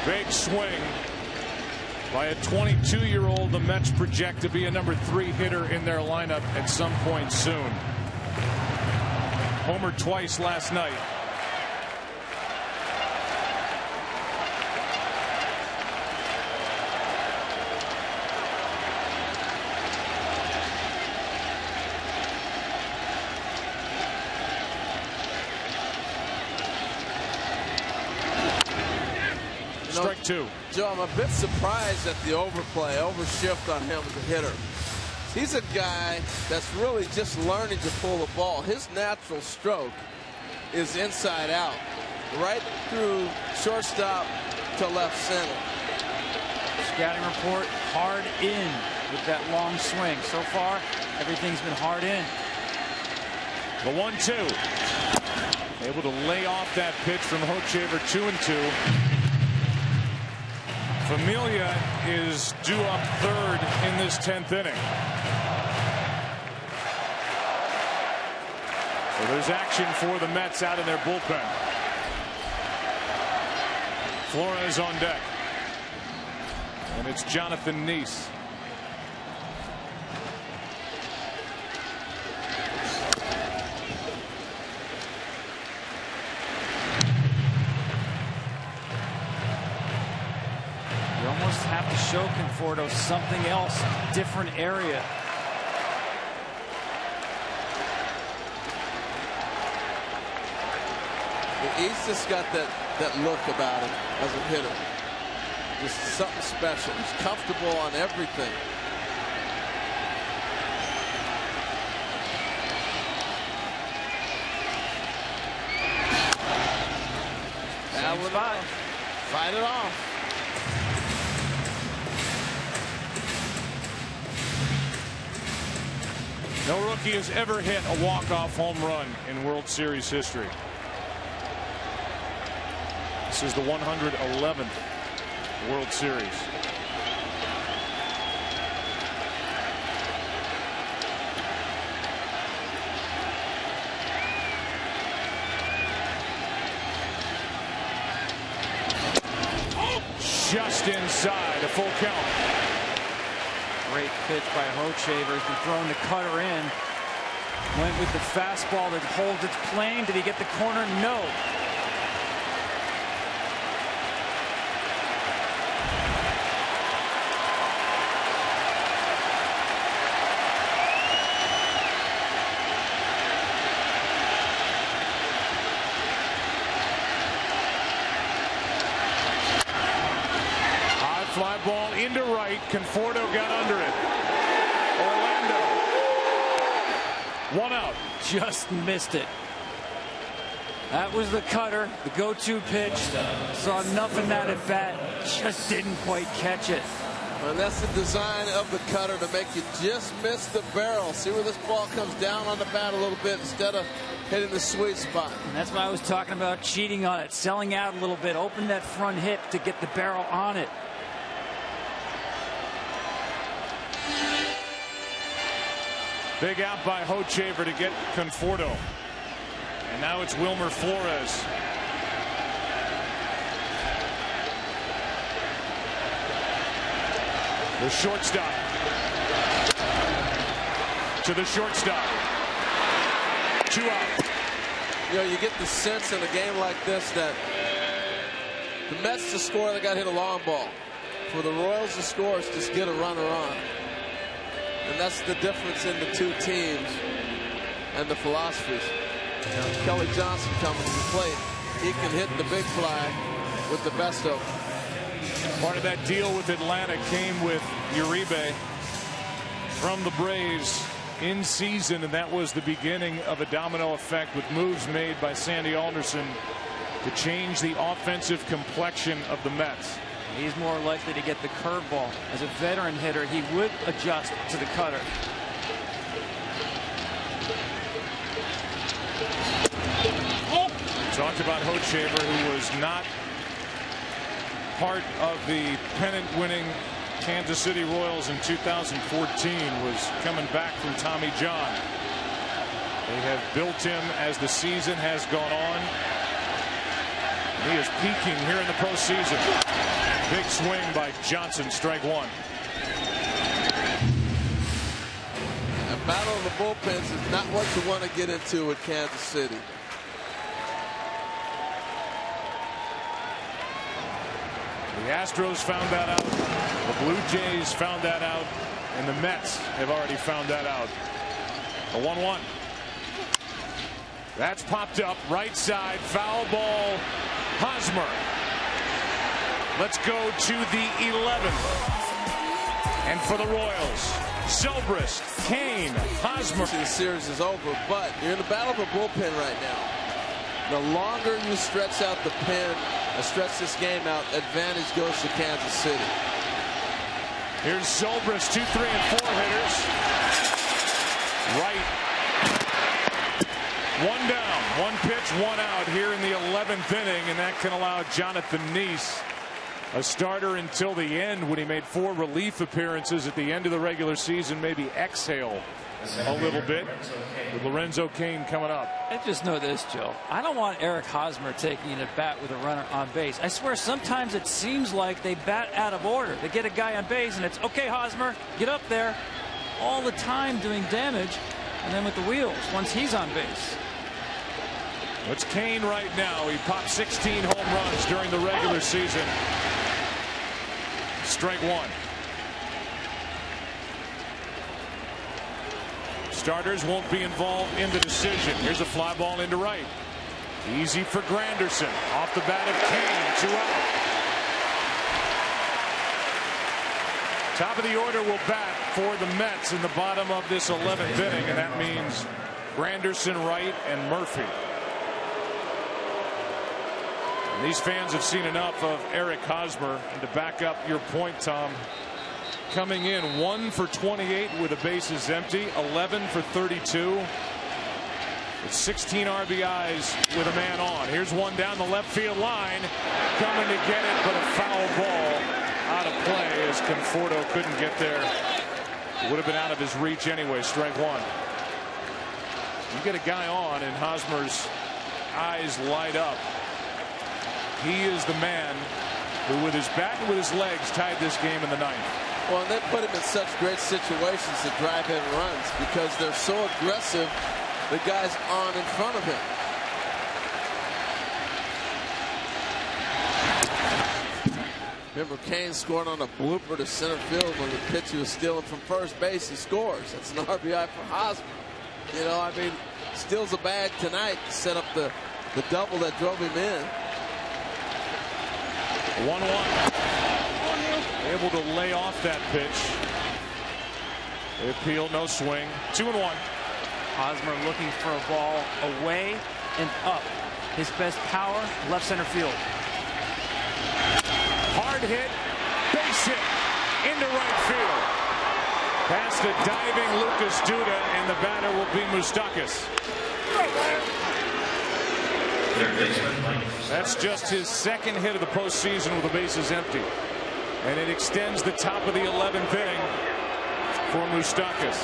Big swing by a 22-year-old. The Mets project to be a number 3 hitter in their lineup at some point soon. Homered twice last night. Strike 2. Joe, I'm a bit surprised at the overshift on him as a hitter. He's a guy that's really just learning to pull the ball. His natural stroke is inside out, right through shortstop to left center. Scouting report, hard in with that long swing. So far, everything's been hard in. The 1-2. Able to lay off that pitch from Hochevar. 2-2. Familia is due up third in this 10th inning. So there's action for the Mets out in their bullpen. Flores on deck. And it's Jonathan Neese. You almost have to show Conforto something else, different area. He's just got that look about him as a hitter. Just something special. He's comfortable on everything. Same spot. Fight it off. No rookie has ever hit a walk-off home run in World Series history. This is the 111th World Series. Just inside, a full count. Great pitch by Hochevar. He's been throwing the cutter in. Went with the fastball that holds its plane. Did he get the corner? No. Fly ball into right. Conforto got under it. Orlando. 1 out. Just missed it. That was the cutter, the go-to pitch. Saw enough in that at bat. Just didn't quite catch it. And that's the design of the cutter, to make you just miss the barrel. See where this ball comes down on the bat a little bit instead of hitting the sweet spot. And that's why I was talking about cheating on it, selling out a little bit, open that front hip to get the barrel on it. Big out by Hochevar to get Conforto. And now it's Wilmer Flores. The shortstop. To the shortstop. 2 out. You know, you get the sense in a game like this that the Mets to score, they got to hit a long ball. For the Royals to score, is just get a runner on. And that's the difference in the two teams and the philosophies. You know, Kelly Johnson coming to the plate. He can hit the big fly with the best of them. Part of that deal with Atlanta came with Uribe from the Braves in season, and that was the beginning of a domino effect with moves made by Sandy Alderson to change the offensive complexion of the Mets. He's more likely to get the curveball. As a veteran hitter, he would adjust to the cutter. Talked about Hochevar, who was not part of the pennant-winning Kansas City Royals in 2014 was coming back from Tommy John. They have built him as the season has gone on. He is peaking here in the postseason. Big swing by Johnson, strike one. A battle of the bullpens is not what you want to get into with Kansas City. The Astros found that out. The Blue Jays found that out. And the Mets have already found that out. A 1-1. That's popped up right side. Foul ball. Hosmer. Let's go to the 11th. And for the Royals, Zobrist, Kane, Hosmer. The series is over, but you're in the battle of a bullpen right now. The longer you stretch out the pen, stretch this game out, advantage goes to Kansas City. Here's Zobrist, 2, 3, and 4 hitters. Right. One down, one pitch, one out here in the 11th inning, and that can allow Jonathan Niese, a starter until the end when he made 4 relief appearances at the end of the regular season, maybe exhale a little bit with Lorenzo Cain coming up. I just know this, Joe. I don't want Eric Hosmer taking a bat with a runner on base. I swear sometimes it seems like they bat out of order. They get a guy on base and it's okay, Hosmer, get up there, all the time doing damage, and then with the wheels once he's on base. It's Cain right now. He popped 16 home runs during the regular season. Strike one. Starters won't be involved in the decision. Here's a fly ball into right. Easy for Granderson. Off the bat of Cain. 2 out. Top of the order will bat for the Mets in the bottom of this 11th inning, and that means Granderson, Wright, and Murphy. And these fans have seen enough of Eric Hosmer. And to back up your point, Tom, coming in 1 for 28 with the bases empty, 11 for 32. With 16 RBIs with a man on. Here's one down the left field line. Coming to get it, but a foul ball out of play as Conforto couldn't get there. It would have been out of his reach anyway. Strike one. You get a guy on and Hosmer's eyes light up. He is the man who, with his bat and with his legs, tied this game in the 9th. Well, and they put him in such great situations to drive in runs because they're so aggressive. The guy's on in front of him. Remember, Cain scored on a blooper to center field when the pitch he was stealing from first base. He scores. That's an RBI for Hosmer. You know, I mean, steals a bag tonight to set up the double that drove him in. 1-1. Able to lay off that pitch. They appeal, no swing. 2-1. Hosmer looking for a ball away and up. His best power, left center field. Hard hit, base hit into right field. Past a diving Lucas Duda, and the batter will be Moustakas. That's just his 2nd hit of the postseason with the bases empty. And it extends the top of the 11th inning for Moustakas.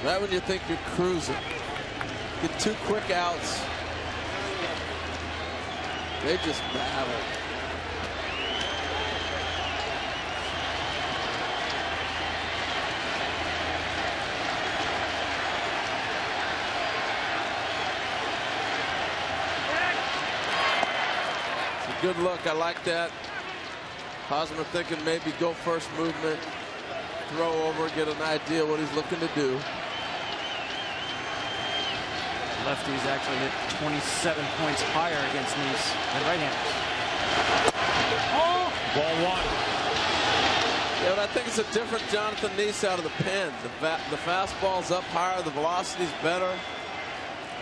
Right when you think you're cruising. Get 2 quick outs. They just battle. It's a good look. I like that. Hosmer thinking maybe go first movement, throw over, get an idea what he's looking to do. Lefties actually hit 27 points higher against Niese than right-handers. Oh! Ball one. Yeah, but I think it's a different Jonathan Niese out of the pen. The fastball's up higher, the velocity's better.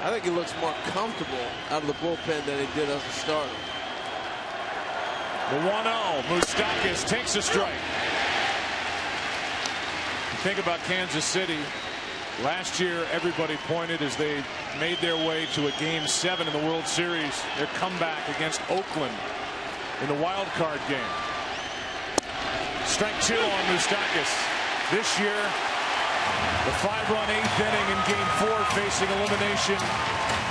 I think he looks more comfortable out of the bullpen than he did as a starter. The 1-0. Moustakas takes a strike. You think about Kansas City. Last year, everybody pointed as they made their way to a Game 7 in the World Series, their comeback against Oakland in the wild card game. Strike 2 on Moustakas. This year, the 5-run 8th inning in Game 4, facing elimination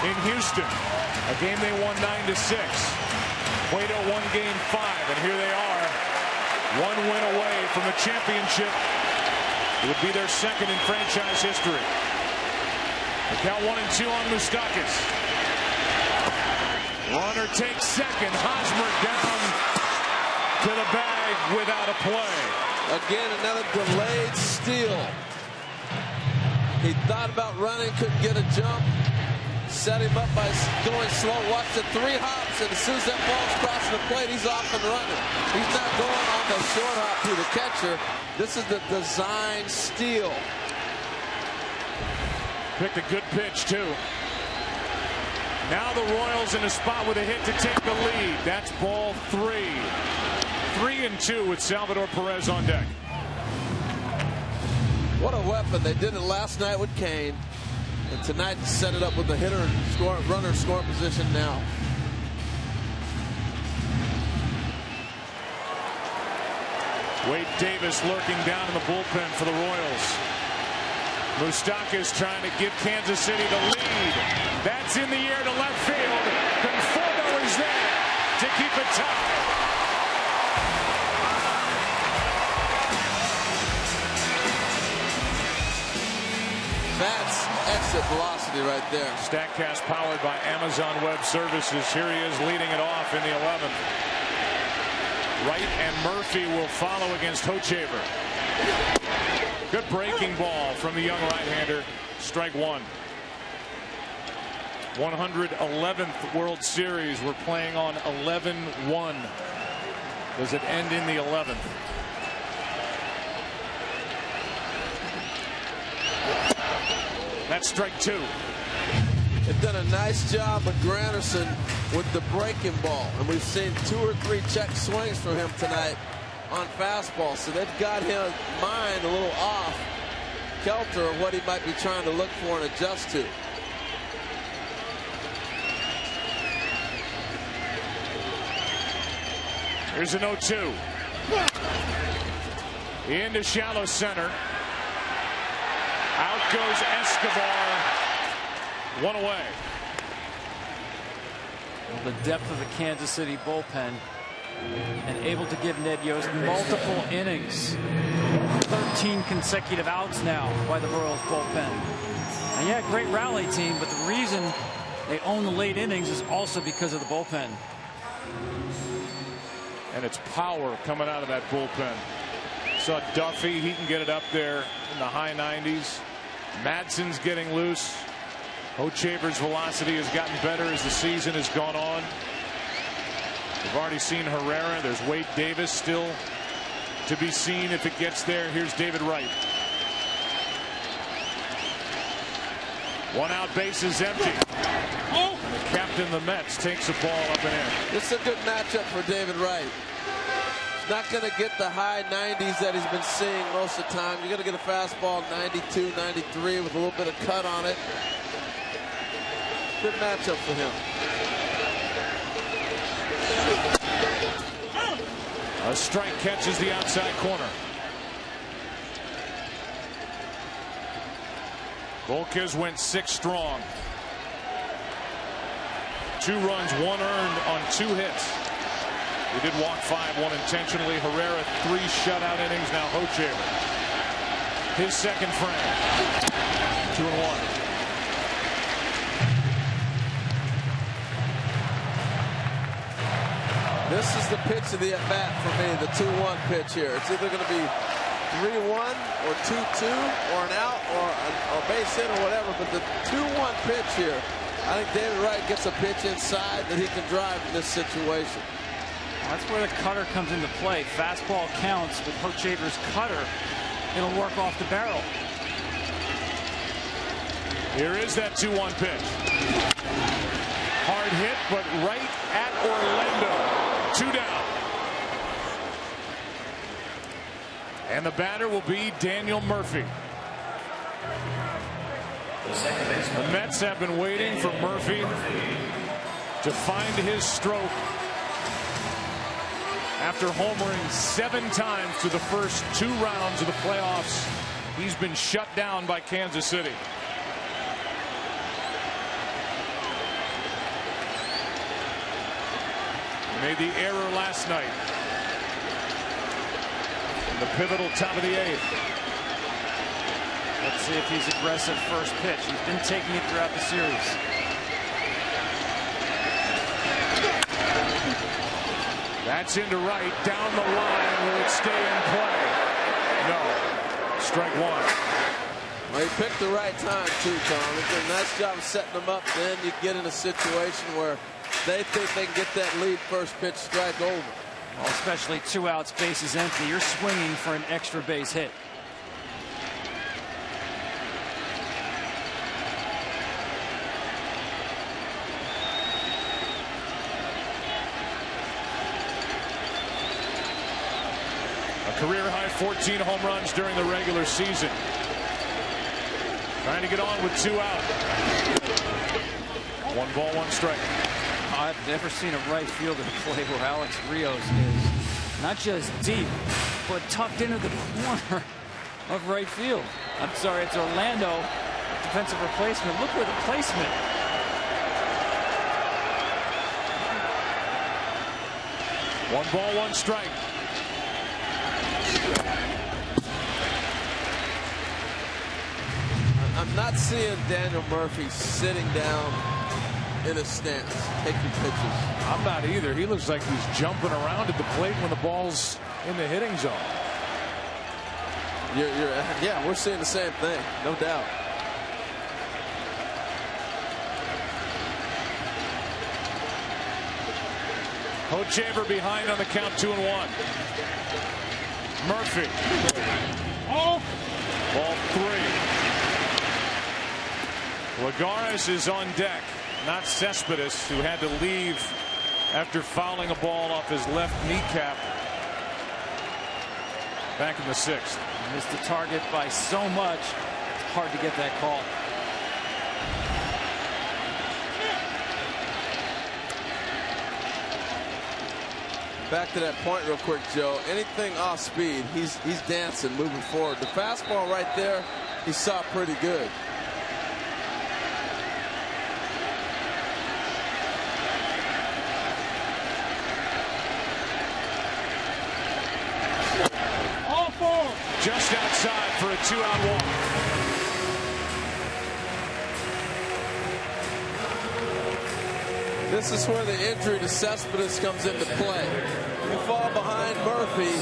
in Houston. A game they won 9-6. Cueto won Game 5, and here they are, one win away from a championship. It would be their second in franchise history. The count 1-2 on Moustakas. Runner takes second. Hosmer down to the bag without a play. Again, another delayed steal. He thought about running, couldn't get a jump. Set him up by going slow. Watch the 3 hops, and as soon as that ball's crossing the plate, he's off and running. He's not going on the short hop to the catcher. This is the design steal. Picked a good pitch, too. Now the Royals in a spot with a hit to take the lead. That's ball 3. 3-2 with Salvador Perez on deck. What a weapon. They did it last night with Kane. And tonight set it up with the hitter and runner scoring position now. Wade Davis lurking down in the bullpen for the Royals. Moustakas trying to give Kansas City the lead. That's in the air to left field. Conforto is there to keep it tied. That's exit velocity right there. StatCast powered by Amazon Web Services. Here he is leading it off in the 11th. Wright and Murphy will follow against Hochevar. Good breaking ball from the young right-hander. Strike 1. 111th World Series. We're playing on 11-1. Does it end in the 11th? That's strike 2. They've done a nice job with Granderson with the breaking ball. And we've seen 2 or 3 check swings from him tonight on fastball. So they've got his mind a little off kilter of what he might be trying to look for and adjust to. Here's an 0-2. Into shallow center. Out goes Escobar. 1 away. The depth of the Kansas City bullpen and able to give Ned Yost multiple innings. 13 consecutive outs now by the Royals bullpen. And yeah, great rally team, but the reason they own the late innings is also because of the bullpen. And it's power coming out of that bullpen. Saw Duffy, he can get it up there in the high 90s. Madsen's getting loose. Hochevar's velocity has gotten better as the season has gone on. We've already seen Herrera. There's Wade Davis still to be seen if it gets there. Here's David Wright. 1 out, base is empty. The captain of the Mets takes the ball up and in. This is a good matchup for David Wright. He's not going to get the high 90s that he's been seeing most of the time. You're going to get a fastball 92, 93 with a little bit of cut on it. Good matchup for him. A strike catches the outside corner. Volquez went 6 strong. 2 runs, 1 earned on 2 hits. He did walk 5, 1 intentionally. Herrera 3 shutout innings. Now Hochevar. His second frame. 2-1. This is the pitch of the at-bat for me, the 2-1 pitch here. It's either going to be 3-1 or 2-2 or an out or base hit or whatever, but the 2-1 pitch here, I think David Wright gets a pitch inside that he can drive in this situation. That's where the cutter comes into play. Fastball counts with Hochevar's cutter. It'll work off the barrel. Here is that 2-1 pitch. Hard hit, but right at Orlando. 2 down. And the batter will be Daniel Murphy. The Mets have been waiting for Murphy to find his stroke after homering 7 times through the first 2 rounds of the playoffs. He's been shut down by Kansas City. He made the error last night in the pivotal top of the 8th. Let's see if he's aggressive first pitch. He's been taking it throughout the series. That's into right, down the line. Will it stay in play? No. Strike 1. Well, he picked the right time too, Tom. He did a nice job of setting them up. Then you get in a situation where they think they can get that lead first pitch strike over. Well, especially 2 outs, bases empty. You're swinging for an extra base hit. Career high 14 home runs during the regular season. Trying to get on with 2 out. 1 ball, 1 strike. I've never seen a right fielder play where Alex Rios is not just deep, but tucked into the corner of right field. I'm sorry, it's Orlando, defensive replacement. Look where the placement. One ball, 1 strike. I'm not seeing Daniel Murphy sitting down in a stance, taking pitches. I'm not either. He looks like he's jumping around at the plate when the ball's in the hitting zone. Yeah, we're seeing the same thing, no doubt. Hochevar behind on the count, 2-1. Murphy. Oh. Ball 3. Lagares is on deck, not Cespedes, who had to leave after fouling a ball off his left kneecap back in the 6th. Missed the target by so much, it's hard to get that call. Back to that point real quick, Joe. Anything off speed, he's dancing, moving forward. The fastball right there, he saw pretty good. Just outside for a 2-out walk. This is where the injury to Cespedes comes into play. You fall behind Murphy,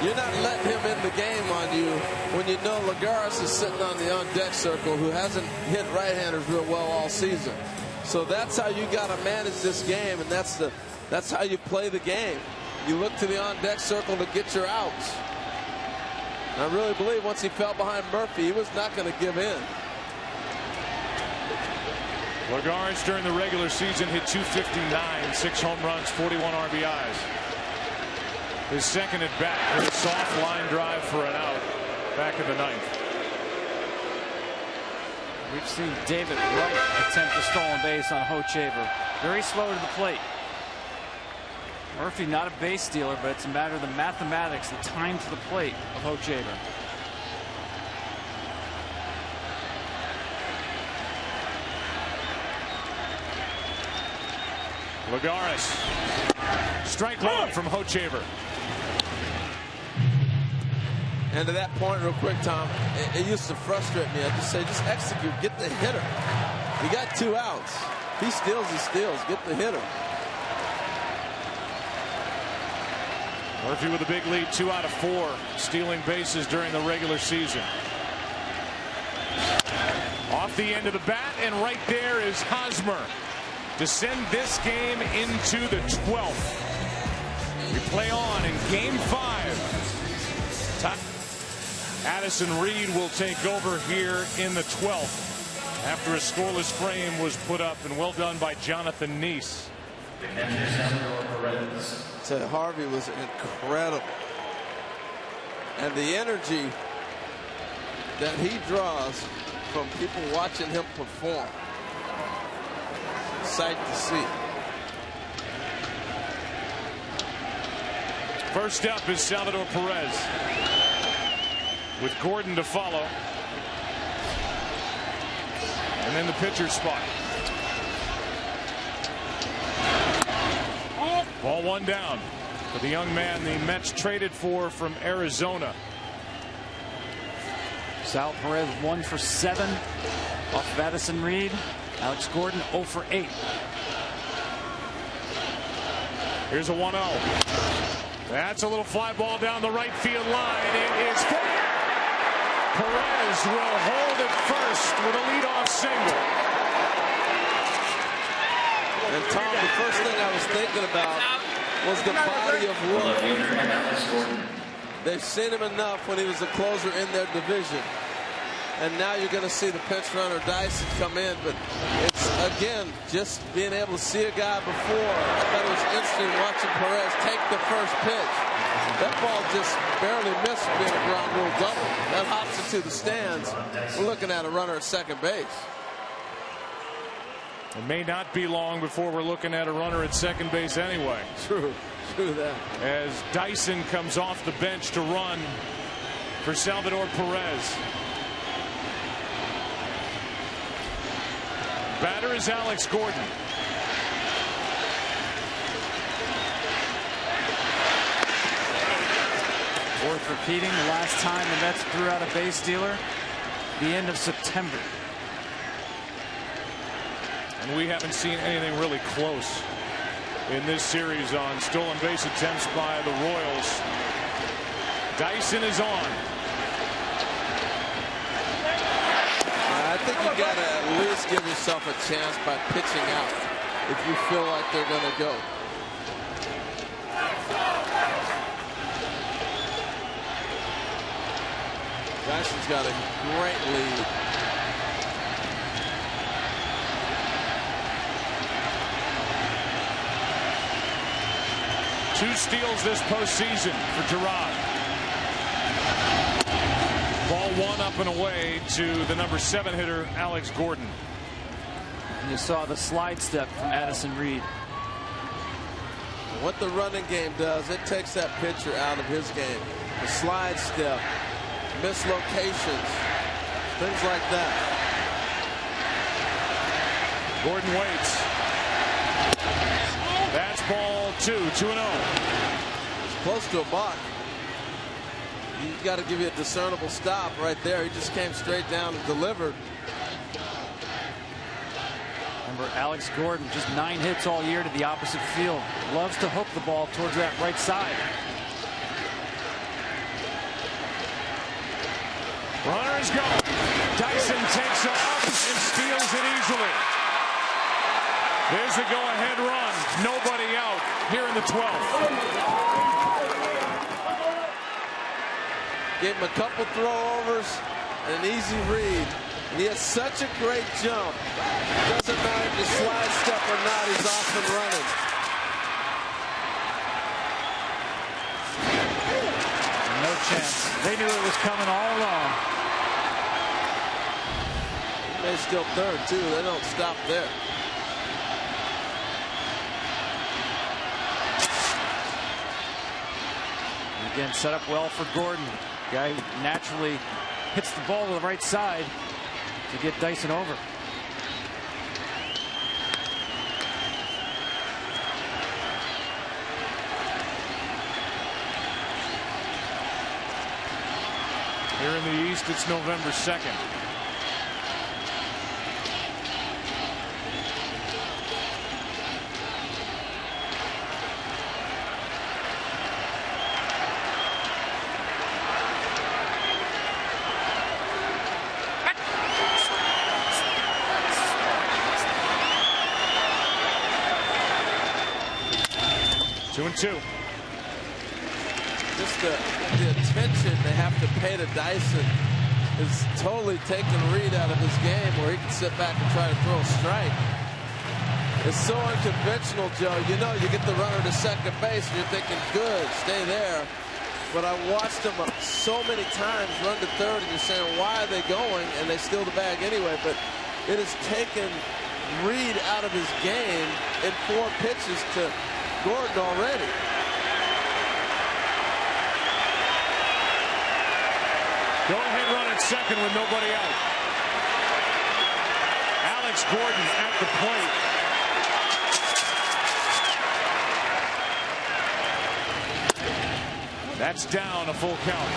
you're not letting him in the game on you when you know Lagares is sitting on the on-deck circle, who hasn't hit right-handers real well all season. So that's how you got to manage this game, and that's how you play the game. You look to the on-deck circle to get your outs. I really believe once he fell behind Murphy, he was not going to give in. Lagares during the regular season hit .259, 6 home runs, 41 RBIs. His second at bat with a soft line drive for an out back in the 9th. We've seen David Wright attempt a stolen base on Hochevar. Very slow to the plate. Murphy not a base stealer, but it's a matter of the mathematics, the time to the plate of Hochevar. Lagares. Strike 1 from Hochevar. And to that point real quick, Tom, it used to frustrate me. I'd just say, just execute, get the hitter. You got 2 outs. He steals, get the hitter. Murphy with a big lead, 2 out of 4 stealing bases during the regular season. Off the end of the bat, and right there is Hosmer to send this game into the 12th. We play on in game 5. Addison Reed will take over here in the 12th after a scoreless frame was put up, and well done by Jonathan Neese. Harvey was incredible, and the energy that he draws from people watching him perform. Sight to see. First up is Salvador Perez, with Gordon to follow. And then the pitcher's spot. Ball one down for the young man the Mets traded for from Arizona. Sal Perez 1 for 7 off of Addison Reed. Alex Gordon 0 for 8. Here's a 1-0. That's a little fly ball down the right field line. It is fair. Perez will hold it first with a leadoff single. And Tom, the first thing I was thinking about was the body of work. They've seen him enough when he was a closer in their division. And now you're going to see the pinch runner Dyson come in. But it's, again, just being able to see a guy before. I thought it was interesting watching Perez take the first pitch. That ball just barely missed being a ground rule double. That hops into the stands. We're looking at a runner at second base. It may not be long before we're looking at a runner at second base anyway. True that. As Dyson comes off the bench to run for Salvador Perez. Batter is Alex Gordon. Worth repeating, the last time the Mets threw out a base stealer, the end of September. And we haven't seen anything really close in this series on stolen base attempts by the Royals. Dyson is on. I think you got to at least give yourself a chance by pitching out if you feel like they're going to go. Dyson's got a great lead. Two steals this postseason for Gerard. Ball one up and away to the number 7 hitter, Alex Gordon. And you saw the slide step from Addison Reed. What the running game does, it takes that pitcher out of his game. The slide step, mislocations, things like that. Gordon waits. That's ball 2, 2-0. It's close to a balk. You got to give you a discernible stop right there. He just came straight down and delivered. Remember, Alex Gordon, just 9 hits all year to the opposite field. Loves to hook the ball towards that right side. Runners go. Dyson takes off and steals it easily. There's the go-ahead run. Nobody out here in the 12th. Gave him a couple throwovers and an easy read. And he has such a great jump. Doesn't matter if you slide step or not, he's off and running. No chance. They knew it was coming all along. They still third, too. They don't stop there. Again, set up well for Gordon. Guy who naturally hits the ball to the right side to get Dyson over. Here in the East, it's November 2nd. Two and two. Just the attention they have to pay to Dyson is totally taking Reed out of his game where he can sit back and try to throw a strike. It's so unconventional, Joe. You know, you get the runner to second base and you're thinking, good, stay there. but I watched them so many times run to third, and you're saying, why are they going? And they steal the bag anyway. But it has taken Reed out of his game in 4 pitches to Gordon already. Go ahead run at second with nobody out. Alex Gordon at the plate. That's down, a full count.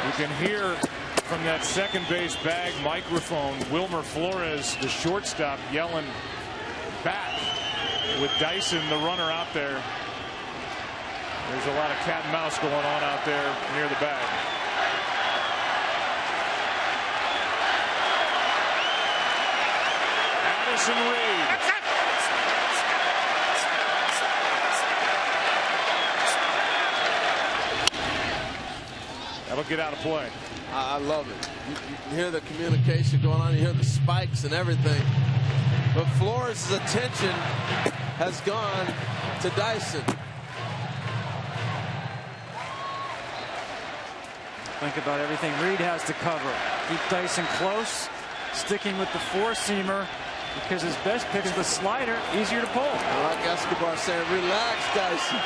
You can hear from that second base bag microphone Wilmer Flores, the shortstop, yelling back with Dyson, the runner, out there. There's a lot of cat and mouse going on out there near the bag. Addison Reed. That'll get out of play. I love it. You can hear the communication going on. You hear the spikes and everything. But Flores' attention has gone to Dyson. Think about everything Reed has to cover. Keep Dyson close, sticking with the 4-seamer, because his best pitch is the slider, easier to pull. I like Escobar saying, relax, Dyson.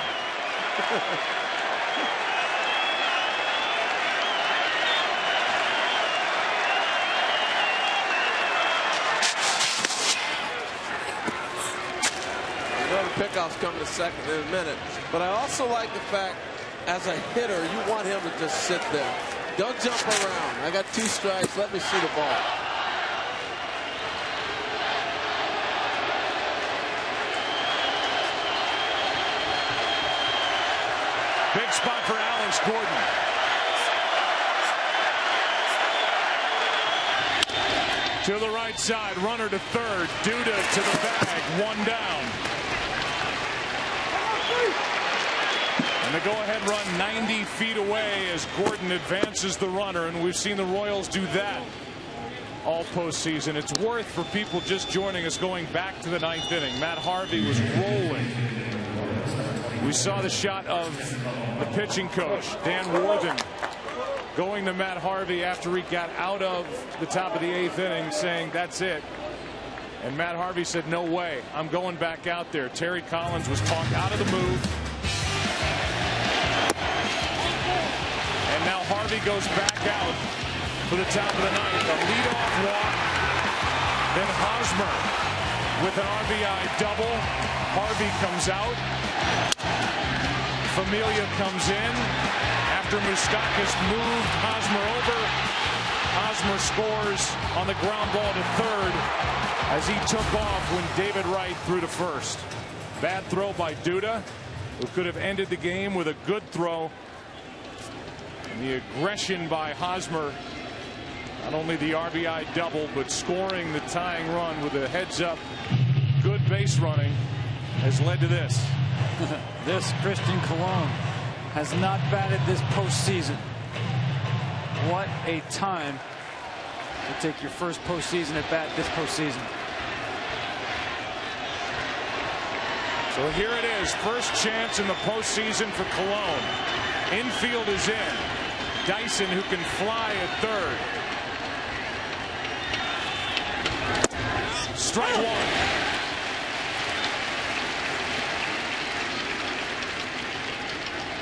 Pickoff's coming to second in a minute. But I also like the fact, as a hitter, you want him to just sit there. Don't jump around. I got 2 strikes. Let me see the ball. Big spot for Alex Gordon. To the right side, runner to third. Duda to the bag. 1 down. And the go-ahead run 90 feet away as Gordon advances the runner, and we've seen the Royals do that all postseason. It's worth, for people just joining us, going back to the 9th inning. Matt Harvey was rolling. We saw the shot of the pitching coach, Dan Worthen, going to Matt Harvey after he got out of the top of the 8th inning, saying, that's it. And Matt Harvey said, no way, I'm going back out there. Terry Collins was talked out of the move. And now Harvey goes back out for the top of the 9th. A leadoff walk. Then Hosmer with an RBI double. Harvey comes out. Familia comes in after Moustakas moved Hosmer over. Hosmer scores on the ground ball to third as he took off when David Wright threw to first. Bad throw by Duda, who could have ended the game with a good throw. And the aggression by Hosmer, not only the RBI double, but scoring the tying run with a heads-up good base running, has led to this. This Christian Colon has not batted this postseason. What a time to take your first postseason at bat this postseason. So here it is, first chance in the postseason for Colon. Infield is in. Dyson, who can fly at third. Strike 1.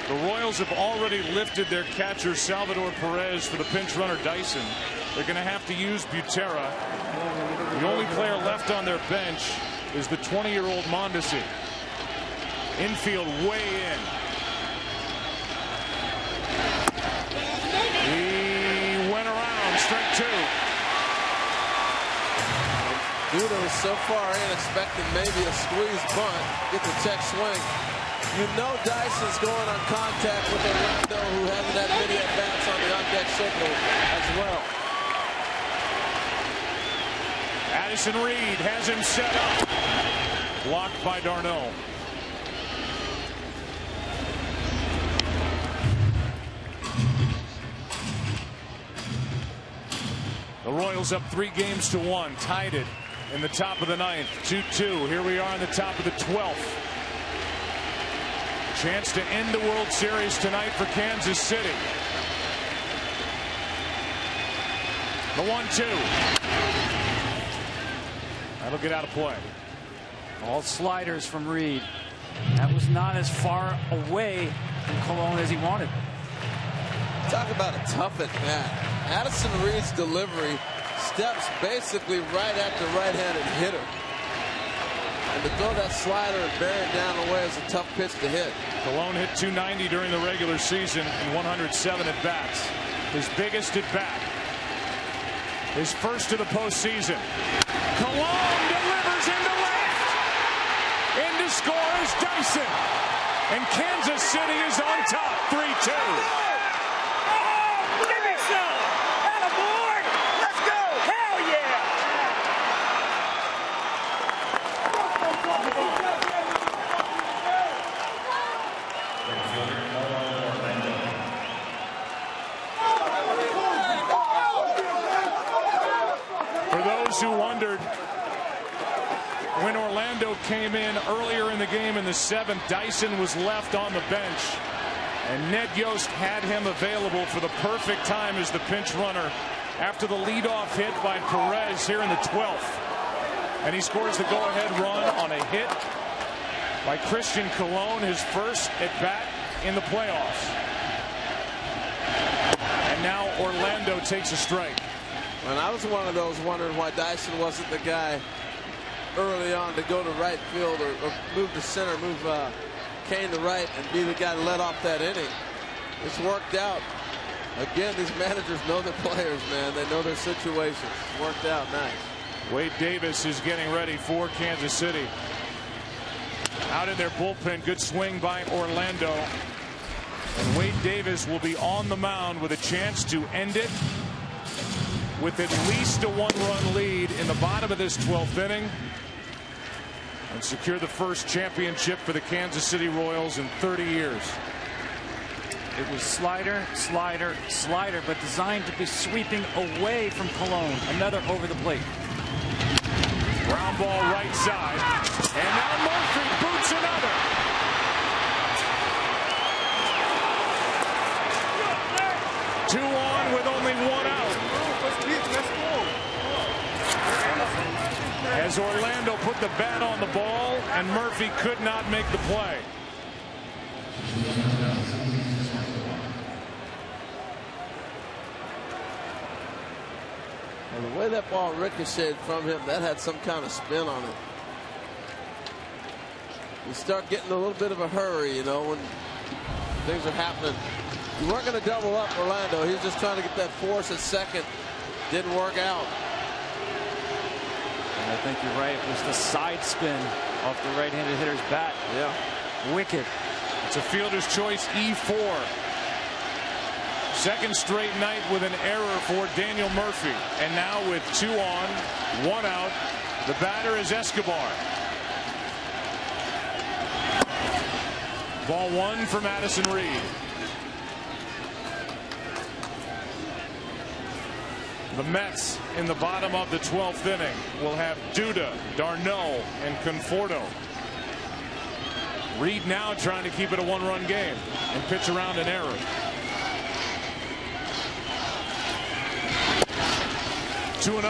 The Royals have already lifted their catcher Salvador Perez for the pinch runner Dyson. They're going to have to use Butera. The only player left on their bench is the 20-year-old Mondesi. Infield way in. He went around, strike 2. Duda was so far in, expecting maybe a squeeze bunt, get the check swing. You know Dyson's going on contact with Orlando, who hasn't had many at-bats on the on-deck strike signal as well. Addison Reed has him set up. Blocked by d'Arnaud. The Royals up 3-1, tied it in the top of the 9th, 2-2. Here we are in the top of the 12th. Chance to end the World Series tonight for Kansas City. The 1-2. That'll get out of play. All sliders from Reed. That was not as far away from Colon as he wanted. Talk about a tough at bat. Addison Reed's delivery steps basically right at the right-handed hitter. And to throw that slider and bury it down the way is a tough pitch to hit. Colon hit .290 during the regular season and 107 at bats. His biggest at bat. His first of the postseason. Colon delivers into left. In to score is Dyson. And Kansas City is on top, 3-2. Who wondered when Orlando came in earlier in the game in the 7th, Dyson was left on the bench, and Ned Yost had him available for the perfect time as the pinch runner after the leadoff hit by Perez here in the 12th. And he scores the go-ahead run on a hit by Christian Colon, his first at bat in the playoffs. And now Orlando takes a strike. And I was one of those wondering why Dyson wasn't the guy early on to go to right field or move to center, move Kane to right, and be the guy to let off that inning. It's worked out. Again, these managers know their players, man. They know their situations. It's worked out nice. Wade Davis is getting ready for Kansas City. Out in their bullpen, good swing by Orlando. And Wade Davis will be on the mound with a chance to end it with at least a 1-run lead in the bottom of this 12th inning and secure the first championship for the Kansas City Royals in 30 years. It was slider, slider, slider, but designed to be sweeping away from Colon. Another over the plate. Ground ball right side. And now Murphy boots another. Two on with only one out. As Orlando put the bat on the ball and Murphy could not make the play. And the way that ball ricocheted from him, that had some kind of spin on it. You start getting a little bit of a hurry, you know, when things are happening. You weren't going to double up Orlando. He was just trying to get that force at second. Didn't work out. And I think you're right. It was the side spin off the right-handed hitter's bat. Yeah. Wicked. It's a fielder's choice E4. Second straight night with an error for Daniel Murphy. And now with 2 on, 1 out, the batter is Escobar. Ball 1 from Addison Reed. The Mets in the bottom of the 12th inning will have Duda, d'Arnaud, and Conforto. Reed now trying to keep it a 1-run game and pitch around an error. 2-0.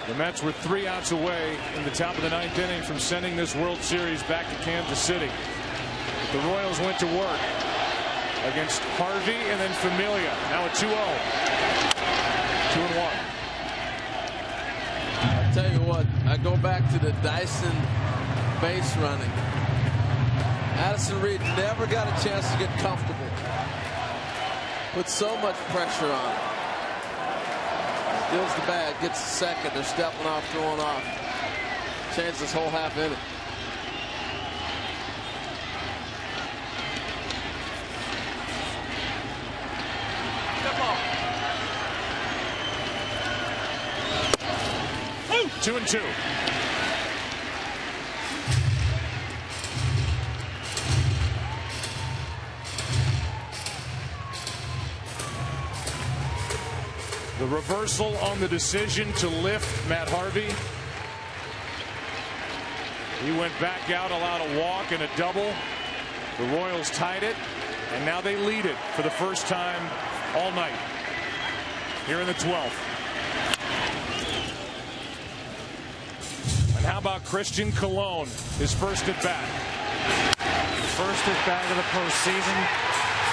The Mets were 3 outs away in the top of the 9th inning from sending this World Series back to Kansas City. The Royals went to work against Harvey and then Familia. Now a 2-0. 2-1. I'll tell you what, I go back to the Dyson base running. Addison Reed never got a chance to get comfortable. Put so much pressure on him. Steals the bag, gets the second. They're stepping off, throwing off. Changed this whole half inning. Two and two. The reversal on the decision to lift Matt Harvey. He went back out, allowed a walk and a double. The Royals tied it, and now they lead it for the first time all night here in the 12th. And how about Christian Colon, his first at bat? First at bat of the postseason.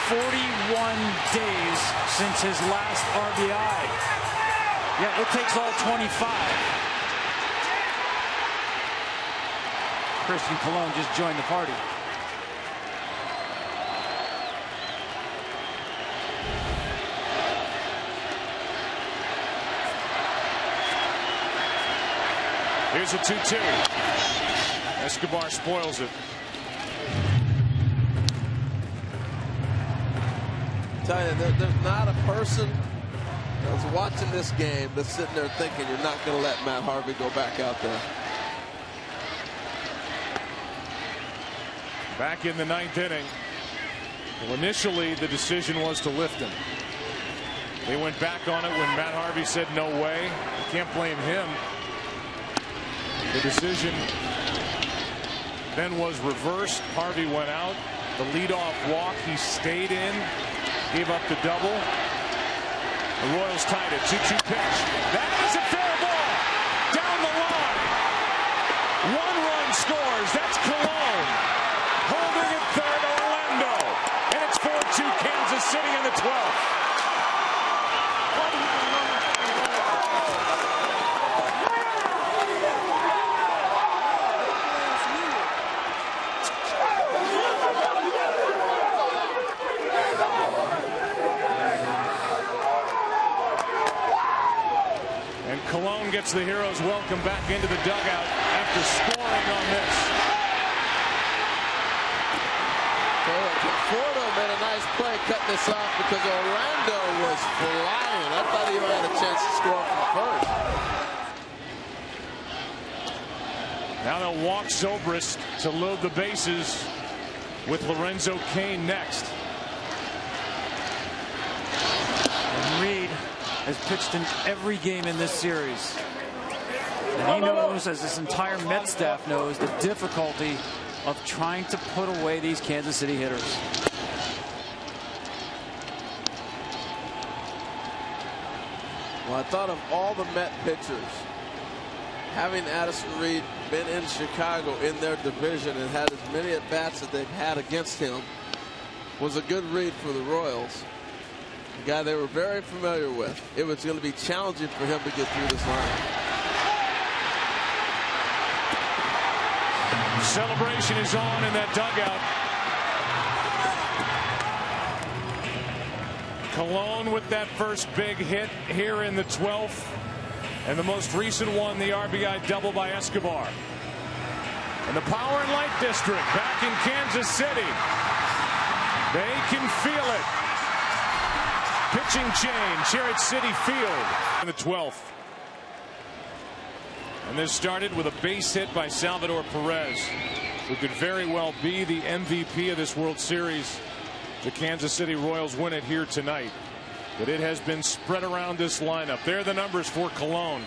41 days since his last RBI. Yeah, it takes all 25. Christian Colon just joined the party. Here's a 2-2. Escobar spoils it. Tell you, there's not a person that's watching this game that's sitting there thinking you're not going to let Matt Harvey go back out there. Back in the 9th inning. Well, initially the decision was to lift him. They went back on it when Matt Harvey said no way. You can't blame him. The decision then was reversed. Harvey went out. The leadoff walk, he stayed in, gave up the double. The Royals tied it. 2-2 pitch. That is a fair ball. Down the line. 1 run scores. That's Colon. Holding at third, Orlando. And it's 4-2 Kansas City in the 12th. Colon gets the heroes welcome back into the dugout after scoring on this. Conforto made a nice play cutting this off because Orlando was flying. I thought he might have a chance to score from first. Now they'll walk Zobrist to load the bases with Lorenzo Cain next. And Reed has pitched in every game in this series. And he knows, as this entire Mets staff knows, the difficulty of trying to put away these Kansas City hitters. Well, I thought of all the Met pitchers, having Addison Reed been in Chicago in their division and had as many at-bats that they've had against him was a good read for the Royals. A guy they were very familiar with. It was going to be challenging for him to get through this line. Celebration is on in that dugout. Colon with that first big hit here in the 12th. And the most recent one, the RBI double by Escobar. And the Power and Light District back in Kansas City. They can feel it. Pitching change here at Citi Field in the 12th. And this started with a base hit by Salvador Perez, who could very well be the MVP of this World Series. The Kansas City Royals win it here tonight. But it has been spread around this lineup. There are the numbers for Colon.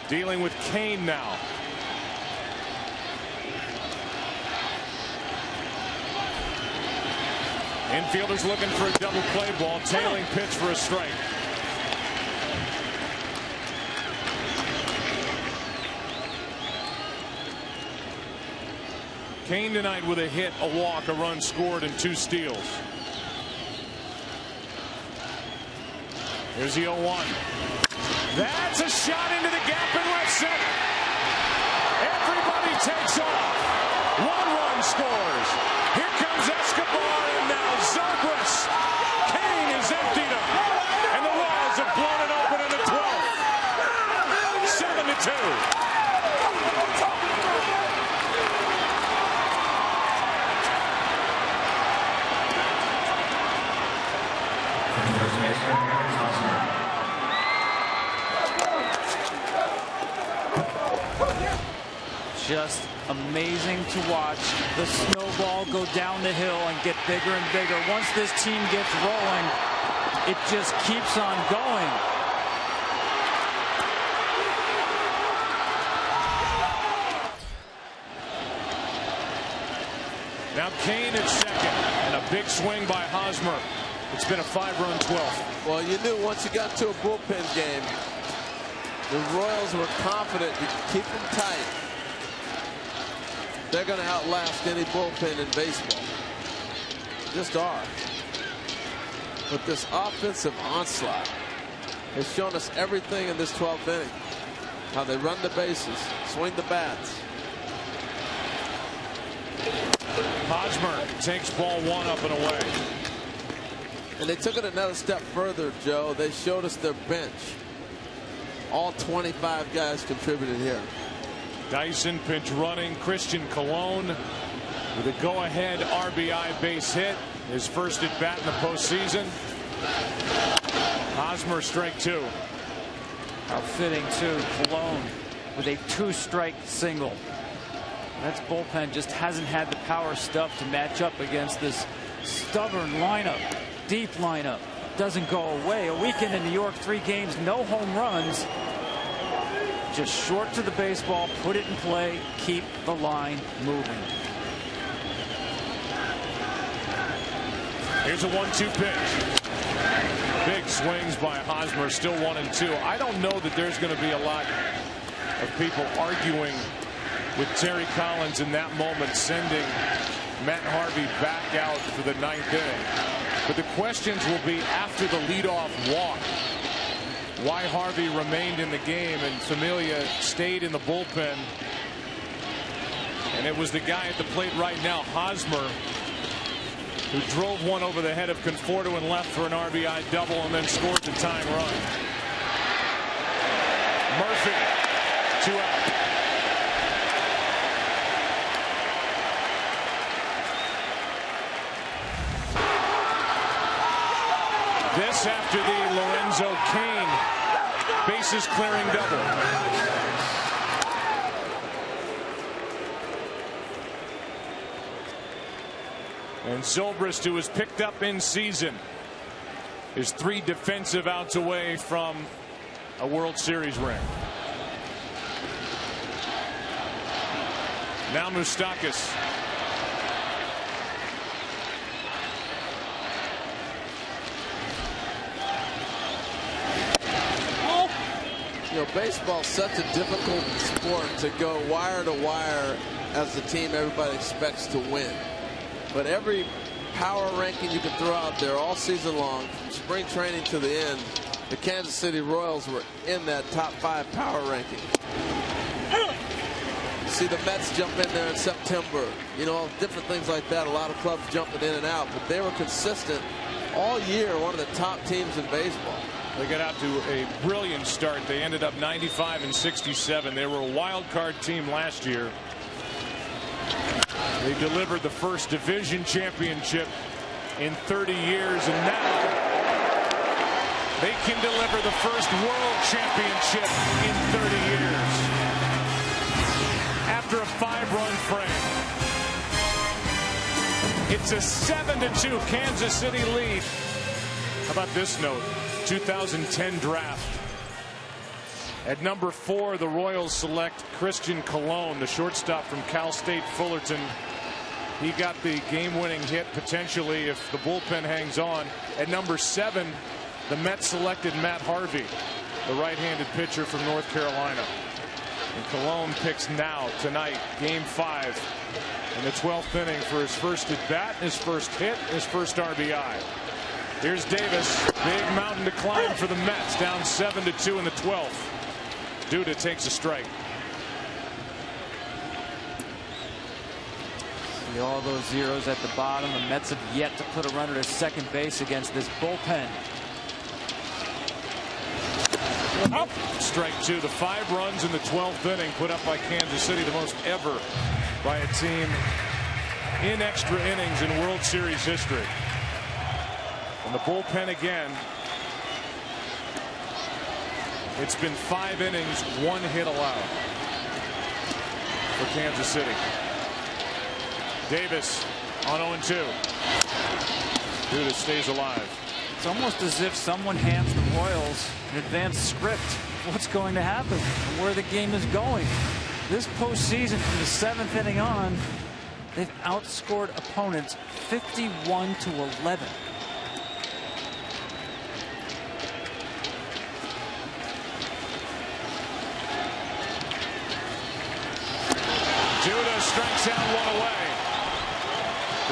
Dealing with Cain now. Infielders looking for a double play ball. Tailing pitch for a strike. Cain tonight with a hit, a walk, a run scored, and 2 steals. Here's the 0-1. That's a shot into the gap in left center. Everybody takes off. 1 run scores. Here comes Escobar, and now Zobrist. Cain has emptied him. And the just amazing to watch the snowball go down the hill and get bigger and bigger. Once this team gets rolling, it just keeps on going. Now Kane at second, and a big swing by Hosmer. It's been a 5-run 12th. Well, you knew once you got to a bullpen game, the Royals were confident you could keep them tight. They're going to outlast any bullpen in baseball. Just are. But this offensive onslaught has shown us everything in this 12th inning. How they run the bases, swing the bats. Hosmer takes ball one up and away. And they took it another step further, Joe. They showed us their bench. All 25 guys contributed here. Dyson pinch running. Christian Colon with a go-ahead RBI base hit. His first at bat in the postseason. Hosmer strike two. How fitting too. Colon with a 2-strike single. That's bullpen just hasn't had the power stuff to match up against this stubborn lineup. Deep lineup. Doesn't go away. A weekend in New York, 3 games, no home runs. Just short to the baseball, put it in play, keep the line moving. Here's a 1-2 pitch. Big swings by Hosmer, still 1-2. I don't know that there's going to be a lot of people arguing with Terry Collins in that moment, sending Matt Harvey back out for the 9th inning. But the questions will be after the leadoff walk. Why Harvey remained in the game and Familia stayed in the bullpen. And it was the guy at the plate right now, Hosmer, who drove one over the head of Conforto and left for an RBI double and then scored the tying run. Murphy, 2 out. This after the Lorenzo Cain bases clearing double. And Zobrist, who was picked up in season, is 3 defensive outs away from a World Series ring. Now Moustakas. You know, baseball's such a difficult sport to go wire to wire as the team everybody expects to win. But every power ranking you can throw out there all season long, from spring training to the end, the Kansas City Royals were in that top 5 power ranking. You see the Mets jump in there in September. You know, different things like that. A lot of clubs jumping in and out, but they were consistent all year, one of the top teams in baseball. They got out to a brilliant start. They ended up 95-67. They were a wild card team last year. They delivered the first division championship in 30 years, and now they can deliver the first world championship in 30 years. After a 5-run frame. It's a 7-2 Kansas City lead. How about this note? 2010 draft. At number 4, the Royals select Christian Colon, the shortstop from Cal State Fullerton. He got the game-winning hit potentially if the bullpen hangs on. At number 7, the Mets selected Matt Harvey, the right-handed pitcher from North Carolina. And Colon picks now, tonight, game 5 in the 12th inning for his first at bat, his first hit, his first RBI. Here's Davis. Big mountain to climb for the Mets, down 7-2 in the 12th. Duda takes a strike. See all those zeros at the bottom. The Mets have yet to put a runner to second base against this bullpen. Up. Strike 2. The 5 runs in the 12th inning put up by Kansas City, the most ever by a team in extra innings in World Series history. And the bullpen again. It's been 5 innings, 1 hit allowed. for Kansas City. Davis on 0-2. Duda stays alive. It's almost as if someone hands the Royals an advanced script of what's going to happen and where the game is going. This postseason, from the 7th inning on, they've outscored opponents 51-11. Duda strikes out one away.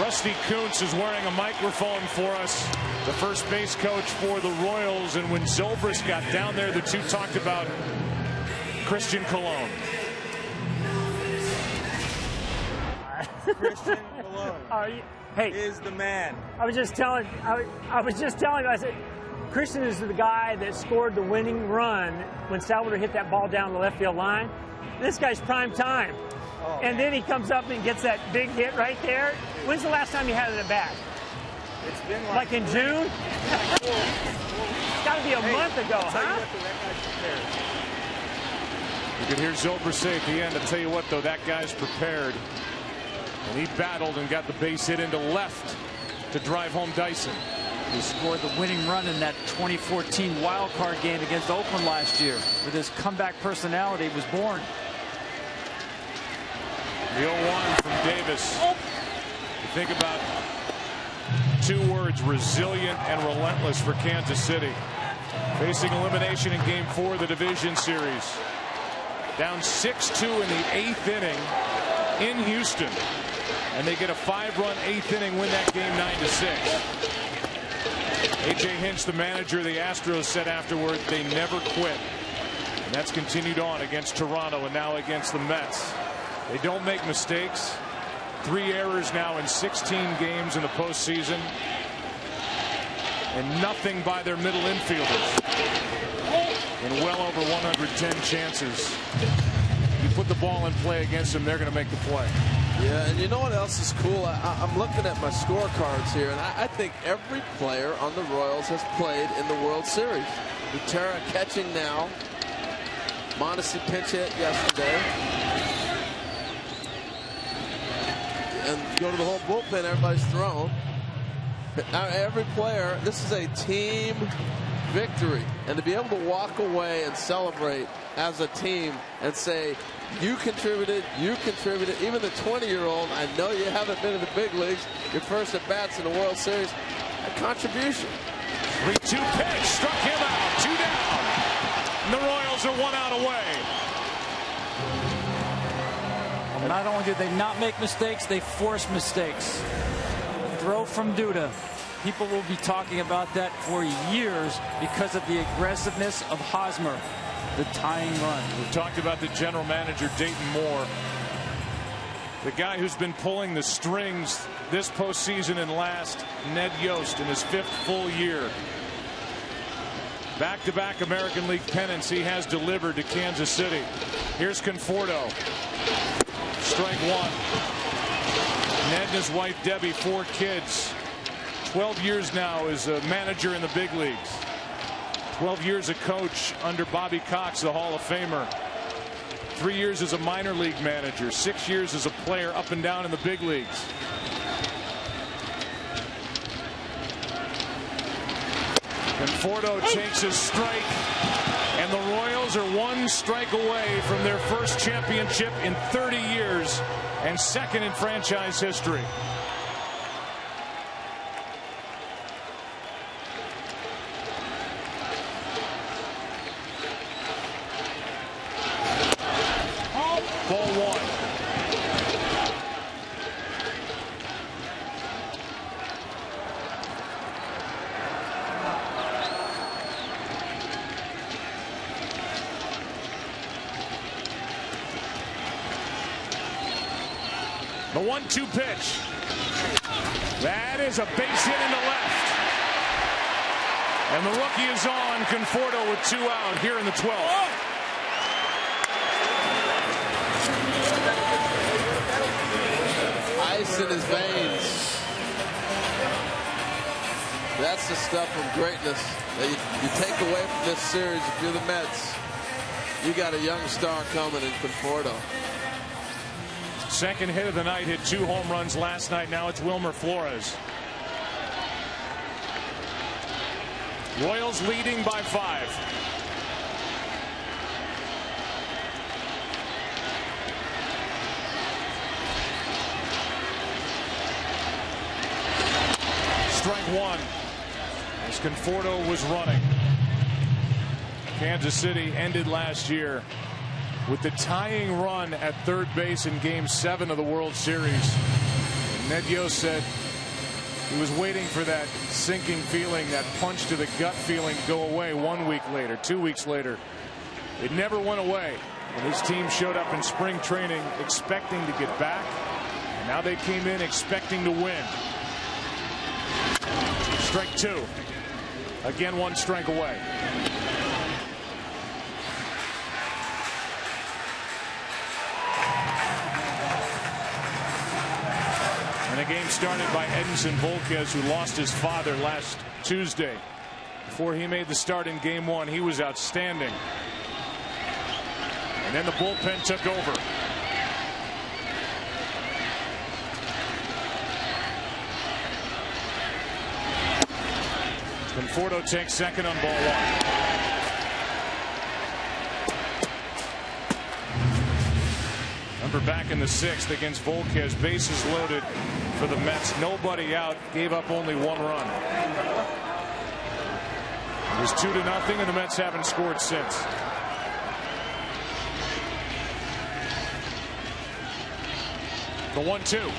Rusty Kuntz is wearing a microphone for us, the first base coach for the Royals. And when Zobrist got down there, the two talked about Christian Colon. Christian Colon is the man. I was just telling I said, Christian is the guy that scored the winning run when Salvador hit that ball down the left field line. This guy's prime time. And then he comes up and gets that big hit right there. When's the last time you had it at bat? It's been like in June? It's got to be a month ago, huh? You can hear Zobrist say at the end, I'll tell you what, though, that guy's prepared. And he battled and got the base hit into left to drive home Dyson. He scored the winning run in that 2014 wild card game against Oakland last year. With his comeback personality, was born. The 0-1 from Davis. You think about two words, resilient and relentless for Kansas City. Facing elimination in Game 4 of the division series. Down 6-2 in the 8th inning in Houston. And they get a 5-run 8th inning win that game 9-6. A.J. Hinch, the manager of the Astros, said afterward they never quit. And that's continued on against Toronto and now against the Mets. They don't make mistakes. 3 errors now in 16 games in the postseason. And nothing by their middle infielders. In well over 110 chances. You put the ball in play against them, they're going to make the play. Yeah, and you know what else is cool? I'm looking at my scorecards here, and I think every player on the Royals has played in the World Series. Butera catching now. Mondesi pinch hit yesterday. And you go to the whole bullpen, everybody's thrown. Every player, this is a team victory. And to be able to walk away and celebrate as a team and say, you contributed, even the 20-year-old, I know you haven't been in the big leagues, your first at-bats in the World Series, a contribution. 3-2 pitch, struck him out, 2 down. And the Royals are 1 out away. Not only did they not make mistakes, they forced mistakes. Throw from Duda. People will be talking about that for years because of the aggressiveness of Hosmer, the tying run. We've talked about the general manager, Dayton Moore. The guy who's been pulling the strings this postseason and last, Ned Yost, in his 5th full year. Back-to-back American League pennants he has delivered to Kansas City. Here's Conforto. Strike 1. Ned and his wife Debbie, 4 kids. 12 years now as a manager in the big leagues. 12 years a coach under Bobby Cox, the Hall of Famer. 3 years as a minor league manager. 6 years as a player up and down in the big leagues. Conforto takes his strike. And the Royals are 1 strike away from their first championship in 30 years and 2nd in franchise history. Ball 1. The 1-2 pitch. That is a base hit into left. And the rookie is on. Conforto with 2 out here in the 12th. Ice in his veins. That's the stuff of greatness that you take away from this series. If you're the Mets, you got a young star coming in Conforto. second hit of the night, hit 2 home runs last night. Now it's Wilmer Flores. Royals leading by 5. Strike 1 as Conforto was running. Kansas City ended last year with the tying run at third base in Game 7 of the World Series. And Ned Yost said he was waiting for that sinking feeling, that punch to the gut feeling to go away 1 week later, 2 weeks later. It never went away. And his team showed up in spring training expecting to get back. And now they came in expecting to win. Strike 2. Again, 1 strike away. And the game started by Edinson Volquez, who lost his father last Tuesday. Before he made the start in Game 1, he was outstanding. And then the bullpen took over. Conforto takes second on ball 1. Number back in the 6th against Volquez. Bases loaded for the Mets. Nobody out. Gave up only 1 run. It was 2-0, and the Mets haven't scored since. The 1-2.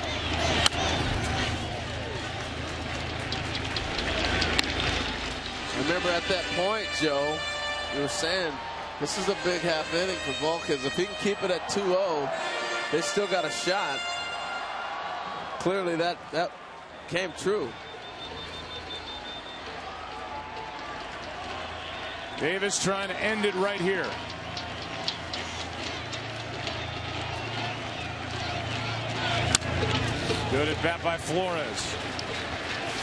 Remember at that point, Joe, you were saying this is a big half inning for Volquez. If he can keep it at 2-0, they still got a shot. Clearly that came true. Davis trying to end it right here. Good at bat by Flores.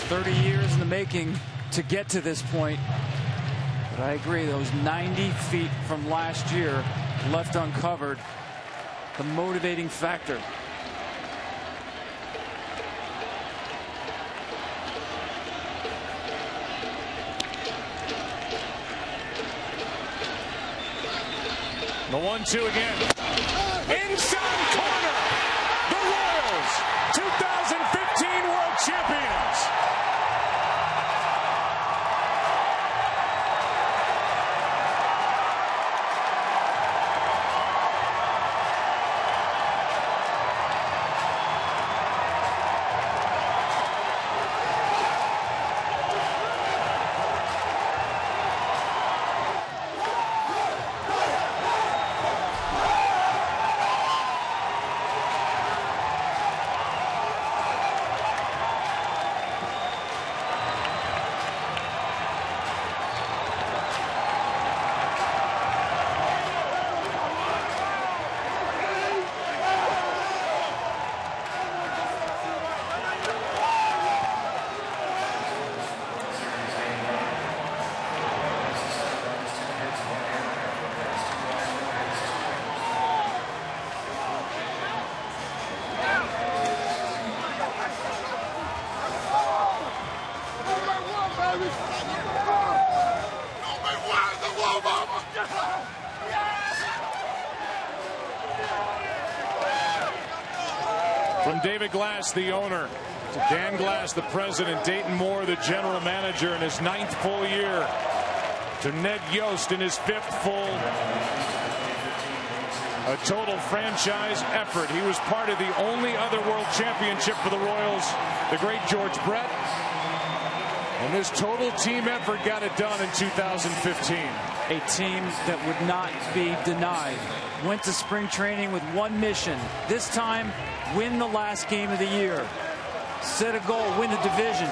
30 years in the making to get to this point. But I agree, those 90 feet from last year left uncovered, the motivating factor. The 1-2 again. Inside corner. The Royals, 2015 World Champions. From David Glass, the owner, to Dan Glass, the president, Dayton Moore, the general manager, in his 9th full year, to Ned Yost in his 5th full. A total franchise effort. He was part of the only other world championship for the Royals, the great George Brett. And this total team effort got it done in 2015. A team that would not be denied. Went to spring training with one mission. This time, win the last game of the year. Set a goal, win the division.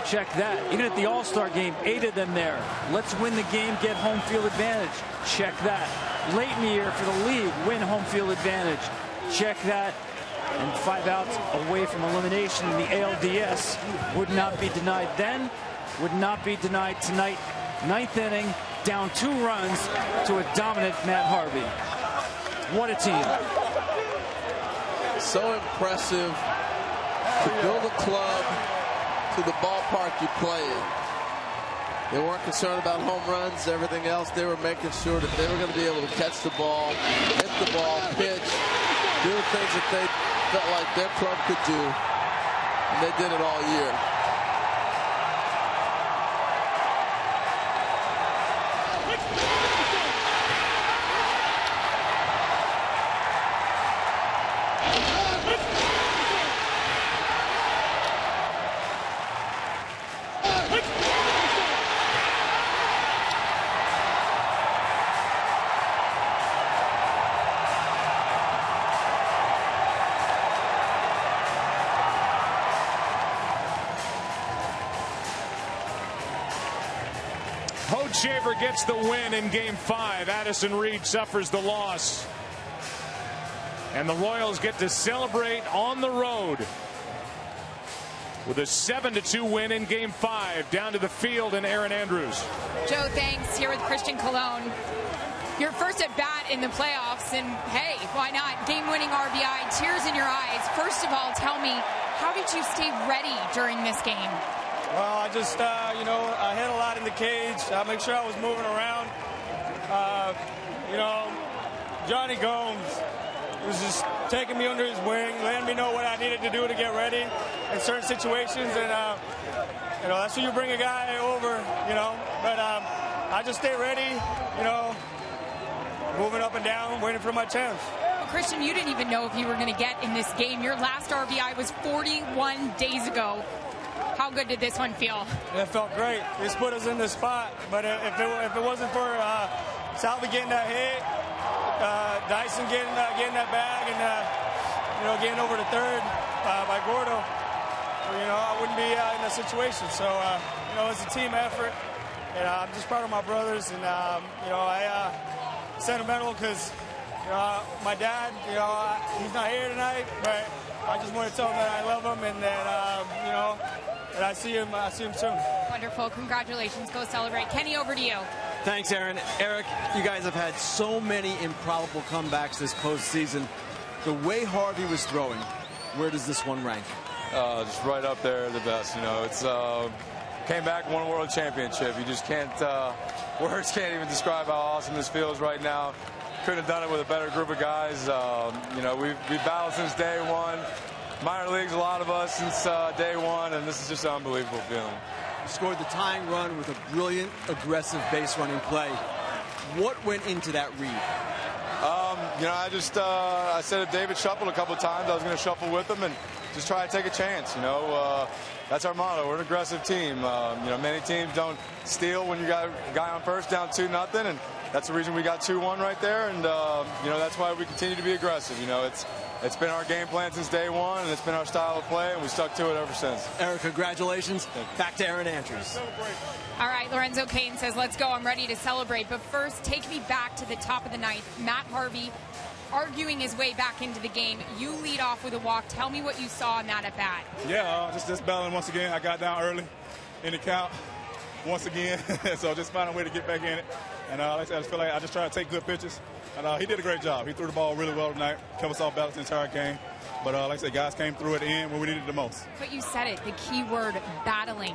Check that. Even at the All-Star game, 8 of them there. Let's win the game, get home field advantage. Check that. Late in the year for the league, win home field advantage. Check that. And 5 outs away from elimination in the ALDS. Would not be denied then. Would not be denied tonight. 9th inning, down 2 runs to a dominant Matt Harvey. What a team. so impressive to build a club to the ballpark you play in. They weren't concerned about home runs, everything else. They were making sure that they were going to be able to catch the ball, hit the ball, pitch, do the things that they felt like their club could do. And they did it all year. Hochshaver gets the win in Game 5. Addison Reed suffers the loss. And the Royals get to celebrate on the road with a 7-2 win in Game 5. Down to the field and Erin Andrews. Joe, thanks. Here with Christian Colon. Your first at bat in the playoffs, and hey, why not? Game-winning RBI, tears in your eyes. First of all, tell me, how did you stay ready during this game? Well, I just, I hit a lot in the cage. I make sure I was moving around. Johnny Gomes was just taking me under his wing, letting me know what I needed to do to get ready in certain situations. And, that's when you bring a guy over, But I just stay ready, moving up and down, waiting for my chance. Well, Christian, you didn't even know if you were going to get in this game. Your last RBI was 41 days ago. How good did this one feel? It felt great. This put us in the spot. But if it wasn't for Salvi getting that hit, Dyson getting that bag, and getting over to third by Gordo, I wouldn't be in that situation. So it's a team effort, and I'm just proud of my brothers. And sentimental because my dad, he's not here tonight, but I just want to tell him that I love him, and that and I see him soon. Wonderful. Congratulations. Go celebrate. Kenny, over to you. Thanks, Aaron. Eric, you guys have had so many improbable comebacks this postseason. The way Harvey was throwing, where does this one rank? Just right up there, the best. It's came back, won a world championship. You just can't, words can't even describe how awesome this feels right now. Couldn't have done it with a better group of guys. We've battled since day one. Minor leagues, a lot of us since day one, and this is just an unbelievable feeling. You scored the tying run with a brilliant, aggressive base running play. What went into that read? I said if David shuffled a couple of times, I was going to shuffle with him and just try to take a chance. That's our motto. We're an aggressive team. Many teams don't steal when you got a guy on first down 2-0, and that's the reason we got 2-1 right there. And that's why we continue to be aggressive. It's been our game plan since day one, and it's been our style of play, and we stuck to it ever since. Eric, congratulations. Back to Erin Andrews. All right, Lorenzo Cain says, let's go. I'm ready to celebrate. But first, take me back to the top of the ninth. Matt Harvey arguing his way back into the game. You lead off with a walk. Tell me what you saw in that at bat. Yeah, just battling once again. I got down early in the count once again, so just find a way to get back in it. And like I said, I just feel like I just try to take good pitches. And he did a great job. He threw the ball really well tonight, kept us off balance the entire game. But like I said, guys came through at the end when we needed it the most. But you said it, the key word, battling.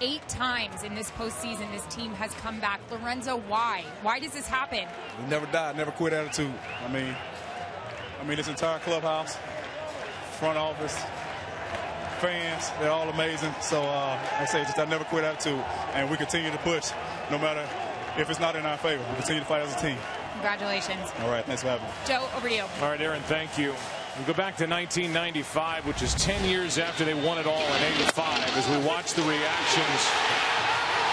8 times in this postseason, this team has come back. Lorenzo, why? Why does this happen? We never died, never quit attitude. I mean, this entire clubhouse, front office, fans, they're all amazing. So like I say, just that never quit attitude. And we continue to push no matter if it's not in our favor. We continue to fight as a team. Congratulations. All right, thanks for having me. Joe, over to you. All right, Aaron, thank you. We go back to 1995, which is 10 years after they won it all in 85, as we watch the reactions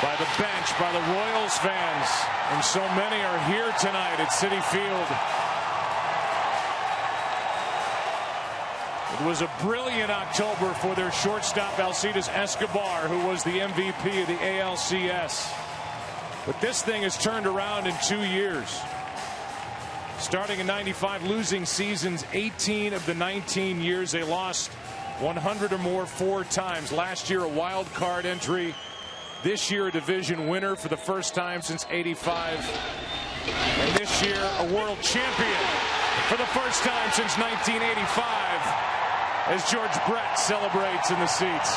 by the bench, by the Royals fans. And so many are here tonight at Citi Field. It was a brilliant October for their shortstop, Alcides Escobar, who was the MVP of the ALCS. But this thing has turned around in 2 years. Starting in 95, losing seasons 18 of the 19 years. They lost 100 or more 4 times. Last year, a wild card entry. This year, a division winner for the first time since '85. And this year, a world champion. for the first time since 1985 as George Brett celebrates in the seats.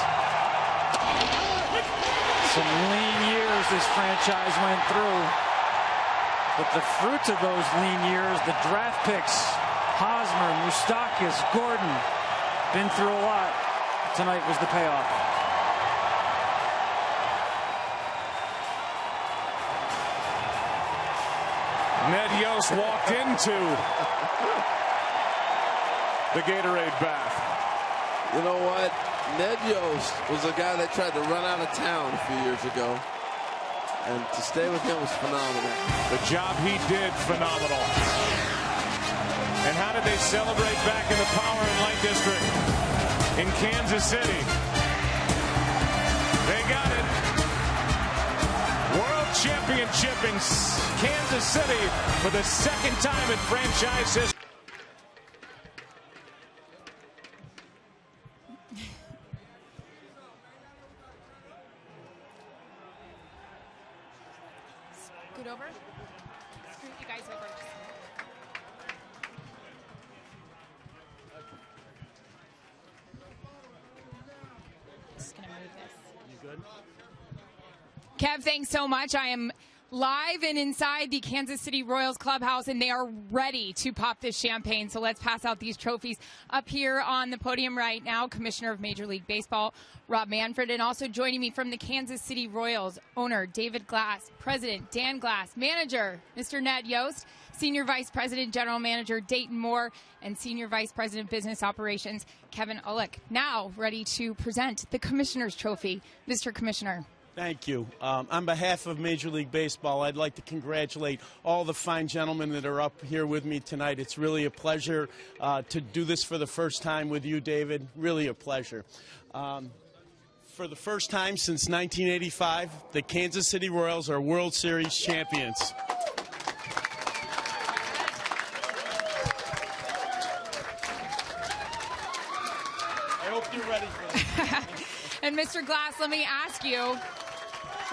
Some lean years this franchise went through. But the fruits of those lean years, the draft picks, Hosmer, Moustakas, Gordon, been through a lot. Tonight was the payoff. Ned Yost walked into the Gatorade bath. You know what? Ned Yost was a guy that tried to run out of town a few years ago. And to stay with him was phenomenal. The job he did, phenomenal. And how did they celebrate back in the Power and Light District in Kansas City? They got it. World Championship in Kansas City for the second time in franchise history. Scoot over. Scoot you guys over. Just gonna move this. You good? Kev, thanks so much. I am live and inside the Kansas City Royals clubhouse, and they are ready to pop this champagne. So let's pass out these trophies. Up here on the podium right now, Commissioner of Major League Baseball, Rob Manfred, and also joining me from the Kansas City Royals, owner David Glass, President Dan Glass, manager Mr. Ned Yost, Senior Vice President, General Manager Dayton Moore, and Senior Vice President, Business Operations, Kevin Ullick. Now ready to present the Commissioner's Trophy. Mr. Commissioner. Thank you. On behalf of Major League Baseball, I'd like to congratulate all the fine gentlemen that are up here with me tonight. It's really a pleasure to do this for the first time with you, David. Really a pleasure. For the first time since 1985, the Kansas City Royals are World Series champions. I hope you're ready for this. And Mr. Glass, let me ask you,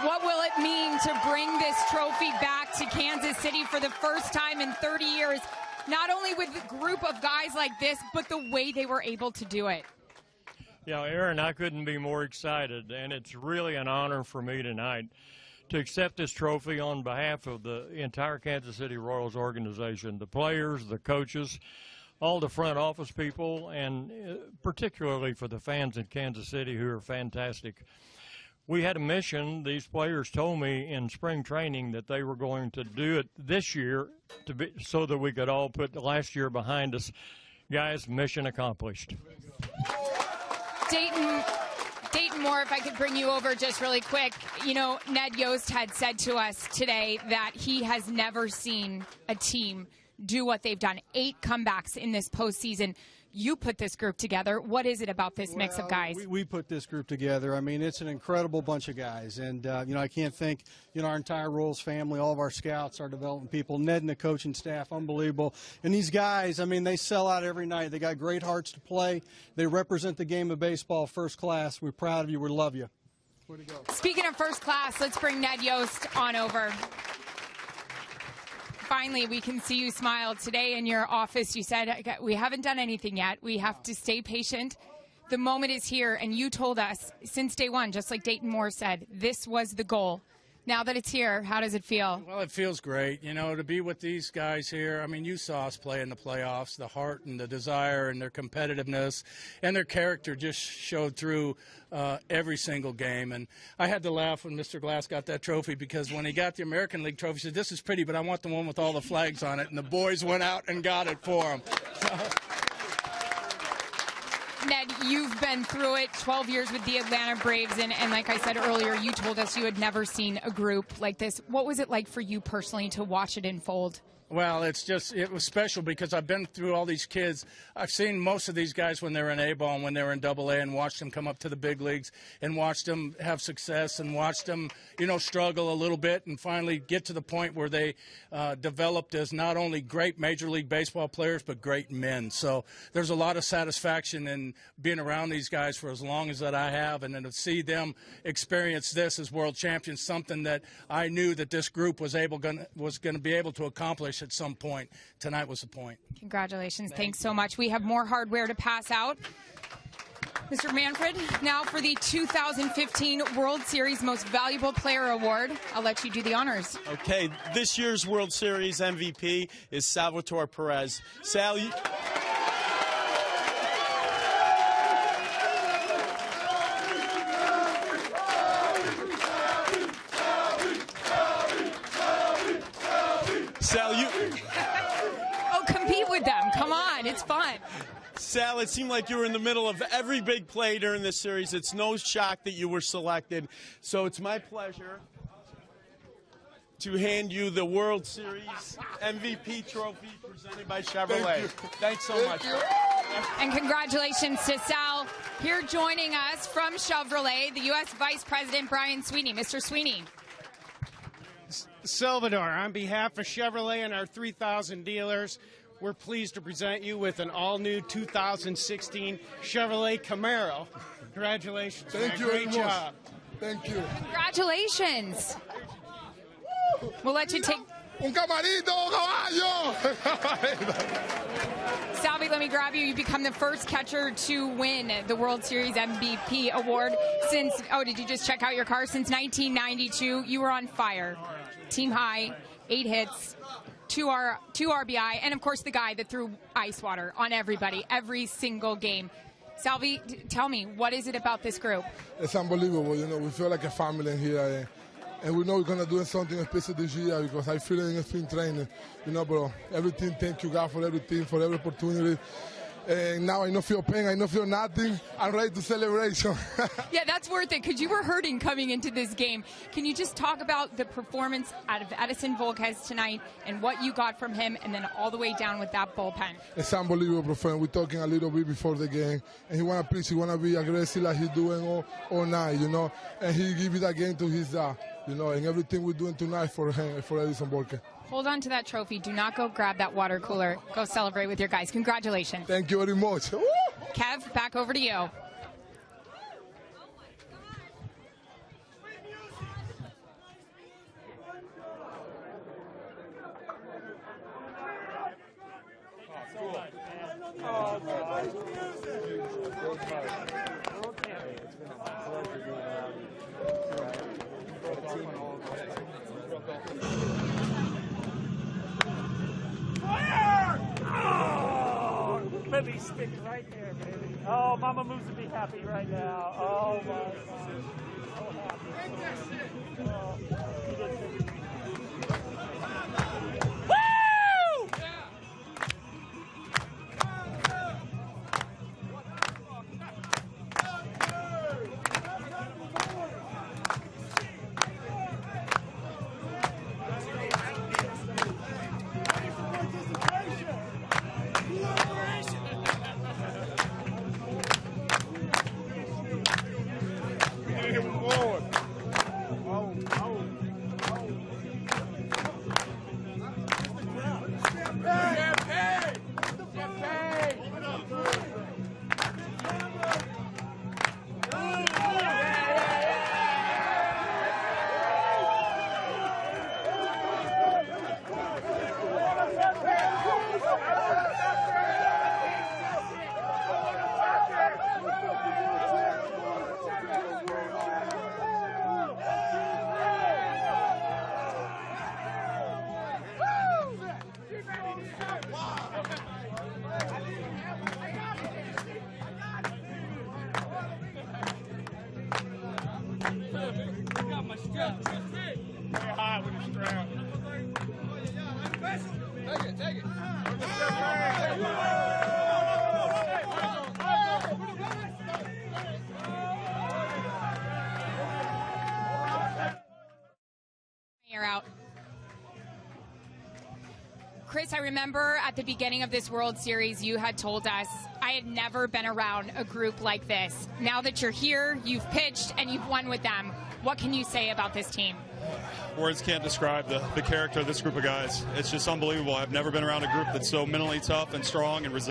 what will it mean to bring this trophy back to Kansas City for the first time in 30 years, not only with a group of guys like this, but the way they were able to do it? Yeah, Aaron, I couldn't be more excited, and it's really an honor for me tonight to accept this trophy on behalf of the entire Kansas City Royals organization, the players, the coaches, all the front office people, and particularly for the fans in Kansas City who are fantastic. We had a mission. These players told me in spring training that they were going to do it this year so that we could all put the last year behind us. Guys, mission accomplished. Dayton Moore, if I could bring you over just really quick. You know, Ned Yost had said to us today that he has never seen a team do what they've done. 8 comebacks in this postseason. You put this group together. What is it about this mix of guys? We put this group together. I mean, it's an incredible bunch of guys. And, you know, I can't thank, you know, our entire Royals family, all of our scouts, our development people, Ned and the coaching staff, unbelievable. And these guys, I mean, they sell out every night. They got great hearts to play. They represent the game of baseball first class. We're proud of you. We love you. Way to go. Speaking of first class, let's bring Ned Yost on over. Finally, we can see you smile. Today in your office, you said, we haven't done anything yet. We have to stay patient. The moment is here, and you told us since day one, just like Dayton Moore said, this was the goal. Now that it's here, how does it feel? Well, it feels great, you know, to be with these guys here. I mean, you saw us play in the playoffs. The heart and the desire and their competitiveness and their character just showed through every single game. And I had to laugh when Mr. Glass got that trophy, because when he got the American League trophy, he said, this is pretty, but I want the one with all the flags on it. And the boys went out and got it for him. Ned, you've been through it, 12 years with the Atlanta Braves, and like I said earlier, you told us you had never seen a group like this. What was it like for you personally to watch it unfold? Well, it was special because I've been through all these kids. I've seen most of these guys when they were in A-ball and when they were in AA, and watched them come up to the big leagues and watched them have success and watched them, you know, struggle a little bit and finally get to the point where they developed as not only great Major League Baseball players but great men. So there's a lot of satisfaction in being being around these guys for as long as that I have, and then to see them experience this as world champions, something that I knew that this group was going to be able to accomplish at some point. Tonight was the point. Congratulations. Thanks so much. We have more hardware to pass out. Mr. Manfred, now for the 2015 World Series Most Valuable Player Award. I'll let you do the honors. Okay, this year's World Series MVP is Salvador Perez. Sal, Oh, compete with them. Come on, it's fun. Sal, it seemed like you were in the middle of every big play during this series. It's no shock that you were selected. So it's my pleasure to hand you the World Series MVP trophy presented by Chevrolet. Thanks so much. And congratulations to Sal. Here joining us from Chevrolet, the U.S. Vice President Brian Sweeney. Mr. Sweeney. Salvador, on behalf of Chevrolet and our 3,000 dealers, we're pleased to present you with an all-new 2016 Chevrolet Camaro. Congratulations. Thank you Great very much. job. Thank you. Congratulations. We'll let you take... Un camarito, caballo! Salvi, let me grab you. You become the first catcher to win the World Series MVP award since... Oh, did you just check out your car? Since 1992, you were on fire. Team high, 8 hits. Two RBI, and of course the guy that threw ice water on everybody, every single game. Salvi, tell me, what is it about this group? It's unbelievable. You know, we feel like a family in here, and we know we're gonna do something special this year because I feel it in spring training. You know, bro, everything. Thank you, God, for everything, for every opportunity. And now I don't feel pain, I don't feel nothing. I'm ready to celebrate. Yeah, that's worth it because you were hurting coming into this game. Can you just talk about the performance out of Edinson Volquez tonight and what you got from him and then all the way down with that bullpen? It's unbelievable, friend. We're talking a little bit before the game, and he want to pitch, he want to be aggressive like he's doing all night, you know, and he give it again to his you know, and everything we're doing tonight for him, for Edinson Volquez. Hold on to that trophy. Do not go grab that water cooler. Go celebrate with your guys. Congratulations. Thank you very much. Woo! Kev, back over to you. Let me stick right there, baby. Oh, Mama Moves would be happy right now. Oh, my God. So happy. Oh, he did so good. You're out. Chris, I remember at the beginning of this World Series, you had told us, I had never been around a group like this. Now that you're here, you've pitched, and you've won with them. What can you say about this team? Words can't describe the character of this group of guys. It's just unbelievable. I've never been around a group that's so mentally tough and strong and resilient.